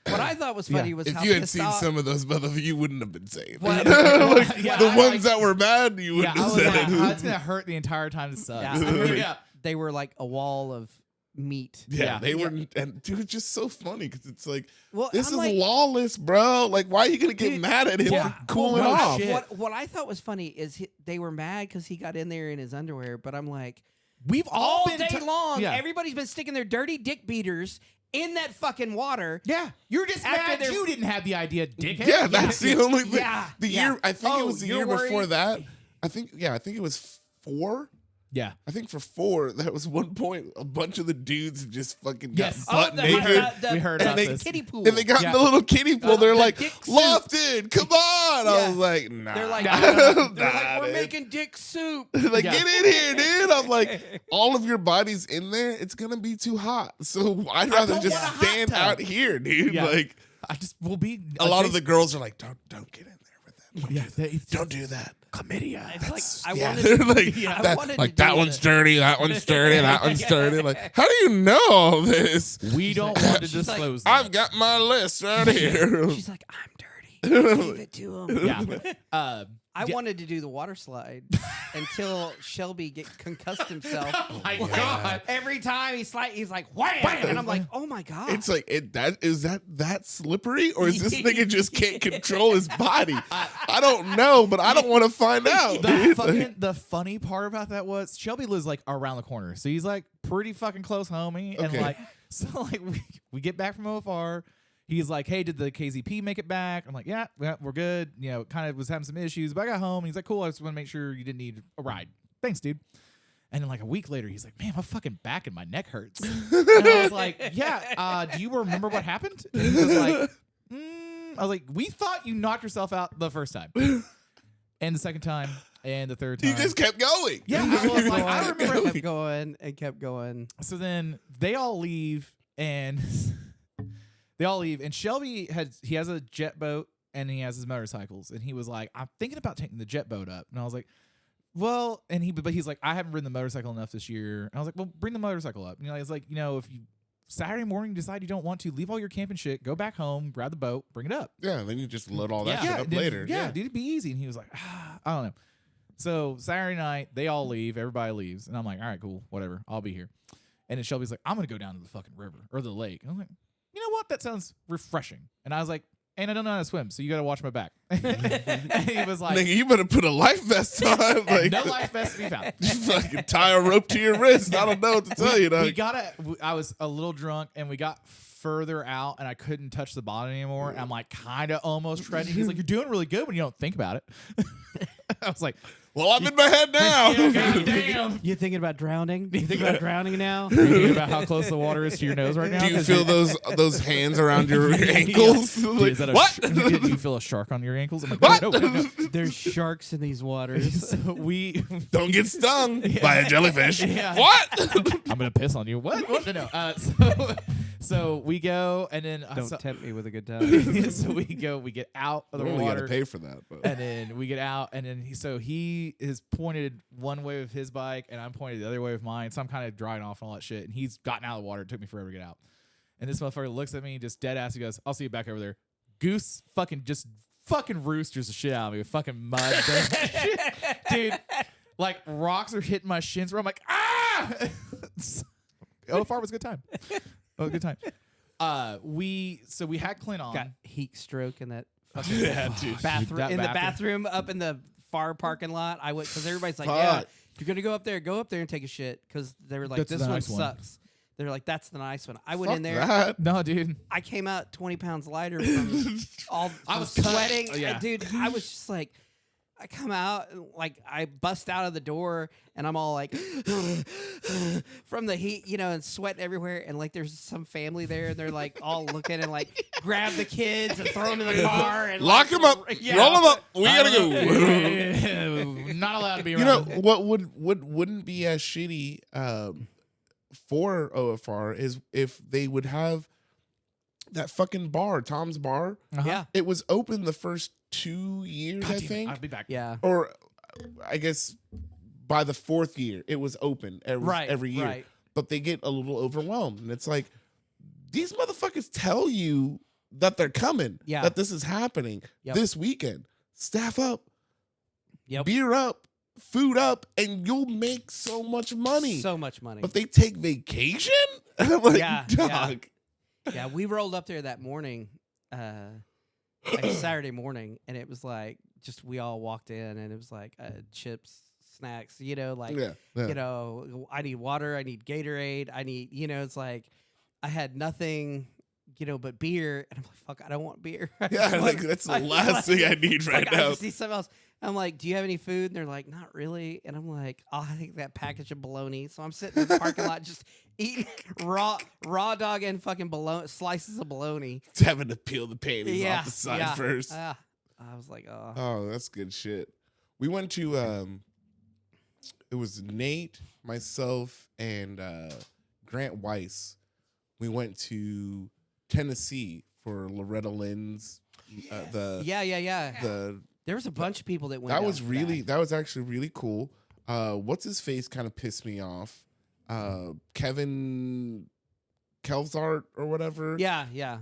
what I thought was funny Yeah. was If how you had pissed seen off- some of those motherfuckers, you wouldn't have been safe. What- Like, Yeah, the I ones like- that were mad, you wouldn't I have was said. like, it's gonna hurt the entire time to suck. Yeah, I mean, Yeah. they were like a wall of meat. Yeah, Yeah. they were, and dude, it's just so funny because it's like, Well, this I'm is like, lawless, bro. Like, why are you gonna get Dude, mad at him yeah. for cooling no off? shit. What I thought was funny is they were mad because he got in there in his underwear, but I'm like, We've all all been day long, Yeah. everybody's been sticking their dirty dick beaters in that fucking water. Yeah, you're just After mad they're- you didn't have the idea, dickhead. Yeah, that's the only thing. Yeah, The yeah. year, I think it Oh, was the you're year before worried? that. I think it was 4. Yeah. I think for 4, that was one point a bunch of the dudes just fucking Yes. got butt the, naked. We heard And about they- this. kiddie pool. And they got in Yeah. the little kiddie pool. They're the like, dick soup. Lofton, come on. I Yeah. was like, nah. They're like, Nah, we're dude. making dick soup. Like, Yeah. get in here, dude. I'm like, all of your body's in there. It's going to be too hot. So I'd rather don't just want a hot stand tub. out here, dude. Yeah. Like, I just will be a lot of the girls are like, don't get in there with them. yeah, Don't do that. chlamydia. It's like I Yeah, wanted. they're To, like, I that, wanted like to that do one's it. dirty, that one's dirty, that one's dirty. Like, how do you know all this? We don't want to She's like, disclose. I've got my list right here. She's like, I'm dirty. Give it to him. yeah. I wanted to do the water slide until Shelby concussed himself. Oh my God. Every time he's like, wham! And I'm like, oh my God. It's like that slippery, or is this nigga just can't control his body? I don't know, but I don't want to find out. The funny part about that was Shelby lives like around the corner, so he's like pretty fucking close, homie. And Okay. like, so like we get back from OFR. He's like, hey, did the KZP make it back? I'm like, yeah, we're good. You know, kind of was having some issues, but I got home. He's like, cool. I just want to make sure you didn't need a ride. Thanks, dude. And then like a week later, he's like, man, my fucking back and my neck hurts. And I was like, yeah, do you remember what happened? And he was like, I was like, we thought you knocked yourself out the first time. And the second time. And the third time. He just kept going. Yeah, I was like, I remember. kept going and kept going. So then they all leave, and Shelby has a jet boat and he has his motorcycles, and he was like, I'm thinking about taking the jet boat up. And I was like, well, but he's like, I haven't ridden the motorcycle enough this year. And I was like, well, bring the motorcycle up. And he's like, you know, if you Saturday morning decide you don't want to, leave all your camping shit, go back home, grab the boat, bring it up. Yeah, then you just load all that shit up dude, later. Yeah, dude, it'd be easy. And he was like, I don't know. So Saturday night, they all leave. Everybody leaves. And I'm like, all right, cool, whatever. I'll be here. And then Shelby's like, I'm going to go down to the fucking river or the lake. And I'm like, you know what? That sounds refreshing. And I was like, and I don't know how to swim, so you got to watch my back. And he was like, Nigga, you better put a life vest on. Like, no life vest to be found. just fucking tie a rope to your wrist. I don't know what to tell you, dog. I was a little drunk, and we got further out, and I couldn't touch the bottom anymore. And I'm like, kind of almost treading. He's like, you're doing really good when you don't think about it. I was like, well, I'm in my head now. yeah, damn. You thinking about drowning? You thinking about drowning now? Are you thinking about how close the water is to your nose right now? Do you feel those hands around your ankles? Dude, Like, is that what? Do you feel a shark on your ankles? I'm like, What? No. There's sharks in these waters. So we Don't get stung by a jellyfish. Yeah. What? I'm gonna piss on you. What? No. So we go, and then Don't tempt me with a good time. so we get out of the We only got water, to pay for that. But. and then we get out, and then he is pointed one way with his bike, and I'm pointed the other way with mine. So I'm kind of drying off and all that shit, and he's gotten out of the water. It took me forever to get out, and this motherfucker looks at me, just dead ass. He goes, "I'll see you back over there." Goose fucking roosters the shit out of me with fucking mud, dude. Like rocks are hitting my shins. Where I'm like, ah. OFR was a good time. Oh, good time. We had Clint on. Got heat stroke in that fucking Dude. bathroom. That In the bathroom. bathroom up in the far parking lot. I went because everybody's like, Fuck. yeah, if you're gonna go up there and take a shit because they were like, That's this the one nice one. sucks. They're like, that's the nice one. I went Fuck in there. that. No, dude. I came out 20 pounds lighter from I was sweating. cut. Yeah. Dude, I was just like, I come out, like, I bust out of the door, and I'm all like, from the heat, you know, and sweat everywhere. And, like, there's some family there, and they're, like, all looking and, like, grab the kids and throw them in the car. And Lock like, him up. yeah. Roll him up. We gotta go. Not allowed to be around. You know what wouldn't be as shitty for OFR is if they would have that fucking bar, Tom's Bar. Uh-huh. Yeah. It was open the first 2 years, God I damn it, think, I'll be back. Yeah. or I guess by the fourth year it was open every year. Right. But they get a little overwhelmed, and it's like these motherfuckers tell you that they're coming, Yeah. that this is happening Yep. this weekend. Staff up, Yep. beer up, food up, and you'll make so much money. So much money. But they take vacation? Like, Yeah, dog. Yeah, we rolled up there that morning, like Saturday morning, and it was like just we all walked in, and it was like chips, snacks, you know, like Yeah. you know, I need water, I need Gatorade, I need, you know, it's like I had nothing, you know, but beer, and I'm like, fuck, I don't want beer. Yeah, like that's the last thing I need right I now. just need something else. I'm like, do you have any food? And they're like, not really. And I'm like, I'll take that package of bologna. So I'm sitting in the parking lot just eating raw dog and fucking bologna, slices of bologna. It's having to peel the panties Yeah, off the side yeah. first. I was like, oh. Oh, that's good shit. We went to it was Nate, myself, and Grant Weiss. We went to Tennessee for Loretta Lynn's yeah. the There was a bunch of people that went. that down was for really that was actually really cool. What's his face kind of pissed me off. Kevin Kelzart or whatever. Yeah, yeah.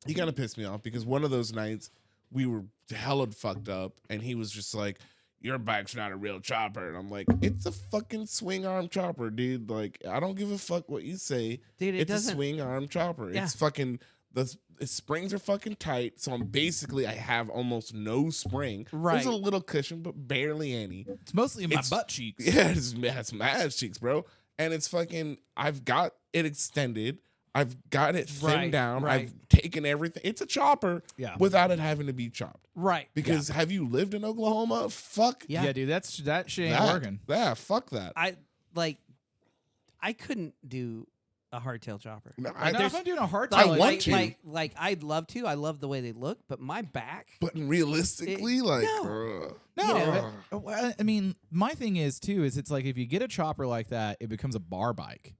He kind of pissed me off because one of those nights we were hella fucked up, and he was just like, your bike's not a real chopper. And I'm like, it's a fucking swing arm chopper, dude. Like, I don't give a fuck what you say. Dude, it's a swing arm chopper. Yeah. It's fucking, the springs are fucking tight. So I have almost no spring. Right. There's a little cushion, but barely any. It's mostly in my butt cheeks. Yeah, it's my ass cheeks, bro. And it's fucking, I've got it extended. I've got it thinned down. Right. I've taken everything. It's a chopper without it having to be chopped. Right. Because have you lived in Oklahoma? Fuck. Yeah, dude, that shit ain't working. Yeah, fuck that. I couldn't do a hardtail chopper. No, if I'm doing a hardtail, I want to. Like I'd love to. I love the way they look, but my back. But realistically, No, I mean, my thing is it's like if you get a chopper like that, it becomes a bar bike.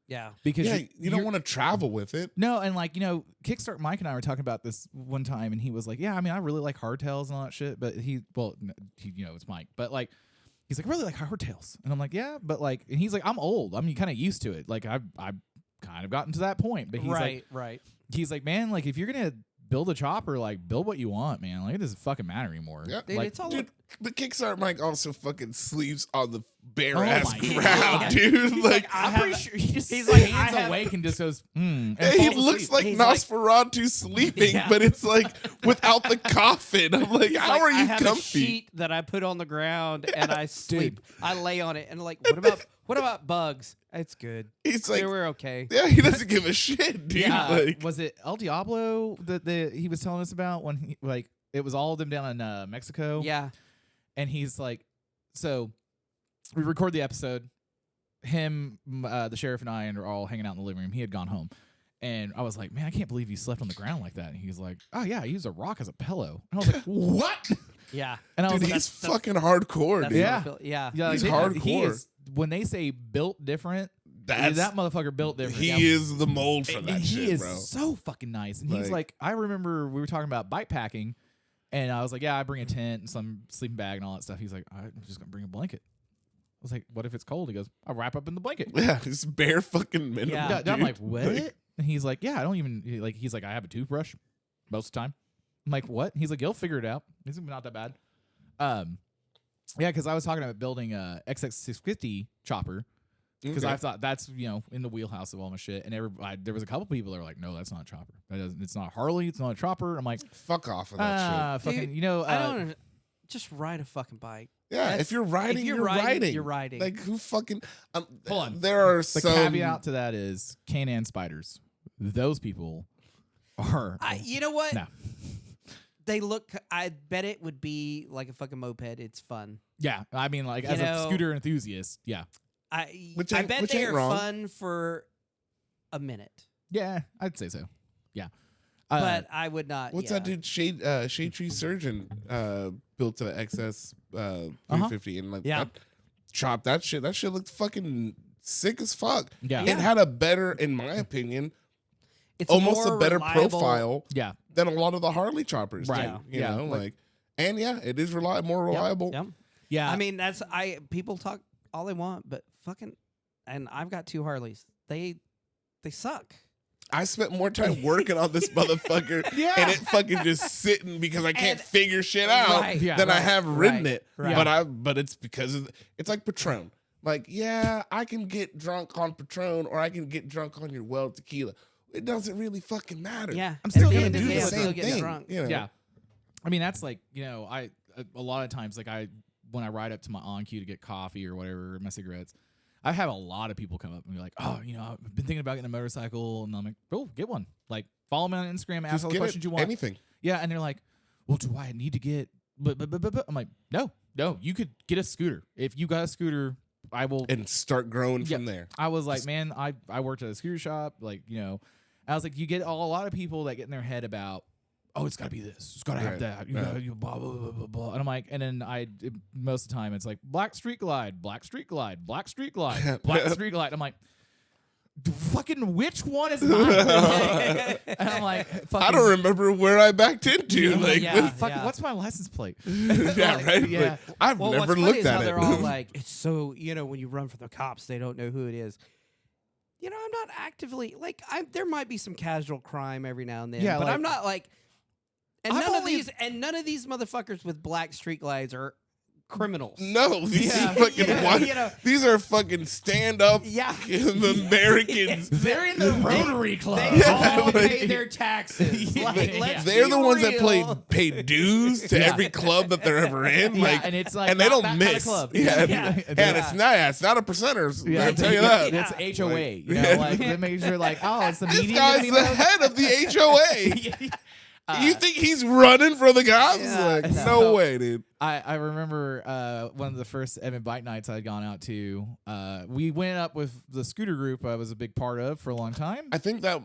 Yeah. Because you don't want to travel with it. No, and Kickstart Mike and I were talking about this one time, and he was like, "Yeah, I mean, I really like hardtails and all that shit." But it's Mike, but like, he's like, "I really like hardtails," and I'm like, "Yeah," but like, and he's like, "I'm old. I'm kind of used to it. Like, I've kind of gotten to that point." But he's right. He's like, "Man, like, if you're gonna build a chopper, like, build what you want, man. Like, it doesn't fucking matter anymore." Yeah. Dude, like, it's all But Kickstart Mike also fucking sleeps on the bare Oh ass my ground, God. dude. Like, I'm pretty sure he's he's like like, hands awake and just goes, and he falls looks asleep. like He's like- Nosferatu sleeping, Yeah. but it's like without the coffin. I'm like, how are I you have a comfy? sheet that I put on the ground and I sleep. I lay on it and like, what about bugs? It's good. He's like, We're okay. yeah, he doesn't give a shit, dude. Yeah. Like, Was it El Diablo that he was telling us about when he it was all of them down in Mexico? Yeah. And he's like, so we record the episode. Him, the sheriff, and I are all hanging out in the living room. He had gone home. And I was like, man, I can't believe you slept on the ground like that. And he's like, oh, yeah, I used a rock as a pillow. And I was like, what? Yeah. And I was dude, like, he's fucking hardcore, That's dude. Yeah. Yeah. yeah, he's like, hardcore. He is, when they say built different, That's- that motherfucker built different. He Yeah. is the mold for And that he shit, is bro. so fucking nice. And he's like, I remember we were talking about bike packing, and I was like, yeah, I bring a tent and some sleeping bag and all that stuff. He's like, I'm just gonna bring a blanket. I was like, what if it's cold? He goes, I'll wrap up in the blanket. Yeah, he's bare fucking minimum. Yeah. I'm dude. like, what? And he's like, yeah, I don't even he's like, I have a toothbrush most of the time. I'm like, what? He's like, you'll figure it out. It's not that bad. Yeah, because I was talking about building a XX650 chopper. Because I thought that's in the wheelhouse of all my shit, and there was a couple people that were like, "No, that's not a chopper. It's not a Harley. It's not a chopper." I'm like, fuck off of that shit. fucking, Dude, I don't just ride a fucking bike. Yeah, if you're riding, you're riding. You're riding. Like, who fucking? Hold on. There are the some caveat to that is Can-Am spiders. Those people are. You know what? No. They look. I bet it would be like a fucking moped. It's fun. Yeah, I mean, like as a scooter enthusiast, yeah. I Which bet ain't they are wrong. fun for a minute, Yeah, I'd say so. Yeah. but I would not. What's yeah. that dude? Shade Tree Surgeon built a XS 350 and like Yeah. chopped that shit. That shit looked fucking sick as fuck. Yeah. It had a better, in my opinion, It's almost more a better reliable. profile Yeah. than a lot of the Harley choppers. Right. do, you Yeah. know, like, and yeah, it is more Yep, reliable. yep. Yeah. I mean, people talk all they want, but fucking, and I've got 2 Harleys. They suck. I spent more time working on this motherfucker and it fucking just sitting because I can't And- figure shit out Right, Yeah. than I have ridden it. right. But it's because it's like Patron. Like, yeah, I can get drunk on Patron or I can get drunk on your well tequila. It doesn't really fucking matter. Yeah, I'm still At the gonna end of do day, the I'm same still getting thing. drunk. You know? Yeah. I mean, that's like, I a lot of times, like when I ride up to my on-cue to get coffee or whatever, my cigarettes, I have a lot of people come up and be like, oh, I've been thinking about getting a motorcycle. And I'm like, oh, get one. Like, follow me on Instagram, ask Just all the get questions you want. anything. Yeah, and they're like, well, do I need to get... But I'm like, no, you could get a scooter. If you got a scooter, I will... And start growing from there. I was like, man, I worked at a scooter shop. Like, I was like, you get a lot of people that get in their head about, oh, it's got to be this. It's got to have Right, that. You right. gotta, blah, blah, blah, blah, blah. And I'm like, and then most of the time, it's like, black street glide, black street glide, black street glide, black street glide. I'm like, fucking which one is mine? And I'm like, fucking, I don't remember where I backed into. Like, yeah. fucking, what's my license plate? yeah, right? Yeah. Like, I've Well, never what's funny looked is how at it. they're all like, it's so, when you run from the cops, they don't know who it is. I'm not actively, like, there might be some casual crime every now and then, Yeah, but like- I'm not like, and I've none only- of these motherfuckers with black street glides are criminals. No, these Yeah. are fucking Yeah, you know. these are fucking stand up Yeah. Americans. They're in the Rotary Club. They all like- pay their taxes. Yeah. Like, let's They're be the ones that real. pay dues to Yeah. every club that they're ever in. Yeah, Like, and it's like and they not don't that kind of miss. club. Yeah, Yeah. and it's not a percenters. Yeah, I'll tell you that. It's HOA. Like- You know, like they make sure, like, oh, it's the This median. guy's the head of the HOA. You think he's running for the cops? Yeah. Like, No. no way, dude. I remember one of the first Emmett bike nights I had gone out to. We went up with the scooter group I was a big part of for a long time. I think that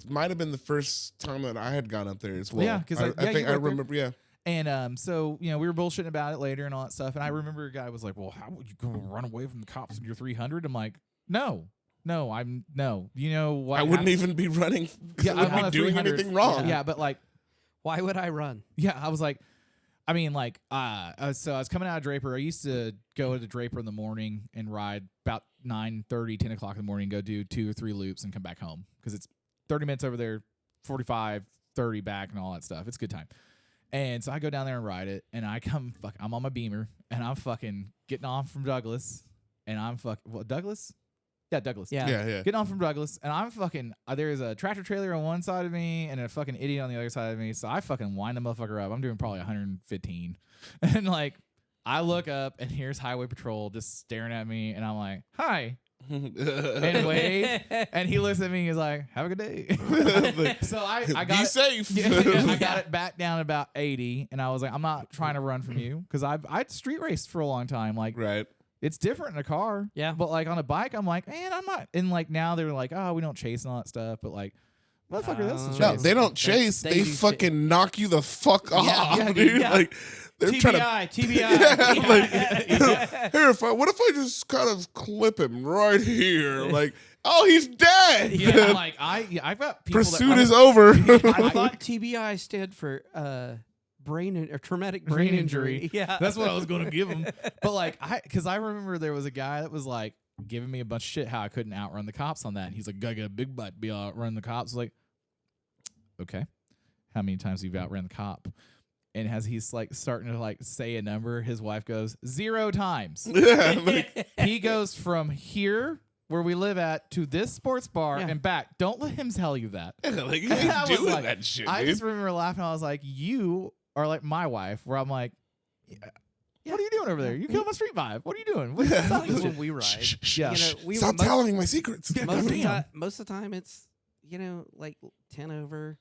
might have been the first time that I had gone up there as well. Yeah, 'cause I you think I were up there. remember. Yeah, And so, you know, we were bullshitting about it later and all that stuff. And I remember a guy was like, well, how would you go run away from the cops in your 300? I'm like, no. You know what? I wouldn't happened? even be running. Yeah, I I'm on wouldn't a be doing 300. anything wrong. Yeah, but like, Why would I run? yeah, I was like, I mean, like, so I was coming out of Draper. I used to go to Draper in the morning and ride about 9:30, 10 o'clock in the morning, go do 2 or 3 loops and come back home because it's 30 minutes over there, 45, 30 back and all that stuff. It's a good time. And so I go down there and ride it, and I'm on my Beamer, and I'm fucking getting off from Douglas, and I'm Douglas? Yeah, Douglas. Yeah. Yeah. Getting on from Douglas, and I'm fucking. There's a tractor trailer on one side of me and a fucking idiot on the other side of me. So I fucking wind the motherfucker up. I'm doing probably 115, and like I look up and here's Highway Patrol just staring at me, and I'm like, "Hi," and wave, and he looks at me. And he's like, "Have a good day." So I got Be it, safe. yeah, I got it back down about 80, and I was like, "I'm not trying to run from you because I'd street raced for a long time, like." Right. It's different in a car. Yeah. But like on a bike, I'm like, man, I'm not. And like now they're like, oh, we don't chase and all that stuff. But like, motherfucker, that's the No, No, chase. they don't chase. they They do fucking knock you the fuck off, yeah, dude. yeah. Like they're trying to. TBI. Like, here, what if I just kind of clip him right here? Like, oh, he's dead. Yeah, like I've got people Pursuit that is over. I thought TBI stood for traumatic brain injury. Yeah. That's what I was going to give him. But like, because I remember there was a guy that was like giving me a bunch of shit how I couldn't outrun the cops on that. And he's like, gotta get a big butt to be outrun the cops. I was like, okay, how many times have you outrun the cop? And as he's like starting to like say a number, his wife goes 0 times. Yeah, like, He goes from here where we live at to this sports bar Yeah. and back. Don't let him tell you that. like you And I ain't was doing like- that shit, I dude. just remember laughing. I was like, you are like my wife, where I'm like, what are you doing over there? You killed my street vibe. What are you doing? What are you telling me? when we ride. Shh, shh, Yeah. You shh. know, we Stop most- telling me my secrets. Most of the time it's, like 10 over.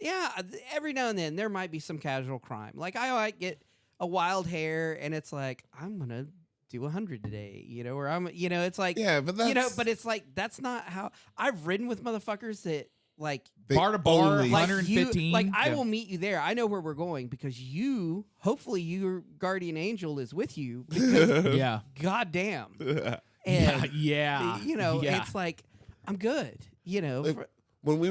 Yeah, every now and then there might be some casual crime. Like I might get a wild hair and it's like, I'm going to do 100 today, or I'm, it's like, Yeah, but that's but it's like, that's not how I've ridden with motherfuckers that like, they bar to bar, only- like 115. I Yeah. will meet you there. I know where we're going because hopefully your guardian angel is with you because Yeah. goddamn. Yeah. And Yeah. Yeah. it's like I'm good. Like, for- we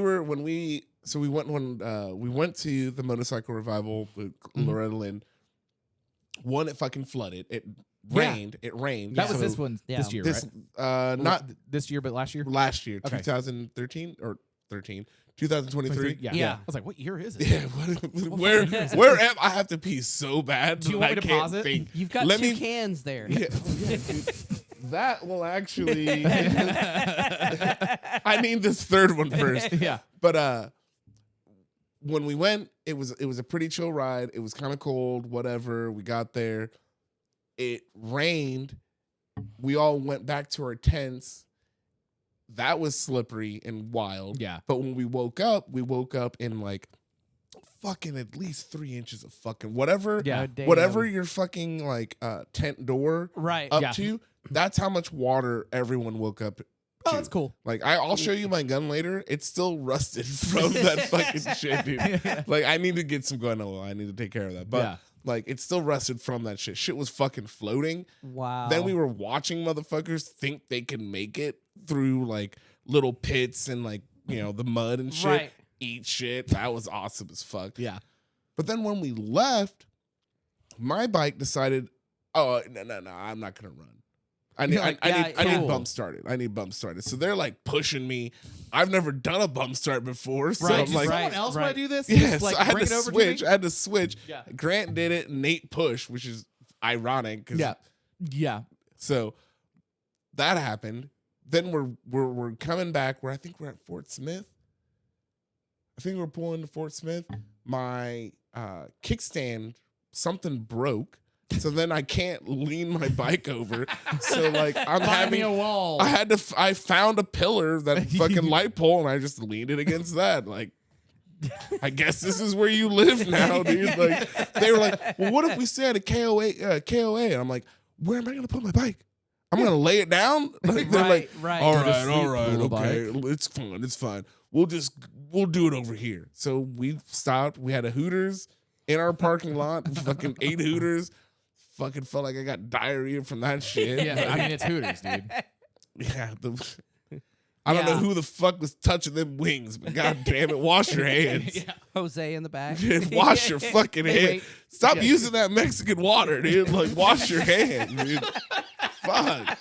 went to the motorcycle revival with Loretta Lynn. One, it fucking flooded. It rained. It rained. That was So this one Yeah. this year, This right? not This year, but last year. last year, Okay. 2013 or 2023. Yeah. Yeah. I was like, what year is it? Yeah, where am I? Have to pee so bad. Do you that want me I to can't pause it? think. You've got Let 2 me- cans there. Yeah, that will actually. I need this third one first. Yeah. But when we went, it was a pretty chill ride. It was kind of cold, whatever. We got there. It rained. We all went back to our tents. That was slippery and wild. Yeah. But when we woke up in like fucking at least 3 inches of fucking whatever. Yeah. Oh, damn. Whatever your fucking like tent door Right. up Yeah. to, that's how much water everyone woke up to. Oh, that's cool. Like I'll show you my gun later. It's still rusted from that fucking shit, dude. Like I need to get some guanola. I need to take care of that. But Yeah. like it's still rusted from that shit. Shit was fucking floating. Wow. Then we were watching motherfuckers think they can make it through like little pits and like, the mud and shit. Right. Eat shit. That was awesome as fuck. Yeah. But then when we left, my bike decided, oh no, I'm not gonna run. I need, You're like, I need cool. bump started. I need bump started. So they're like pushing me. I've never done a bump start before, so Right. I'm Did like, someone else want right. to do this? yes, Just, like, I had bring to it over switch. to I me? had to switch. Yeah. Grant did it. Nate push, which is ironic. Yeah. So that happened. Then we're coming back. I think we're at Fort Smith. I think we're pulling to Fort Smith. My kickstand, something broke. So then I can't lean my bike over. So like I'm having a wall. I found a pillar, that fucking light pole, and I just leaned it against that. Like, I guess this is where you live now, dude. Like they were like, well, what if we stay at a KOA? And I'm like, where am I gonna put my bike? I'm gonna lay it down. Like, they're like, all right, okay, it's fine. We'll do it over here. So we stopped. We had a Hooters in our parking lot. Fucking 8 Hooters. Fucking felt like I got diarrhea from that shit. Yeah, I mean, it's Hooters, dude. Yeah. I don't know who the fuck was touching them wings, but god damn it, wash your hands. Yeah. Jose in the back. Wash your fucking hands. wait. Stop using that Mexican water, dude. Like, wash your hands, dude. Fuck.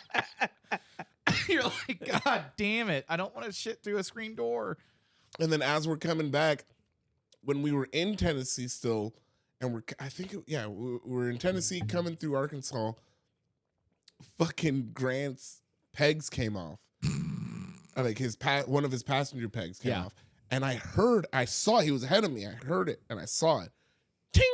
You're like, God damn it. I don't want to shit through a screen door. And then as we're coming back, when we were in Tennessee still, and we're in Tennessee coming through Arkansas, fucking Grant's pegs came off. Like one of his passenger pegs came off. And I saw he was ahead of me. I heard it and I saw it. Ting,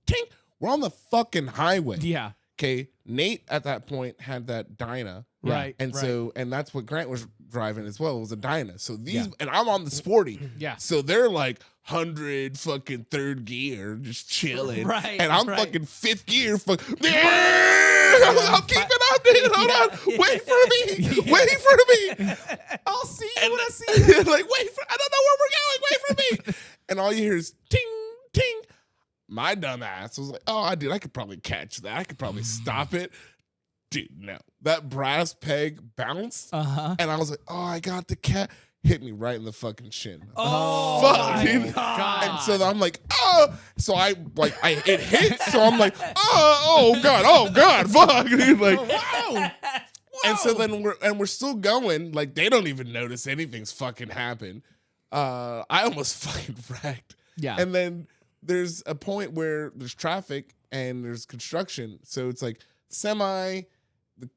ting. We're on the fucking highway. Yeah. Okay. Nate at that point had that Dyna. Right. And and that's what Grant was driving as well. It was a Dyna. So and I'm on the Sporty. Yeah. So they're like 100 fucking third gear, just chilling. Right. And I'm fucking fifth gear. I'm keeping up, dude. Hold on. Wait for me. Wait for me. I'll see you when I see you. Like, I don't know where we're going. Wait for me. And all you hear is ting, ting. My dumb ass was like, oh, I could probably catch that. I could probably stop it. Dude, no. That brass peg bounced. Uh-huh. And I was like, oh, I got the cat. Hit me right in the fucking shin. Oh, fuck, dude. God. And so I'm like, oh. So it hit. So I'm like, oh God, fuck, dude. Like, Wow. and so then we're still going. Like, they don't even notice anything's fucking happened. I almost fucking wrecked. Yeah. And then there's a point where there's traffic and there's construction. So it's like semi,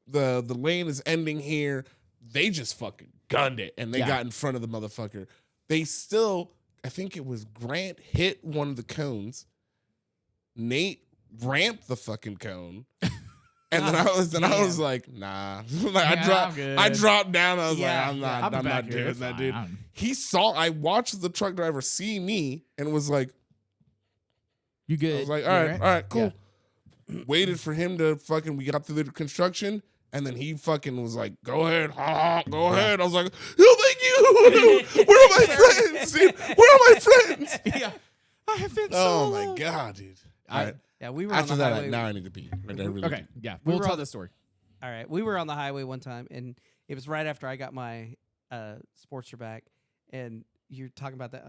the lane is ending here. They just fucking gunned it and they got in front of the motherfucker. They still, I think it was Grant hit one of the cones. Nate ramped the fucking cone. And then I was like, nah. I dropped down. I was like, I'm not doing that, dude. I watched the truck driver see me and was like, you good? I was like, all right, cool. Yeah. Waited for him to we got through the construction. And then he fucking was like, go ahead, go ahead. I was like, oh, thank you. Where are my friends, dude? Where are my friends? Yeah. I have been Oh, my God, dude. All right. Yeah, we were After on the that, highway. now I need to pee. Okay, yeah. We'll tell this story. All right. We were on the highway one time, and it was right after I got my Sportster back, and you're talking about that.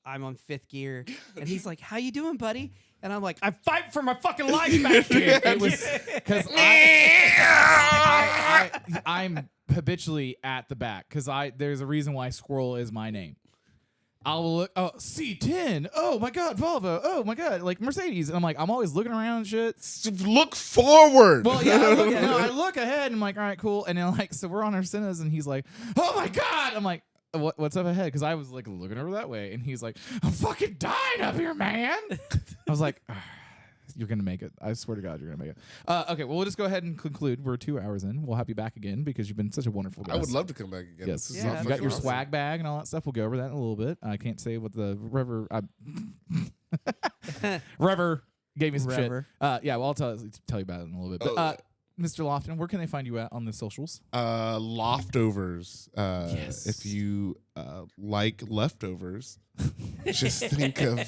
I'm on 5th gear, and he's like, how you doing, buddy? And I'm like, I'm fighting for my fucking life back here. It was because I'm habitually at the back because there's a reason why Squirrel is my name. I'll look, C10. Oh my God, Volvo. Oh my God, like Mercedes. And I'm like, I'm always looking around and shit. Look forward. Well, yeah, I look ahead and I'm like, all right, cool. And then so we're on our Sennas and he's like, oh my God. I'm like, what's up ahead? Because I was like looking over that way and he's like, I'm fucking dying up here, man. I was like, you're going to make it. I swear to God, you're going to make it. Okay, well, we'll just go ahead and conclude. We're 2 hours in. We'll have you back again because you've been such a wonderful guest. I would love to come back again. Yes. This is You got your swag bag and all that stuff. We'll go over that in a little bit. I can't say what the Rever gave me some shit. Yeah, well, I'll tell you about it in a little bit. But Mr. Lofton, where can they find you at on the socials? Loftovers. Yes. If you like leftovers, just think of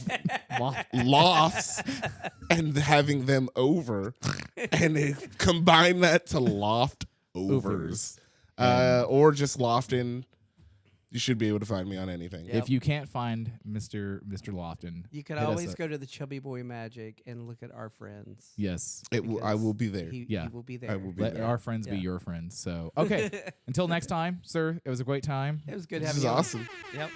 lofts and having them over, and combine that to loftovers. Or just Lofton. You should be able to find me on anything. Yep. If you can't find Mr. Lofton, you can always go to the Chubby Boy Magic and look at our friends. Yes. I will be there. He will be there. I will be Let there. our friends be your friends. So, okay. Until next time, sir, it was a great time. It was good This having is you on. awesome. Yep.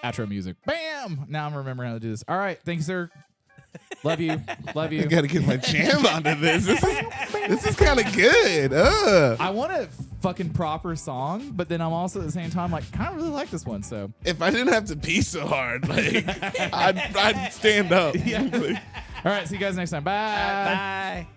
Outro music. Bam! Now I'm remembering how to do this. All right. Thank you, sir. Love you. Love you. I gotta get my jam onto this. This is kind of good. I want a fucking proper song, but then I'm also at the same time like kind of really like this one. So If I didn't have to pee so hard, like I'd stand up. All right, see you guys next time. Bye. Bye.